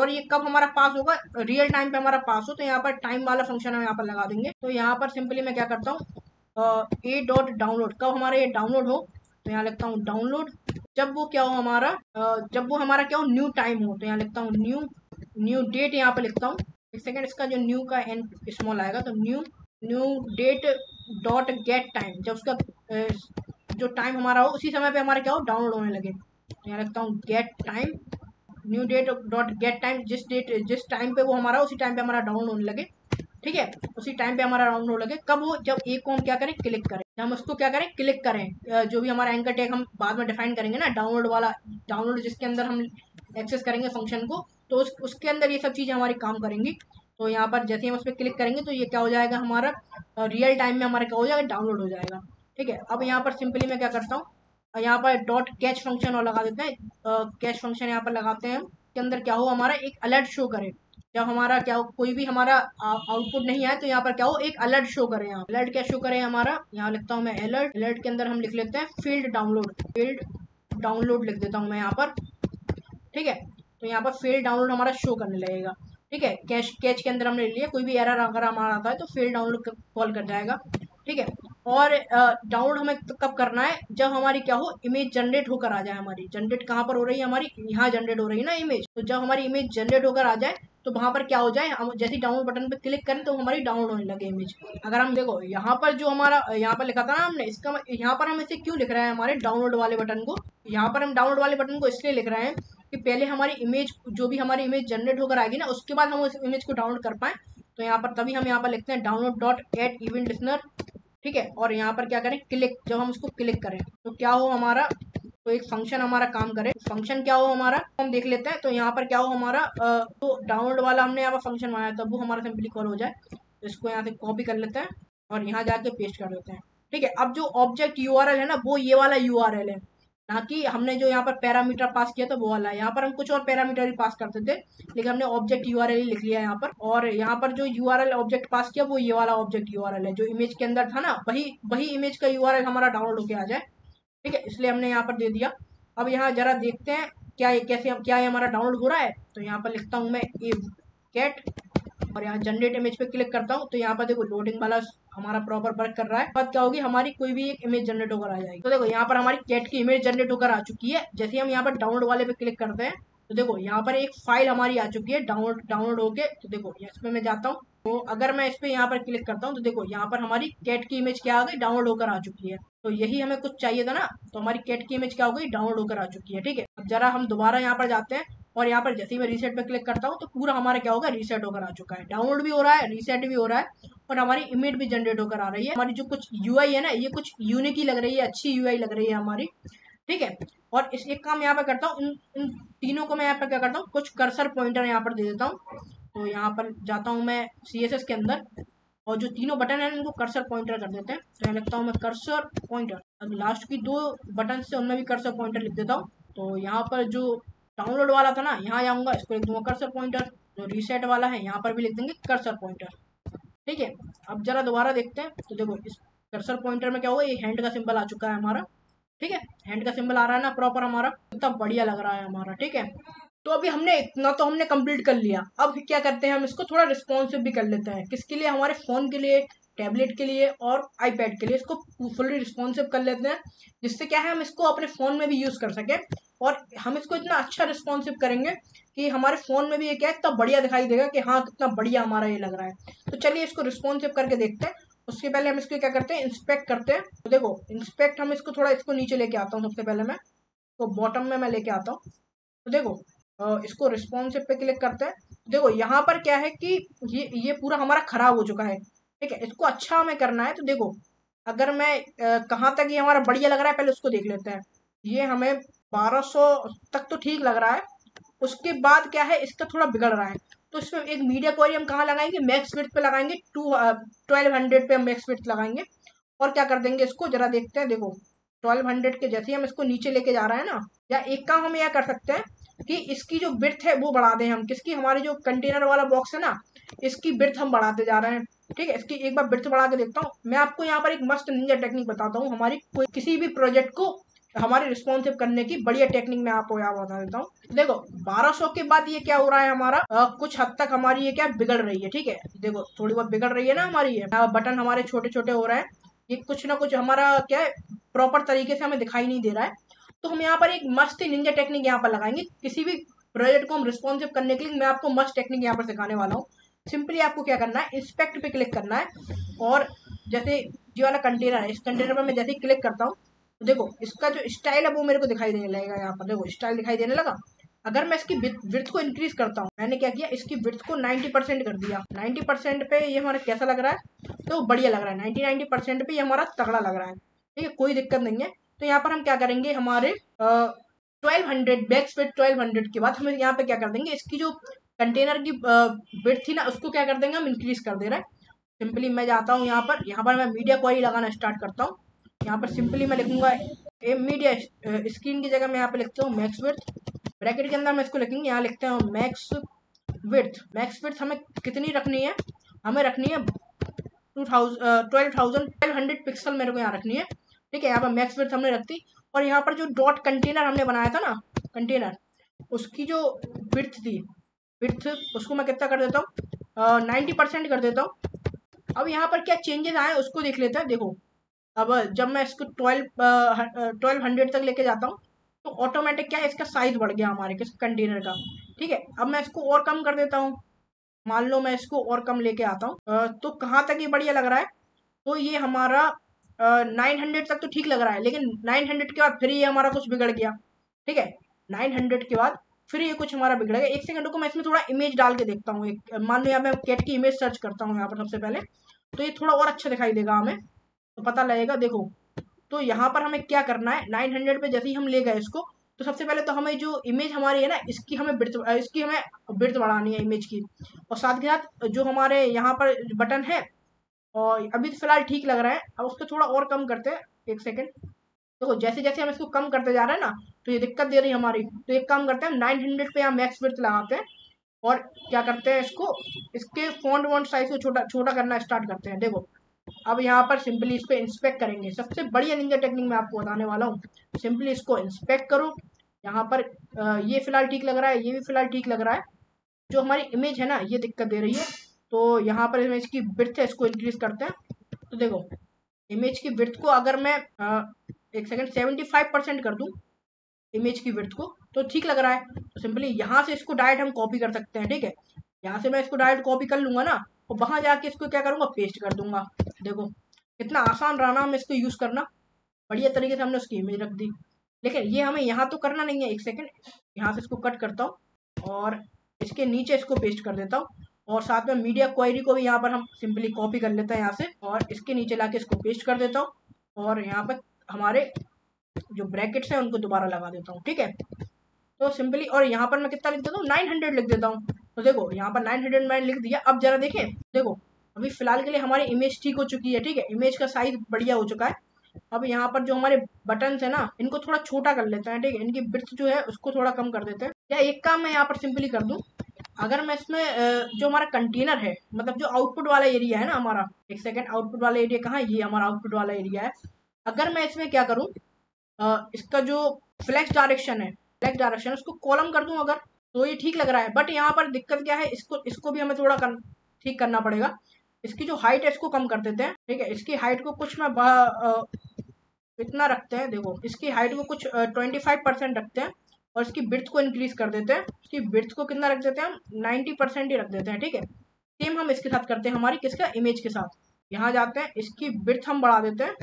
ये कब हमारा पास होगा, रियल टाइम पे हमारा पास हो, तो यहाँ पर टाइम वाला फंक्शन हम यहाँ पर लगा देंगे। तो यहाँ पर सिंपली मैं क्या करता हूँ, ए डॉट डाउनलोड, कब हमारा ये डाउनलोड हो, तो यहाँ लिखता हूँ डाउनलोड, जब वो क्या हो हमारा, जब वो हमारा क्या हो, न्यू टाइम हो। तो यहाँ लिखता हूँ न्यू डेट, यहाँ पे लिखता हूँ, एक सेकेंड, इसका जो न्यू का एन स्मॉल आएगा, तो new date dot get time, जब उसका जो टाइम हमारा हो उसी समय पे हमारा क्या हो, डाउनलोड होने लगे। तो यहाँ लिखता हूँ get time, new date dot get time, जिस टाइम पे वो हमारा उसी टाइम पे हमारा डाउनलोड होने लगे, ठीक है। उसी टाइम पे हमारा डाउनलोड हो लगे, कब वो, जब एक को हम क्या करें, क्लिक करें, हम उसको क्या करें, क्लिक करें, जो भी हमारा एंकर टैग हम बाद में डिफाइन करेंगे ना, डाउनलोड वाला, डाउनलोड जिसके अंदर हम एक्सेस करेंगे फंक्शन को, तो उसके अंदर ये सब चीज़ें हमारी काम करेंगी। तो यहाँ पर जैसे हम उस पर क्लिक करेंगे तो ये क्या हो जाएगा, हमारा रियल टाइम में हमारा क्या हो जाएगा, डाउनलोड हो जाएगा, ठीक है। अब यहाँ पर सिंपली मैं क्या करता हूँ, यहाँ पर डॉट कैच फंक्शन और लगा देते हैं, कैच फंक्शन यहाँ पर लगाते हैं, के अंदर क्या हो, हमारा एक अलर्ट शो करे, जब हमारा क्या हो, कोई भी हमारा आउटपुट नहीं आए, तो यहाँ पर क्या हो, एक अलर्ट शो करें। यहाँ अलर्ट क्या शो करें हमारा, यहाँ लिखता हूँ मैं अलर्ट के अंदर हम लिख लेते हैं फील्ड डाउनलोड लिख देता हूँ मैं यहाँ पर, ठीक है। तो यहाँ पर फील्ड डाउनलोड हमारा शो करने लगेगा, ठीक है। कैच के अंदर हमने लिया, कोई भी एरर अगर हमारा आता है तो फील्ड डाउनलोड कॉल कर जाएगा, ठीक है। और डाउनलोड हमें कब करना है, जब हमारी क्या हो, इमेज जनरेट होकर आ जाए, हमारी जनरेट कहाँ पर हो रही है, हमारी यहाँ जनरेट हो रही है ना इमेज, तो जब हमारी इमेज जनरेट होकर आ जाए, तो वहां पर क्या हो जाए, हम जैसे डाउनलोड बटन पे क्लिक करें तो हमारी डाउनलोड होने लगे इमेज। अगर हम देखो यहाँ पर जो हमारा यहाँ पर लिखा था ना हमने, इसका यहाँ पर हम इसे क्यों लिख रहे हैं, हमारे डाउनलोड वाले बटन को, यहाँ पर हम डाउनलोड वाले बटन को इसलिए लिख रहे हैं कि पहले हमारी इमेज, जो भी हमारी इमेज जनरेट होकर आएगी ना, उसके बाद हम उस इमेज को डाउनलोड कर पाए। तो यहाँ पर तभी हम यहाँ पर लिखते हैं download dot add event listener, ठीक है। और यहाँ पर क्या करें, क्लिक, जब हम उसको क्लिक करें तो क्या हो हमारा, तो एक फंक्शन हमारा काम करे, फंक्शन क्या हो हमारा, हम देख लेते हैं। तो यहाँ पर क्या हो हमारा, तो डाउनलोड वाला हमने यहाँ पर फंक्शन बनाया था, वो हमारा सिंपली कॉल हो जाए। तो इसको यहाँ से कॉपी कर लेते हैं और यहाँ जाके पेस्ट कर देते हैं, ठीक है। अब जो ऑब्जेक्ट यूआरएल है ना, वो ये वाला यूआरएल है, ना कि हमने जो यहाँ पर पैरामीटर पास किया था वो वाला है। यहाँ पर हम कुछ और पैरामीटर ही पास करते थे, लेकिन हमने ऑब्जेक्ट यूआरएल ही लिख लिया यहाँ पर। और यहाँ पर जो यूआरएल ऑब्जेक्ट पास किया वो ये वाला ऑब्जेक्ट यूआरएल है, जो इमेज के अंदर था ना, वही इमेज का यूआरएल हमारा डाउनलोड होके आ जाए, ठीक है, इसलिए हमने यहाँ पर दे दिया। अब यहाँ जरा देखते हैं क्या ये कैसे, क्या ये हमारा डाउनलोड हो रहा है। तो यहाँ पर लिखता हूँ मैं ए कैट, और यहाँ जनरेट इमेज पे क्लिक करता हूँ, तो यहाँ पर देखो लोडिंग वाला हमारा प्रॉपर वर्क कर रहा है। बाद क्या होगी, हमारी कोई भी एक इमेज जनरेट होकर आ जाएगी। तो देखो यहाँ पर हमारी कैट की इमेज जनरेट होकर आ चुकी है। जैसे ही हम यहाँ पर डाउनलोड वाले पे क्लिक करते हैं, तो देखो यहाँ पर एक फाइल हमारी आ चुकी है डाउनलोड होके। तो देखो इस पे मैं जाता हूँ, तो अगर मैं इस पे यहाँ पर क्लिक करता हूँ, तो देखो यहाँ पर हमारी कैट की इमेज क्या आ गई, डाउनलोड होकर आ चुकी है। तो यही हमें कुछ चाहिए था ना, तो हमारी कैट की इमेज क्या हो गई, डाउनलोड होकर आ चुकी है, ठीक है। अब जरा हम दोबारा यहाँ पर जाते हैं, और यहाँ पर जैसे ही मैं रीसेट पे क्लिक करता हूँ, तो पूरा हमारा क्या होगा, रीसेट होकर आ चुका है, डाउनलोड भी हो रहा है, रीसेट भी हो रहा है, और हमारी इमेज भी जनरेट होकर आ रही है। हमारी जो कुछ यूआई है ना, ये कुछ यूनिक ही लग रही है, अच्छी यूआई लग रही है हमारी, ठीक है। और इस एक काम यहाँ पे करता हूँ, इन तीनों को मैं यहाँ पर क्या करता हूँ, कुछ कर्सर पॉइंटर यहाँ पर दे देता हूँ। तो यहाँ पर जाता हूँ मैं CSS के अंदर, और जो तीनों बटन है इनको कर्सर पॉइंटर कर देते हैं। तो यहाँ लिखता हूँ मैं कर्सर पॉइंटर, अब लास्ट की दो बटन से उनमें भी कर्सर पॉइंटर लिख देता हूँ। तो यहाँ पर जो डाउनलोड वाला था ना, यहाँ जाऊँगा, इसको लिख दूंगा कर्सर पॉइंटर। जो रीसेट वाला है यहाँ पर भी लिख देंगे कर्सर पॉइंटर, ठीक है। अब जरा दोबारा देखते हैं, तो देखो इस कर्सर पॉइंटर में क्या होगा, ये हैंड का सिंबल आ चुका है हमारा। ठीक है, हैंड का सिंबल आ रहा है ना प्रॉपर हमारा, कितना बढ़िया लग रहा है हमारा। ठीक है, तो अभी हमने इतना तो हमने कंप्लीट कर लिया। अब क्या करते हैं, हम इसको थोड़ा रिस्पॉन्सिव भी कर लेते हैं। किसके लिए, हमारे फोन के लिए, टैबलेट के लिए और आईपैड के लिए इसको फुल्ली रिस्पॉन्सिव कर लेते हैं, जिससे क्या है हम इसको अपने फोन में भी यूज कर सके। और हम इसको इतना अच्छा रिस्पॉन्सिव करेंगे कि हमारे फोन में भी ये क्या है, इतना बढ़िया दिखाई देगा कि हाँ कितना बढ़िया हमारा ये लग रहा है। तो चलिए इसको रिस्पॉन्सिव करके देखते हैं। उसके पहले हम इसको क्या करते हैं, इंस्पेक्ट करते हैं। तो देखो इंस्पेक्ट, हम इसको थोड़ा इसको नीचे लेके आता हूँ सबसे पहले मैं, तो बॉटम में मैं लेके आता हूँ। तो देखो इसको रिस्पॉन्सिव पे क्लिक करते हैं। देखो यहाँ पर क्या है कि ये पूरा हमारा खराब हो चुका है। ठीक है, इसको अच्छा हमें करना है। तो देखो अगर मैं कहाँ तक ये हमारा बढ़िया लग रहा है, पहले उसको देख लेते हैं। ये हमें 1200 तक तो ठीक लग रहा है। उसके बाद क्या है, इसका थोड़ा बिगड़ रहा है। तो इसमें एक मीडिया क्वेरी हम कहाँ लगाएंगे, मैक्स विड्थ पे लगाएंगे। 1200 पे हम मैक्स विड्थ लगाएंगे और क्या कर देंगे, इसको जरा देखते हैं। देखो 1200 के जैसे ही हम इसको नीचे लेके जा रहे हैं ना, या एक काम हम यह कर सकते हैं कि इसकी जो बिर्थ है वो बढ़ा दें हम। किसकी, हमारी जो कंटेनर वाला बॉक्स है ना, इसकी बिर्थ हम बढ़ाते जा रहे हैं। ठीक है, इसकी एक बार बिर्थ बढ़ा के देखता हूँ मैं। आपको यहाँ पर एक मस्त निंजा टेक्निक बताता हूँ, हमारी कोई किसी भी प्रोजेक्ट को हमारे रिस्पॉन्सिव करने की बढ़िया टेक्निक मैं आपको यहाँ बता देता हूँ। देखो 1200 के बाद ये क्या हो रहा है हमारा, कुछ हद तक हमारी ये क्या बिगड़ रही है। ठीक है, देखो थोड़ी बहुत बिगड़ रही है ना हमारी, ये बटन हमारे छोटे छोटे हो रहे हैं। ये कुछ ना कुछ हमारा क्या है, प्रॉपर तरीके से हमें दिखाई नहीं दे रहा है। तो हम यहाँ पर एक मस्त निंजा टेक्निक यहाँ पर लगाएंगे। किसी भी प्रोजेक्ट को हम रिस्पॉन्सिव करने के लिए मैं आपको मस्त टेक्निक यहाँ पर सिखाने वाला हूँ। सिंपली आपको क्या करना है, इंस्पेक्ट पे क्लिक करना है और जैसे ये वाला कंटेनर है, इस कंटेनर पर मैं जैसे ही क्लिक करता हूँ तो देखो इसका जो स्टाइल है वो मेरे को दिखाई देने लगेगा। यहाँ पर देखो स्टाइल दिखाई देने लगा। अगर मैं इसकी विड्थ को इंक्रीज करता हूँ, मैंने क्या किया, इसकी विड्थ को 90% कर दिया। 90% पे ये हमारा कैसा लग रहा है, तो बढ़िया लग रहा है। 90% पे ये हमारा तगड़ा लग रहा है। ठीक है, कोई दिक्कत नहीं है। तो यहाँ पर हम क्या करेंगे, हमारे 1200 बैक स्पेड 1200 के बाद हम यहाँ पे क्या कर देंगे, इसकी जो कंटेनर की विड्थ थी ना, उसको क्या कर देंगे हम, इंक्रीज कर दे रहे हैं। सिंपली मैं जाता हूँ यहाँ पर मैं मीडिया क्वेरी लगाना स्टार्ट करता हूँ। यहाँ पर सिंपली मैं लिखूंगा मीडिया स्क्रीन की जगह मैं यहाँ पे लिखता हूँ मैक्स विड्थ। ब्रैकेट के अंदर मैं इसको लिखेंगे, यहाँ लिखते हैं मैक्स विड्थ। मैक्स विड्थ हमें कितनी रखनी है, हमें रखनी है 1200 पिक्सल मेरे को यहाँ रखनी है। ठीक है, यहाँ पर मैक्स विड्थ हमने रख दी। और यहाँ पर जो डॉट कंटेनर हमने बनाया था ना, कंटेनर, उसकी जो विड्थ थी, विड्थ उसको मैं कितना कर देता हूँ, 90% कर देता हूँ। अब यहाँ पर क्या चेंजेस आए उसको देख लेते हैं। देखो अब जब मैं इसको 1200 तक लेके जाता हूँ तो ऑटोमेटिक क्या है, इसका साइज बढ़ गया हमारे किस कंटेनर का। ठीक है, अब मैं इसको और कम कर देता हूँ। मान लो मैं इसको और कम लेके आता हूँ, तो कहाँ तक ये बढ़िया लग रहा है, तो ये हमारा 900 तक तो ठीक लग रहा है। लेकिन 900 के बाद फिर ये हमारा कुछ बिगड़ गया। ठीक है, 900 के बाद फिर ये कुछ हमारा बिगड़ गया। एक सेकंड को मैं इसमें थोड़ा इमेज डाल के देखता हूँ। एक मान लो यहाँ मैं कैट की इमेज सर्च करता हूँ यहाँ पर सबसे पहले, तो ये थोड़ा और अच्छा दिखाई देगा हमें, तो पता लगेगा। देखो तो यहाँ पर हमें क्या करना है, 900 पे जैसे ही हम ले गए इसको, तो सबसे पहले तो हमें जो इमेज हमारी है ना, इसकी हमें बिर्थ बढ़ानी है इमेज की। और साथ के साथ जो हमारे यहाँ पर बटन है, और अभी तो फिलहाल ठीक लग रहा है, अब उसको थोड़ा और कम करते हैं। एक सेकेंड, देखो जैसे जैसे हम इसको कम करते जा रहे हैं ना, तो ये दिक्कत दे रही है हमारी। तो एक काम करते हैं, 900 पे यहाँ मैक्स विड्थ लगाते हैं और क्या करते हैं, इसको इसके फॉन्ट वॉन्ट साइज को छोटा छोटा करना स्टार्ट करते हैं। देखो अब यहाँ पर सिंपली इस पे इंस्पेक्ट करेंगे। सबसे बढ़िया निंजा टेक्निक मैं आपको बताने वाला हूँ। सिंपली इसको इंस्पेक्ट करो। यहाँ पर ये फिलहाल ठीक लग रहा है, ये भी फिलहाल ठीक लग रहा है। जो हमारी इमेज है ना, ये दिक्कत दे रही है। तो यहाँ पर इमेज की विड्थ है, इसको इंक्रीज करते हैं। तो देखो इमेज की विड्थ को अगर मैं एक सेकंड 75% कर दूं इमेज की विड्थ को, तो ठीक लग रहा है। तो सिंपली यहाँ से इसको डायरेक्ट हम कॉपी कर सकते हैं। ठीक है, यहाँ से मैं इसको डायरेक्ट कॉपी कर लूंगा ना, और वहां जाके इसको क्या करूंगा, पेस्ट कर दूंगा। देखो कितना आसान रहा ना हमें इसको यूज करना। बढ़िया तरीके से हमने उसकी इमेज रख दी। लेकिन ये हमें यहाँ तो करना नहीं है। एक सेकंड, यहाँ से इसको कट करता हूँ और इसके नीचे इसको पेस्ट कर देता हूँ। और साथ में मीडिया क्वेरी को भी यहाँ पर हम सिंपली कॉपी कर लेते हैं यहाँ से, और इसके नीचे लाके इसको पेस्ट कर देता हूँ। और यहाँ पर हमारे जो ब्रैकेट्स हैं उनको दोबारा लगा देता हूँ। ठीक है, तो सिंपली, और यहाँ पर मैं कितना लिख देता हूँ, 900 लिख देता हूँ। तो देखो यहाँ पर 900 मैंने लिख दिया। अब जरा देखें, देखो अभी फिलहाल के लिए हमारी इमेज ठीक हो चुकी है। ठीक है, इमेज का साइज बढ़िया हो चुका है। अब यहाँ पर जो हमारे बटन्स है ना, इनको थोड़ा छोटा कर लेते हैं। ठीक है, इनकी विड्थ जो है उसको थोड़ा कम कर देते हैं। या एक काम मैं यहाँ पर सिंपली कर दूं, अगर मैं इसमें जो हमारा कंटेनर है, मतलब जो आउटपुट वाला एरिया है ना हमारा, एक सेकेंड, आउटपुट वाला एरिया कहाँ है, ये हमारा आउटपुट वाला एरिया है। अगर मैं इसमें क्या करूँ, इसका जो फ्लैक्स डायरेक्शन है, फ्लैक्स डायरेक्शन उसको कॉलम कर दूं अगर, तो ये ठीक लग रहा है। बट यहाँ पर दिक्कत क्या है, इसको इसको भी हमें थोड़ा ठीक करना पड़ेगा। इसकी जो हाइट है इसको कम कर देते हैं, ठीक है। इसकी हाइट को कुछ मैं इतना रखते हैं, देखो इसकी हाइट को कुछ 25% रखते हैं, और इसकी बिर्थ को इंक्रीज कर देते हैं। इसकी बिर्थ को कितना रख देते हैं हम, 90% ही रख देते हैं, ठीक है। सेम हम इसके साथ करते हैं, हमारी किसका, इमेज के साथ। यहाँ जाते हैं, इसकी बिर्थ हम बढ़ा देते हैं।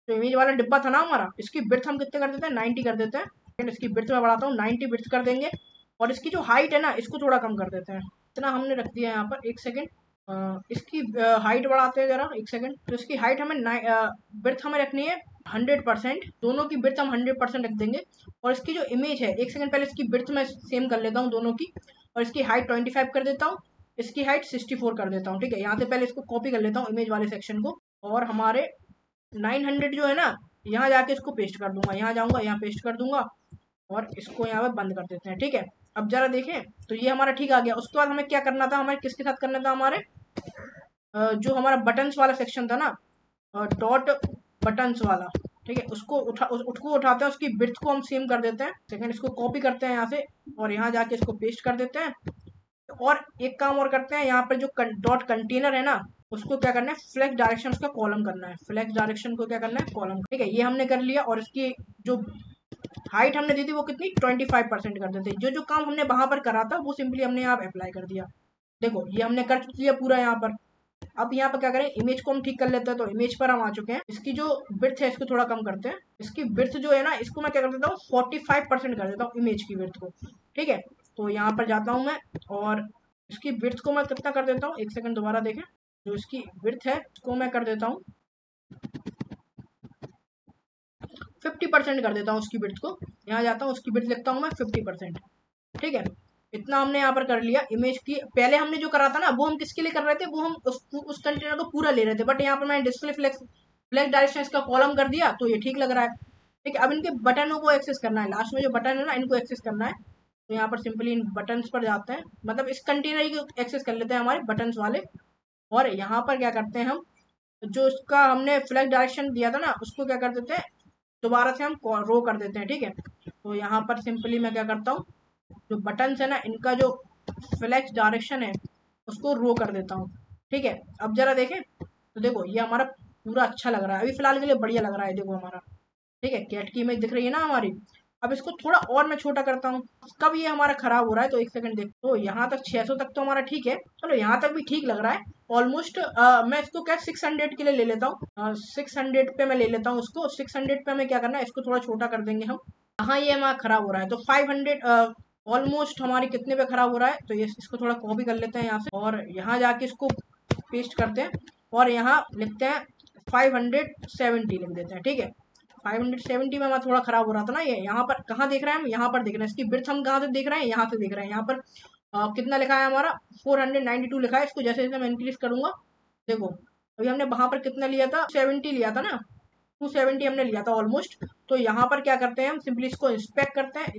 तो इमेज वाला डिब्बा था ना हमारा, इसकी बिर्थ हम कितने कर देते हैं, 90 कर देते हैं। इसकी बिर्थ में बढ़ाता हूँ, 90 बिर्थ कर देंगे। और इसकी जो हाइट है ना, इसको थोड़ा कम कर देते हैं। इतना हमने रख दिया यहाँ पर, एक सेकेंड। इसकी हाइट बढ़ाते हैं जरा, एक सेकेंड। तो इसकी हाइट हमें बिर्थ हमें रखनी है 100%, दोनों की बिर्थ हम 100% रख देंगे। और इसकी जो इमेज है, एक सेकंड पहले इसकी बिर्थ में सेम कर लेता हूँ दोनों की, और इसकी हाइट 25 कर देता हूँ, इसकी हाइट 64 कर देता हूँ, ठीक है। यहाँ से पहले इसको कॉपी कर लेता हूँ इमेज वाले सेक्शन को, और हमारे 900 जो है ना, यहाँ जाके इसको पेस्ट कर दूंगा, यहाँ जाऊंगा, यहाँ पेस्ट कर दूंगा, और इसको यहाँ पे बंद कर देते हैं, ठीक है। अब जरा देखें, तो ये हमारा ठीक आ गया। उसके बाद हमें क्या करना था, हमें किसके साथ करना था, हमारे जो हमारा बटन्स वाला सेक्शन था ना, डॉट बटन्स वाला, ठीक है। उसको उठाते हैं, उसकी बिर्थ को हम सेम कर देते हैं। सेकंड, इसको कॉपी करते हैं यहाँ से, और यहाँ जाके इसको पेस्ट कर देते हैं। और एक काम और करते हैं, यहाँ पर जो डॉट कंटेनर है ना, उसको क्या करना है, फ्लेक्स डायरेक्शन का कॉलम करना है। फ्लेक्स डायरेक्शन को क्या करना है, कॉलम, ठीक है। ये हमने कर लिया। और इसकी जो हाइट हमने दी थी वो कितनी, 25% कर देते। जो जो काम हमने वहां पर करा था वो सिंपली हमने यहाँ अप्लाई कर दिया। देखो ये हमने कर दिया पूरा यहाँ पर। अब यहाँ पर क्या करें, इमेज को हम ठीक कर लेते हैं। तो इमेज पर हम आ चुके हैं। इसकी जो बिर्थ है इसको थोड़ा कम करते हैं। इसकी बिर्थ जो है ना, इसको मैं क्या कर देता हूँ, 45% कर देता हूँ इमेज की बिर्थ को, ठीक है। तो यहाँ पर जाता हूँ मैं, और इसकी बिर्थ को मैं कितना कर देता हूँ, एक सेकंड दोबारा देखें। जो इसकी बिर्थ है उसको मैं कर देता हूँ 50% कर देता हूँ उसकी बिर्थ को। यहाँ जाता हूँ, उसकी बिर्थ लिखता हूँ मैं 50%, ठीक है। इतना हमने यहाँ पर कर लिया इमेज की। पहले हमने जो करा था ना, वो हम किसके लिए कर रहे थे, वो हम उस कंटेनर को पूरा ले रहे थे। बट यहाँ पर मैंने डिस्प्ले फ्लेक्स फ्लैग डायरेक्शन इसका कॉलम कर दिया, तो ये ठीक लग रहा है, ठीक है। अब इनके बटनों को एक्सेस करना है, लास्ट में जो बटन है ना, इनको एक्सेस करना है। तो यहाँ पर सिंपली इन बटन्स पर जाते हैं, मतलब इस कंटेनर को एक्सेस कर लेते हैं हमारे बटन्स वाले। और यहाँ पर क्या करते हैं, हम जो इसका हमने फ्लैग डायरेक्शन दिया था ना, उसको क्या कर देते हैं, दोबारा से हम रो कर देते हैं, ठीक है। तो यहाँ पर सिंपली मैं क्या करता हूँ, जो बटन्स है ना, इनका जो फ्लैक्स डायरेक्शन है उसको रो कर देता हूँ, ठीक है। अब जरा देखें, तो देखो ये हमारा पूरा अच्छा लग रहा है, अभी फिलहाल के लिए बढ़िया लग रहा है, देखो हमारा, ठीक है। कैट की इमेज दिख रही है ना हमारी। अब इसको थोड़ा और मैं छोटा करता हूँ, कब ये हमारा खराब हो रहा है, तो एक सेकंड देख। तो यहाँ तक 600 तक तो हमारा ठीक है, चलो यहाँ तक भी ठीक लग रहा है ऑलमोस्ट। मैं इसको क्या 600 के लिए ले लेता हूँ, 600 पे मैं ले लेता हूँ उसको। 600 पे हमें क्या करना है, इसको थोड़ा छोटा कर देंगे हम। हाँ ये हमारा खराब हो रहा है, तो 500 ऑलमोस्ट हमारी कितने पे खराब हो रहा है, तो ये इसको थोड़ा कॉपी कर लेते हैं यहाँ से, और यहाँ जाके इसको पेस्ट करते हैं, और यहाँ लिखते हैं 570 लिख देते हैं, ठीक है। 570 में हमारा थोड़ा खराब हो रहा था ना ये। यहाँ पर कहाँ देख रहे हैं हम, यहाँ पर देख रहे हैं। इसकी बिर्थ हम कहाँ से देख रहे हैं, यहाँ से देख रहे हैं। यहाँ पर कितना लिखा है हमारा, 492 लिखा है। इसको जैसे जैसे मैं इंक्रीज करूंगा, देखो अभी हमने वहां पर कितना लिया था, 70 लिया था ना, 270 हमने लिया था ऑलमोस्ट। तो यहाँ पर क्या करते हैं, हम सिंपली इसको इंस्पेक्ट करते हैं।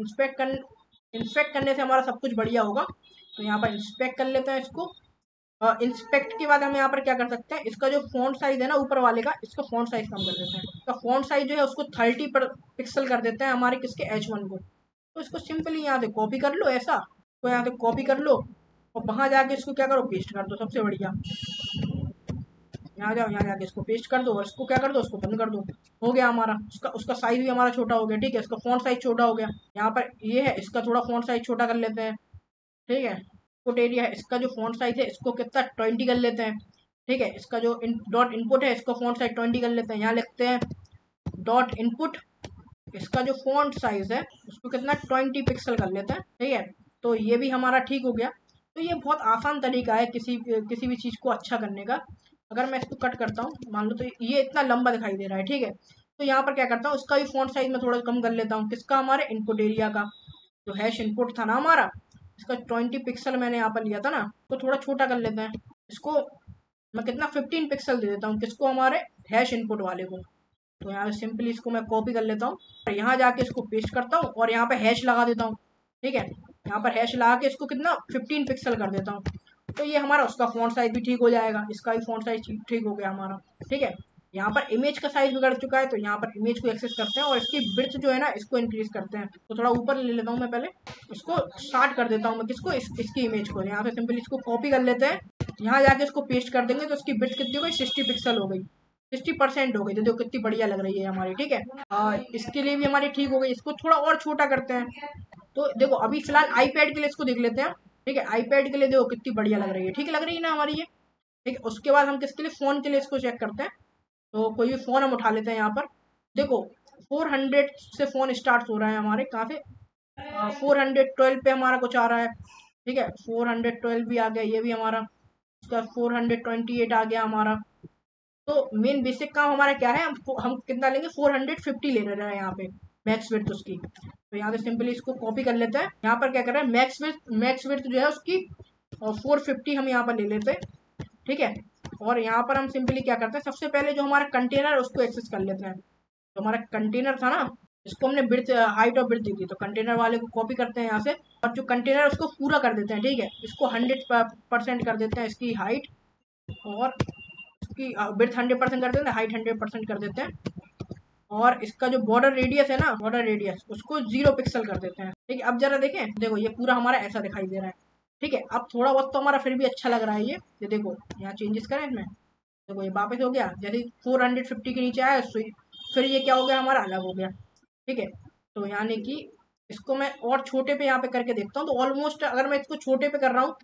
इंस्पेक्ट करने से हमारा सब कुछ बढ़िया होगा। तो यहाँ पर इंस्पेक्ट कर लेते हैं इसको। इंस्पेक्ट के बाद हम यहाँ पर क्या कर सकते हैं, इसका जो फॉन्ट साइज है ना ऊपर वाले का, इसका फॉन्ट साइज कम कर देते हैं। इसका फॉन्ट साइज जो है उसको 30 पर पिक्सल कर देते हैं हमारे किसके, H1 को। तो इसको सिंपली यहाँ से कॉपी कर लो ऐसा, तो यहाँ से कॉपी कर लो, और वहां जाके इसको क्या करो, पेस्ट कर दो, सबसे बढ़िया। यहाँ जाओ, यहाँ जाके इसको पेस्ट कर दो, और इसको क्या कर दो, उसको बंद कर दो। हो गया हमारा, उसका उसका साइज भी हमारा छोटा हो गया, ठीक है। इसका फॉन्ट साइज छोटा हो गया। यहाँ पर ये है, इसका थोड़ा फॉन्ट साइज छोटा कर लेते हैं, ठीक है। इनपुट एरिया है, इसका जो फॉन्ट साइज है इसको कितना 20 कर लेते हैं, ठीक है। इसका जो डॉट इनपुट है इसको फॉन्ट साइज 20 कर लेते हैं। यहाँ लिखते हैं डॉट इनपुट, इसका जो फॉन्ट साइज है उसको कितना 20 पिक्सल कर लेते हैं, ठीक है। तो ये भी हमारा ठीक हो गया। तो ये बहुत आसान तरीका है किसी भी चीज़ को अच्छा करने का। अगर मैं इसको कट करता हूँ, मान लो तो ये इतना लंबा दिखाई दे रहा है, ठीक है। तो यहाँ पर क्या करता हूँ, उसका भी फॉन्ट साइज में थोड़ा कम कर लेता हूँ, किसका, हमारे इनपुट एरिया का। जो हैश इनपुट था ना हमारा, इसका 20 पिक्सल मैंने यहाँ पर लिया था ना, तो थोड़ा छोटा कर लेते हैं इसको। मैं कितना 15 पिक्सल दे देता हूँ, किसको, हमारे हैश इनपुट वाले को। तो यहाँ से सिंपली इसको मैं कॉपी कर लेता हूँ, और यहाँ जाके इसको पेस्ट करता हूँ, और यहाँ पे हैश लगा देता हूँ, ठीक है। यहाँ पर हैश लगा के इसको कितना 15 पिक्सल कर देता हूँ। तो ये हमारा उसका फ़ॉन्ट साइज भी ठीक हो जाएगा, इसका भी फ़ॉन्ट साइज ठीक हो गया हमारा। ठीक है, यहाँ पर इमेज का साइज बिगड़ चुका है, तो यहाँ पर इमेज को एक्सेस करते हैं और इसकी विड्थ जो है ना इसको इंक्रीज करते हैं। तो थोड़ा ऊपर ले लेता हूँ मैं, पहले इसको स्टार्ट कर देता हूँ मैं किसको, इसकी इमेज को। यहाँ से सिंपली इसको कॉपी कर लेते हैं, यहाँ जाके इसको पेस्ट कर देंगे। तो इसकी विड्थ कितनी हो गई, 60 पिक्सल हो गई, 60% हो गई। तो देखो कितनी बढ़िया लग रही है हमारी। ठीक है, इसके लिए भी हमारी ठीक हो गई। इसको थोड़ा और छोटा करते हैं। तो देखो अभी फिलहाल आईपैड के लिए इसको देख लेते हैं। ठीक है, आईपैड के लिए देखो कितनी बढ़िया लग रही है, ठीक लग रही है ना हमारी ये। ठीक है, उसके बाद हम किसके लिए, फ़ोन के लिए इसको चेक करते हैं। तो कोई भी फ़ोन हम उठा लेते हैं। यहाँ पर देखो 400 से फ़ोन स्टार्ट हो रहा है हमारे, कहाँ से 412 पे हमारा कुछ आ रहा है। ठीक है, 412 भी आ गया, ये भी हमारा, उसका 428 आ गया हमारा। तो मेन बेसिक काम हमारा क्या है, हम कितना लेंगे, 450 ले रहे हैं यहाँ पे मैक्स विड्थ उसकी। तो यहाँ से सिंपली इसको कॉपी कर लेते हैं। यहाँ पर क्या कर रहे हैं, मैक्स विड्थ जो है उसकी 450 हम यहाँ पर ले लेते हैं। ठीक है, और यहाँ पर हम सिंपली क्या करते हैं, सबसे पहले जो हमारा कंटेनर है उसको एक्सेस कर लेते हैं। तो हमारा कंटेनर था ना, इसको हमने विड्थ, हाइट और विड्थ दी थी, तो कंटेनर वाले को कॉपी करते हैं यहाँ से, और जो कंटेनर है उसको पूरा कर देते हैं। ठीक है, इसको 100% कर देते हैं, इसकी हाइट और इसकी विड्थ 100% कर देते हैं, हाइट 100% कर देते हैं। और इसका जो बॉर्डर रेडियस है ना, बॉर्डर रेडियस उसको 0 पिक्सल कर देते हैं। ठीक है, अब जरा देखें, देखो ये पूरा हमारा ऐसा दिखाई दे रहा है। ठीक है, अब थोड़ा बहुत तो हमारा फिर भी अच्छा लग रहा है ये देखो यहाँ चेंजेस करें इसमें, देखो ये वापस हो गया, जैसे 450 के नीचे आया फिर ये क्या हो गया, हमारा अलग हो गया। ठीक है, तो यानी कि इसको मैं और छोटे पे यहाँ पे करके देखता हूँ। तो ऑलमोस्ट अगर मैं इसको छोटे पे कर रहा हूँ,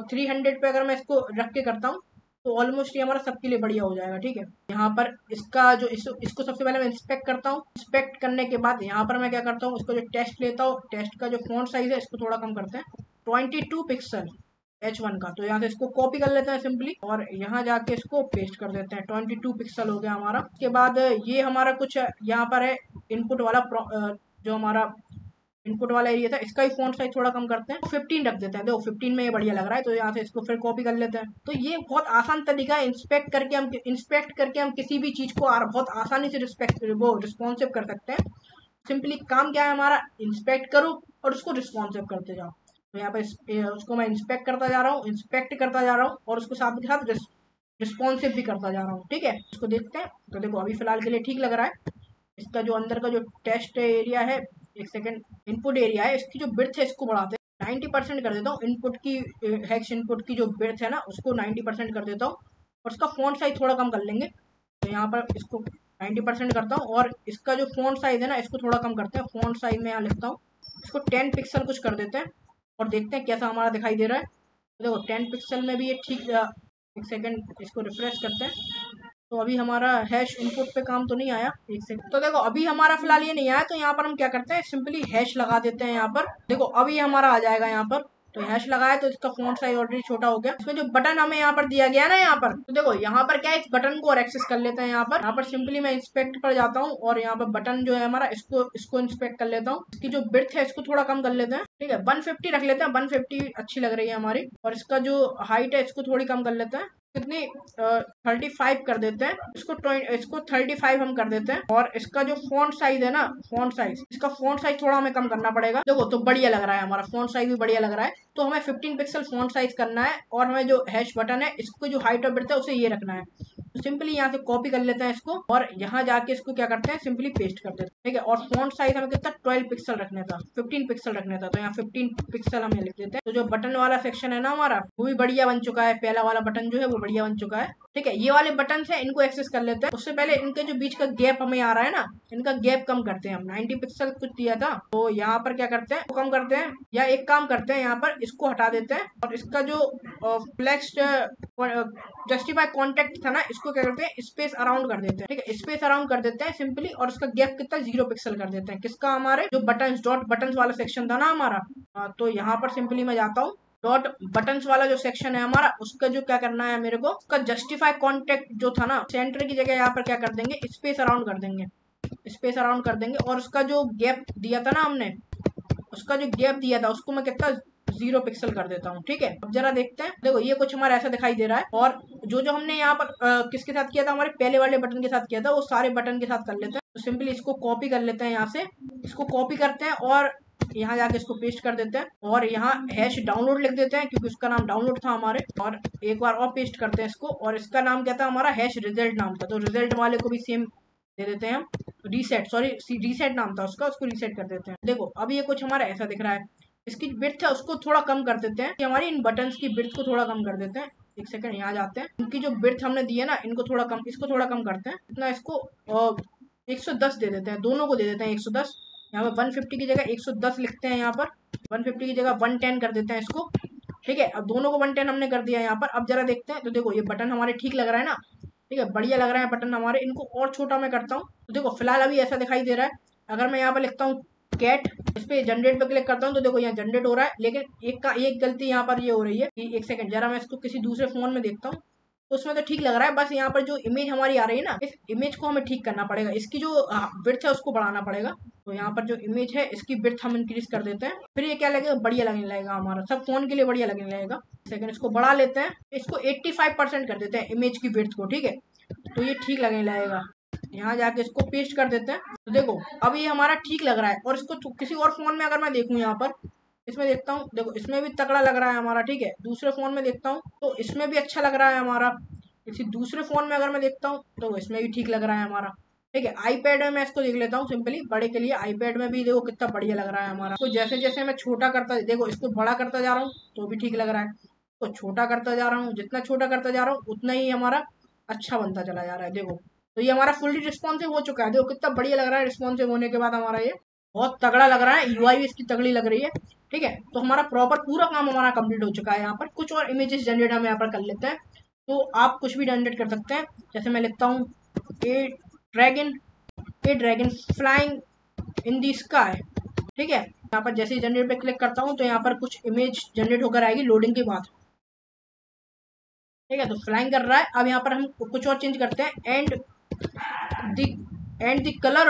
300 पे अगर मैं इसको रख के करता हूँ, तो ऑलमोस्ट ये हमारा सबके लिए बढ़िया हो जाएगा। ठीक है, यहाँ पर इसका जो इसको सबसे पहले मैं इंस्पेक्ट करता हूँ। इंस्पेक्ट करने के बाद यहाँ पर मैं क्या करता हूँ, इसको जो टेस्ट लेता हूँ, टेस्ट का जो फॉन्ट साइज है इसको थोड़ा कम करते हैं, 22 पिक्सल H1 का। तो यहाँ से इसको कॉपी कर लेते हैं सिंपली, और यहाँ जाके इसको पेस्ट कर देते हैं। 22 पिक्सल हो गया हमारा। उसके बाद ये हमारा कुछ यहाँ पर है इनपुट वाला, जो हमारा इनपुट वाला एरिया था, इसका ही फॉन्ट साइज थोड़ा कम करते हैं, 15 रख देते हैं। देखो 15 में ये बढ़िया लग रहा है। तो यहाँ से इसको फिर कॉपी कर लेते हैं। तो ये बहुत आसान तरीका है, इंस्पेक्ट करके हम किसी भी चीज़ को बहुत आसानी से रिस्पॉन्सिव कर सकते हैं। सिंपली काम क्या है हमारा, इंस्पेक्ट करो और उसको रिस्पॉन्सिव करते जाओ। तो यहाँ पे उसको मैं इंस्पेक्ट करता जा रहा हूँ, इंस्पेक्ट करता जा रहा हूँ, और उसको साथ के साथ रिस्पॉन्सिव भी करता जा रहा हूँ। ठीक है, इसको देखते हैं। तो देखो अभी फिलहाल के लिए ठीक लग रहा है। इसका जो अंदर का जो टेस्ट एरिया है, एक सेकेंड, इनपुट एरिया है, इसकी जो विड्थ है इसको बढ़ाते हैं, 90% कर देता हूँ। इनपुट की हैश इनपुट की जो विड्थ है ना उसको 90% कर देता हूँ, और इसका फॉन्ट साइज थोड़ा कम कर लेंगे। तो यहाँ पर इसको 90% करता हूँ, और इसका जो फॉन्ट साइज है ना इसको थोड़ा कम करते हैं। फॉन्ट साइज में यहाँ लिखता हूँ, इसको 10 पिक्सल कुछ कर देते हैं, और देखते हैं कैसा हमारा दिखाई दे रहा है। तो देखो 10 पिक्सल में भी ये ठीक, एक सेकेंड इसको रिफ्रेश करते हैं। तो अभी हमारा हैश इनपुट पे काम तो नहीं आया, एक सेकंड। तो देखो अभी हमारा फिलहाल ये नहीं आया, तो यहाँ पर हम क्या करते हैं, सिंपली हैश लगा देते हैं। यहाँ पर देखो अभी हमारा आ जाएगा यहाँ पर। तो हैश लगाया तो इसका फॉन्ट साइज ऑलरेडी छोटा हो गया। इसमें जो बटन हमें यहाँ पर दिया गया ना, यहाँ पर तो देखो यहाँ पर क्या है, इस बटन को और एक्सेस कर लेते हैं। यहाँ पर सिंपली मैं इंस्पेक्ट पर जाता हूँ, और यहाँ पर बटन जो है हमारा, इसको इंस्पेक्ट कर लेता हूँ। इसकी जो विड्थ है इसको थोड़ा कम कर लेते हैं। ठीक है, 150 रख लेते हैं, 150 अच्छी लग रही है हमारी। और इसका जो हाइट है इसको थोड़ी कम कर लेते हैं, कितनी 35 कर देते हैं। इसको 35 हम कर देते हैं। और इसका जो फॉन्ट साइज है ना, इसका फॉन्ट साइज थोड़ा हमें कम करना पड़ेगा। देखो तो बढ़िया लग रहा है, हमारा फॉन्ट साइज भी बढ़िया लग रहा है। तो हमें 15 पिक्सल फॉन्ट साइज करना है, और हमें जो हैश बटन है इसको जो हाइट और विड्थ है उसे ये रखना है। तो सिंपली यहाँ से कॉपी कर लेते हैं इसको, और यहाँ जाके इसको क्या करते हैं, सिंपली पेस्ट कर देते हैं। ठीक है, और फॉन्ट साइज हमें कितना 12 पिक्सल रखना था, 15 पिक्सल रखना था। तो यहाँ 15 पिक्सल हमें लिख देते हैं। तो जो बटन वाला सेक्शन है ना हमारा, वो भी बढ़िया बन चुका है। पहला वाला बटन जो है वो बढ़िया बन चुका है। ठीक है, ये वाले बटन है, इनको एक्सेस कर लेते हैं। उससे पहले इनके जो बीच का गैप हमें आ रहा है ना, इनका गैप कम करते हैं। हम 90 पिक्सल कुछ दिया था, तो यहाँ पर क्या करते हैं, कम करते हैं, या एक काम करते हैं, यहाँ पर इसको हटा देते हैं, और इसका जो फ्लेक्स जस्टिफाई कॉन्टेक्ट था ना, इसको क्या करते हैं, स्पेस अराउंड कर देते हैं। ठीक है, स्पेस अराउंड कर देते हैं सिंपली, और इसका गैप कितना 0 पिक्सल कर देते हैं। किसका, हमारे जो बटन डॉट बटन वाला सेक्शन था ना हमारा। तो यहाँ पर सिंपली मैं जाता हूँ, डॉट बटन्स वाला जो सेक्शन है हमारा, उसका जो क्या करना है मेरे को, उसका जस्टिफाई कॉन्टेक्ट जो था ना, सेंटर की जगह यहाँ पर क्या कर देंगे, स्पेस अराउंड कर देंगे, स्पेस अराउंड कर देंगे। और उसका जो गैप दिया था ना हमने, उसका जो गैप दिया था उसको मैं कितना 0 पिक्सल कर देता हूँ। ठीक है, अब जरा देखते हैं। देखो ये कुछ हमारा ऐसा दिखाई दे रहा है, और जो हमने यहाँ पर किसके साथ किया था, हमारे पहले वाले बटन के साथ किया था, वो सारे बटन के साथ कर लेते हैं। तो सिंपली इसको कॉपी कर लेते हैं, यहाँ से इसको कॉपी करते हैं, और यहाँ जाके इसको पेस्ट कर देते हैं और यहाँ हैश डाउनलोड लिख देते हैं क्योंकि उसका नाम डाउनलोड था हमारे। और एक बार और पेस्ट करते हैं इसको और इसका नाम क्या था हमारा, हैश रिजल्ट नाम था, तो रिजल्ट वाले को भी सेम दे देते हैं हम रीसेट, सॉरी रीसेट नाम था उसका, उसको रीसेट कर देते हैं। देखो अब ये कुछ हमारा ऐसा दिख रहा है। इसकी बिड्थ है उसको थोड़ा कम कर देते हैं, हमारी इन बटन्स की बिड्थ को थोड़ा कम कर देते हैं। एक सेकंड यहाँ जाते हैं, इनकी जो बिड्थ हमने दी है ना इनको थोड़ा कम, इसको थोड़ा कम करते हैं, इतना इसको 110 दे देते हैं, दोनों को दे देते हैं 110। यहाँ पर 150 की जगह 110 लिखते हैं, यहाँ पर 150 की जगह 110 कर देते हैं इसको। ठीक है, अब दोनों को 110 हमने कर दिया यहाँ पर। अब जरा देखते हैं, तो देखो ये बटन हमारे ठीक लग रहा है ना, ठीक है, बढ़िया लग रहा है बटन हमारे। इनको और छोटा मैं करता हूँ, तो देखो फिलहाल अभी ऐसा दिखाई दे रहा है। अगर मैं यहाँ पर लिखता हूँ कैट, इस पे जनरेट पे क्लिक करता हूँ तो देखो यहाँ जनरेट हो रहा है, लेकिन एक गलती यहाँ पर ये हो रही है कि एक सेकंड जरा मैं इसको किसी दूसरे फोन में देखता हूँ, तो उसमें तो ठीक लग रहा है। बस यहाँ पर जो इमेज हमारी आ रही है ना, इस इमेज को हमें ठीक करना पड़ेगा, इसकी जो विड्थ है उसको बढ़ाना पड़ेगा। तो यहाँ पर जो इमेज है इसकी विड्थ हम इंक्रीज कर देते हैं, फिर ये क्या लगेगा, बढ़िया लगने लगेगा, हमारा सब फोन के लिए बढ़िया लगने लगेगा। सेकंड इसको बढ़ा लेते हैं, इसको 85% कर देते हैं इमेज की विड्थ को, ठीक है, तो ये ठीक लगने लगेगा। यहाँ जाके इसको पेस्ट कर देते हैं, तो देखो अब ये हमारा ठीक लग रहा है। और इसको किसी और फोन में अगर मैं देखूँ, यहाँ पर इसमें देखता हूँ, देखो इसमें भी तगड़ा लग रहा है हमारा, ठीक है। दूसरे फोन में देखता हूँ तो इसमें भी अच्छा लग रहा है हमारा। किसी दूसरे फोन में अगर मैं देखता हूँ तो इसमें भी ठीक लग रहा है हमारा, ठीक है। आईपैड में मैं इसको देख लेता हूँ सिंपली बड़े के लिए, आईपैड में भी देखो कितना बढ़िया लग रहा है हमारा। तो जैसे जैसे मैं छोटा करता, देखो इसको बड़ा करता जा रहा हूँ तो भी ठीक लग रहा है, तो छोटा करता जा रहा हूँ, जितना छोटा करता जा रहा हूँ उतना ही हमारा अच्छा बनता चला जा रहा है। देखो तो ये हमारा फुल्ली रिस्पॉन्सिव हो चुका है, देखो कितना बढ़िया लग रहा है रिस्पॉन्सिव होने के बाद हमारा, ये बहुत तगड़ा लग रहा है, यूआई भी इसकी तगड़ी लग रही है, ठीक है। तो हमारा प्रॉपर पूरा काम हमारा कंप्लीट हो चुका है। यहाँ पर कुछ और इमेजेस जनरेट हम यहाँ पर कर लेते हैं, तो आप कुछ भी जनरेट कर सकते हैं। जैसे मैं लिखता हूँ a dragon flying in the sky, ठीक है। यहाँ पर जैसे ही जनरेट पे क्लिक करता हूँ तो यहाँ पर कुछ इमेज जनरेट होकर आएगी लोडिंग के बाद, ठीक है। तो फ्लाइंग कर रहा है। अब यहाँ पर हम कुछ और चेंज करते हैं, and the colour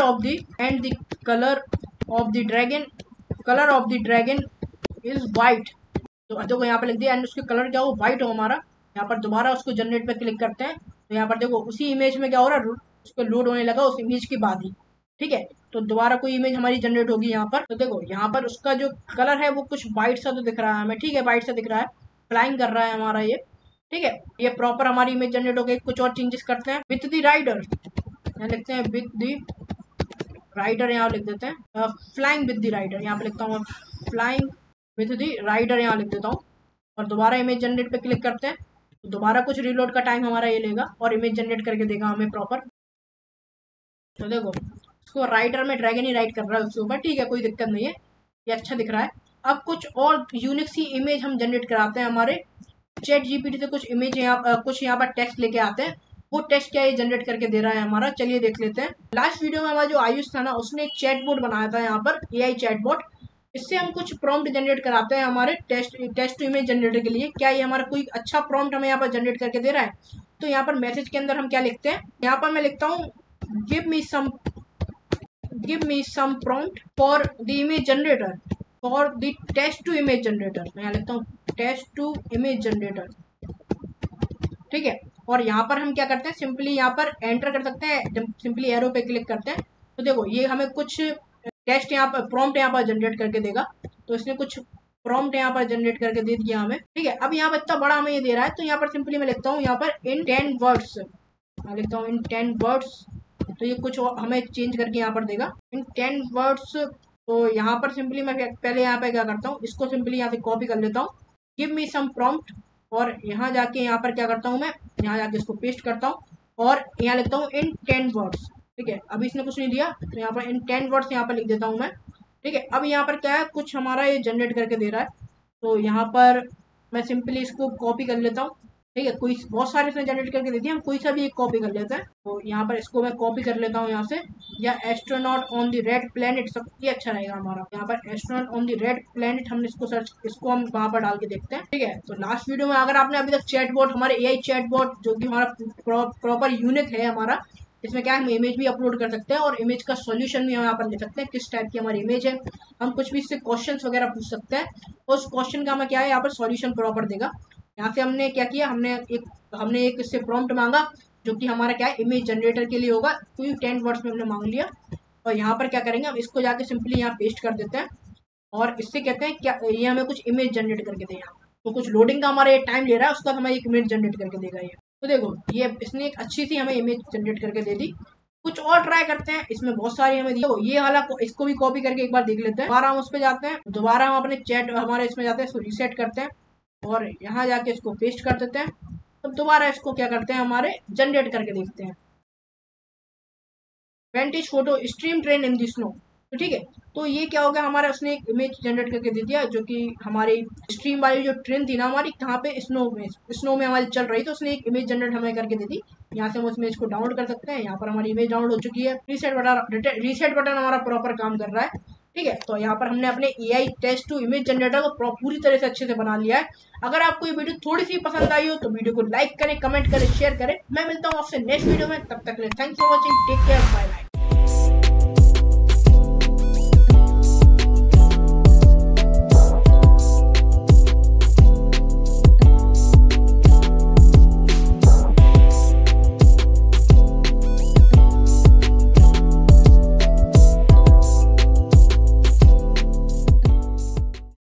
of the dragon is white. तो देखो यहाँ पे लिख दिया एंड उसके कलर क्या हो, वाइट हो हमारा। यहाँ पर दोबारा उसको जनरेट पे क्लिक करते हैं, तो यहाँ पर देखो उसी इमेज में क्या हो रहा है, उस पर लोड होने लगा उस इमेज के बाद ही, ठीक है। तो दोबारा कोई इमेज हमारी जनरेट होगी यहाँ पर, तो देखो यहाँ पर उसका जो कलर है वो कुछ वाइट सा तो दिख रहा है हमें, ठीक है, वाइट सा दिख रहा है, फ्लाइंग कर रहा है हमारा ये, ठीक है। ये प्रॉपर हमारी इमेज जनरेट हो गई। कुछ और चेंजेस करते हैं, विथ द राइडर, यहाँ लिखते हैं विथ द राइडर, यहाँ लिख देते हैं फ्लाइंग विद द राइडर, यहाँ पे लिखता हूँ फ्लाइंग विथ द राइडर, यहाँ लिख देता हूँ। और दोबारा इमेज जनरेट पे क्लिक करते हैं, तो दोबारा कुछ रीलोड का टाइम हमारा ये लेगा और इमेज जनरेट करके देगा हमें प्रॉपर। तो देखो इसको राइडर में ड्रैगन ही राइड कर रहा है उसके ऊपर, ठीक है, कोई दिक्कत नहीं है, ये अच्छा दिख रहा है। अब कुछ और यूनिक सी इमेज हम जनरेट कराते हैं हमारे चैट जीपीटी से, कुछ इमेज कुछ यहाँ पर टेक्स्ट लेके आते हैं, वो टेक्स्ट क्या ये जनरेट करके दे रहा है हमारा, चलिए देख लेते हैं। लास्ट वीडियो में हमारा जो आयुष था ना, उसने एक चैटबॉट बनाया था यहाँ पर, एआई चैटबॉट। इससे हम कुछ प्रॉम्प्ट जनरेट कराते हैं हमारे टेक्स्ट टू इमेज जनरेटर के लिए। क्या ये हमारा कोई अच्छा प्रॉम्प्ट हमें यहाँ पर जनरेट करके दे रहा है? तो यहाँ पर मैसेज के अंदर हम क्या लिखते हैं, यहाँ पर मैं लिखता हूँ give me some prompt for the image generator for the text to image generator. मैं यहाँ लिखता हूँ टेक्स्ट टू इमेज जनरेटर, ठीक है। और यहाँ पर हम क्या करते हैं, सिंपली यहाँ पर एंटर कर सकते हैं, जब सिंपली एरो पे क्लिक करते हैं तो देखो ये हमें कुछ टेक्स्ट यहाँ पर प्रॉम्प्ट यहाँ पर जनरेट करके देगा। तो इसने कुछ प्रॉम्प्ट यहाँ पर जनरेट करके दे दिया हमें, ठीक है। अब यहाँ पर इतना बड़ा हमें ये दे रहा है, तो यहाँ पर सिंपली मैं लिखता हूँ यहाँ पर इन 10 वर्ड्स, मैं लिखता हूँ इन 10 वर्ड्स, तो ये कुछ हमें चेंज करके यहाँ पर देगा इन 10 वर्ड्स। तो यहाँ पर सिंपली मैं पहले यहाँ पे क्या करता हूँ, इसको सिंपली यहाँ से कॉपी कर लेता हूँ, गिव मी सम प्रॉम्प्ट, और यहाँ जाके यहाँ पर क्या करता हूँ मैं, यहाँ जाके इसको पेस्ट करता हूँ और यहाँ लिखता हूँ इन 10 वर्ड्स, ठीक है। अभी इसने कुछ नहीं दिया तो यहाँ पर इन 10 वर्ड्स यहाँ पर लिख देता हूँ मैं, ठीक है। अब यहाँ पर क्या है, कुछ हमारा ये जनरेट करके दे रहा है, तो यहाँ पर मैं सिंपली इसको कॉपी कर लेता हूँ, ठीक है। कोई बहुत सारे इसने जनरेट करके दे दिए, हम कोई सा भी एक कॉपी कर लेते हैं। तो यहाँ पर इसको मैं कॉपी कर लेता हूँ यहाँ से, या astronaut on the red planet, सब ये अच्छा रहेगा हमारा। यहाँ पर astronaut on the red planet हमने इसको सर्च, इसको हम वहाँ पर डाल के देखते हैं, ठीक है। तो लास्ट वीडियो में अगर आपने अभी तक चैटबॉट, हमारे एआई चैटबॉट जो कि हमारा प्रॉपर यूनिक है हमारा, इसमें क्या है, हम इमेज भी अपलोड कर सकते हैं और इमेज का सॉल्यूशन भी हम यहाँ पर ले सकते हैं, किस टाइप की हमारी इमेज है। हम कुछ भी इससे क्वेश्चंस वगैरह पूछ सकते हैं, उस क्वेश्चन का हमें क्या है यहाँ पर सॉल्यूशन प्रॉपर देगा। यहाँ से हमने क्या किया, हमने एक इससे प्रॉम्प्ट मांगा जो कि हमारा क्या है, इमेज जनरेटर के लिए होगा, कोई 10 वर्ड्स में हमने मांग लिया। और यहाँ पर क्या करेंगे, हम इसको जाके सिंपली यहाँ पेस्ट कर देते हैं, और इससे कहते हैं क्या ये हमें कुछ इमेज जनरेट करके देगा। तो कुछ लोडिंग का हमारा ये टाइम ले रहा है, उसके बाद हमें एक इमेज जनरेट करके देगा ये। तो देखो ये इसने एक अच्छी सी हमें इमेज जनरेट करके दे दी। कुछ और ट्राई करते हैं, इसमें बहुत सारी हमें दी। ये वाला इसको भी कॉपी करके एक बार देख लेते हैं। दोबारा हम उस पर जाते हैं, दोबारा हम अपने चैट हमारे इसमें जाते हैं, इसको रीसेट करते हैं और यहाँ जाके इसको पेस्ट कर देते हैं। तब दोबारा इसको क्या करते हैं, हमारे जनरेट करके देखते हैं। Vintage photo stream train in the snow. तो ठीक है, तो ये क्या हो गया, हमारा उसने एक इमेज जनरेट करके दे दिया जो कि हमारी स्ट्रीम वाली जो ट्रेन थी ना हमारी, कहाँ पे स्नो में हमारी चल रही, तो उसने एक इमेज जनरेट हमें करके दे दी। यहाँ से हम उस इमेज को डाउनलोड कर सकते हैं। यहाँ पर हमारी इमेज डाउनलोड हो चुकी है। रीसेट बटन हमारा प्रॉपर काम कर रहा है। ठीक है, तो यहाँ पर हमने अपने AI test to image generator को पूरी तरह से अच्छे से बना लिया है। अगर आपको ये वीडियो थोड़ी सी पसंद आई हो तो वीडियो को लाइक करें, कमेंट करें, शेयर करें। मैं मिलता हूँ आपसे नेक्स्ट वीडियो में, तब तक के लिए thanks for watching, take care, bye bye.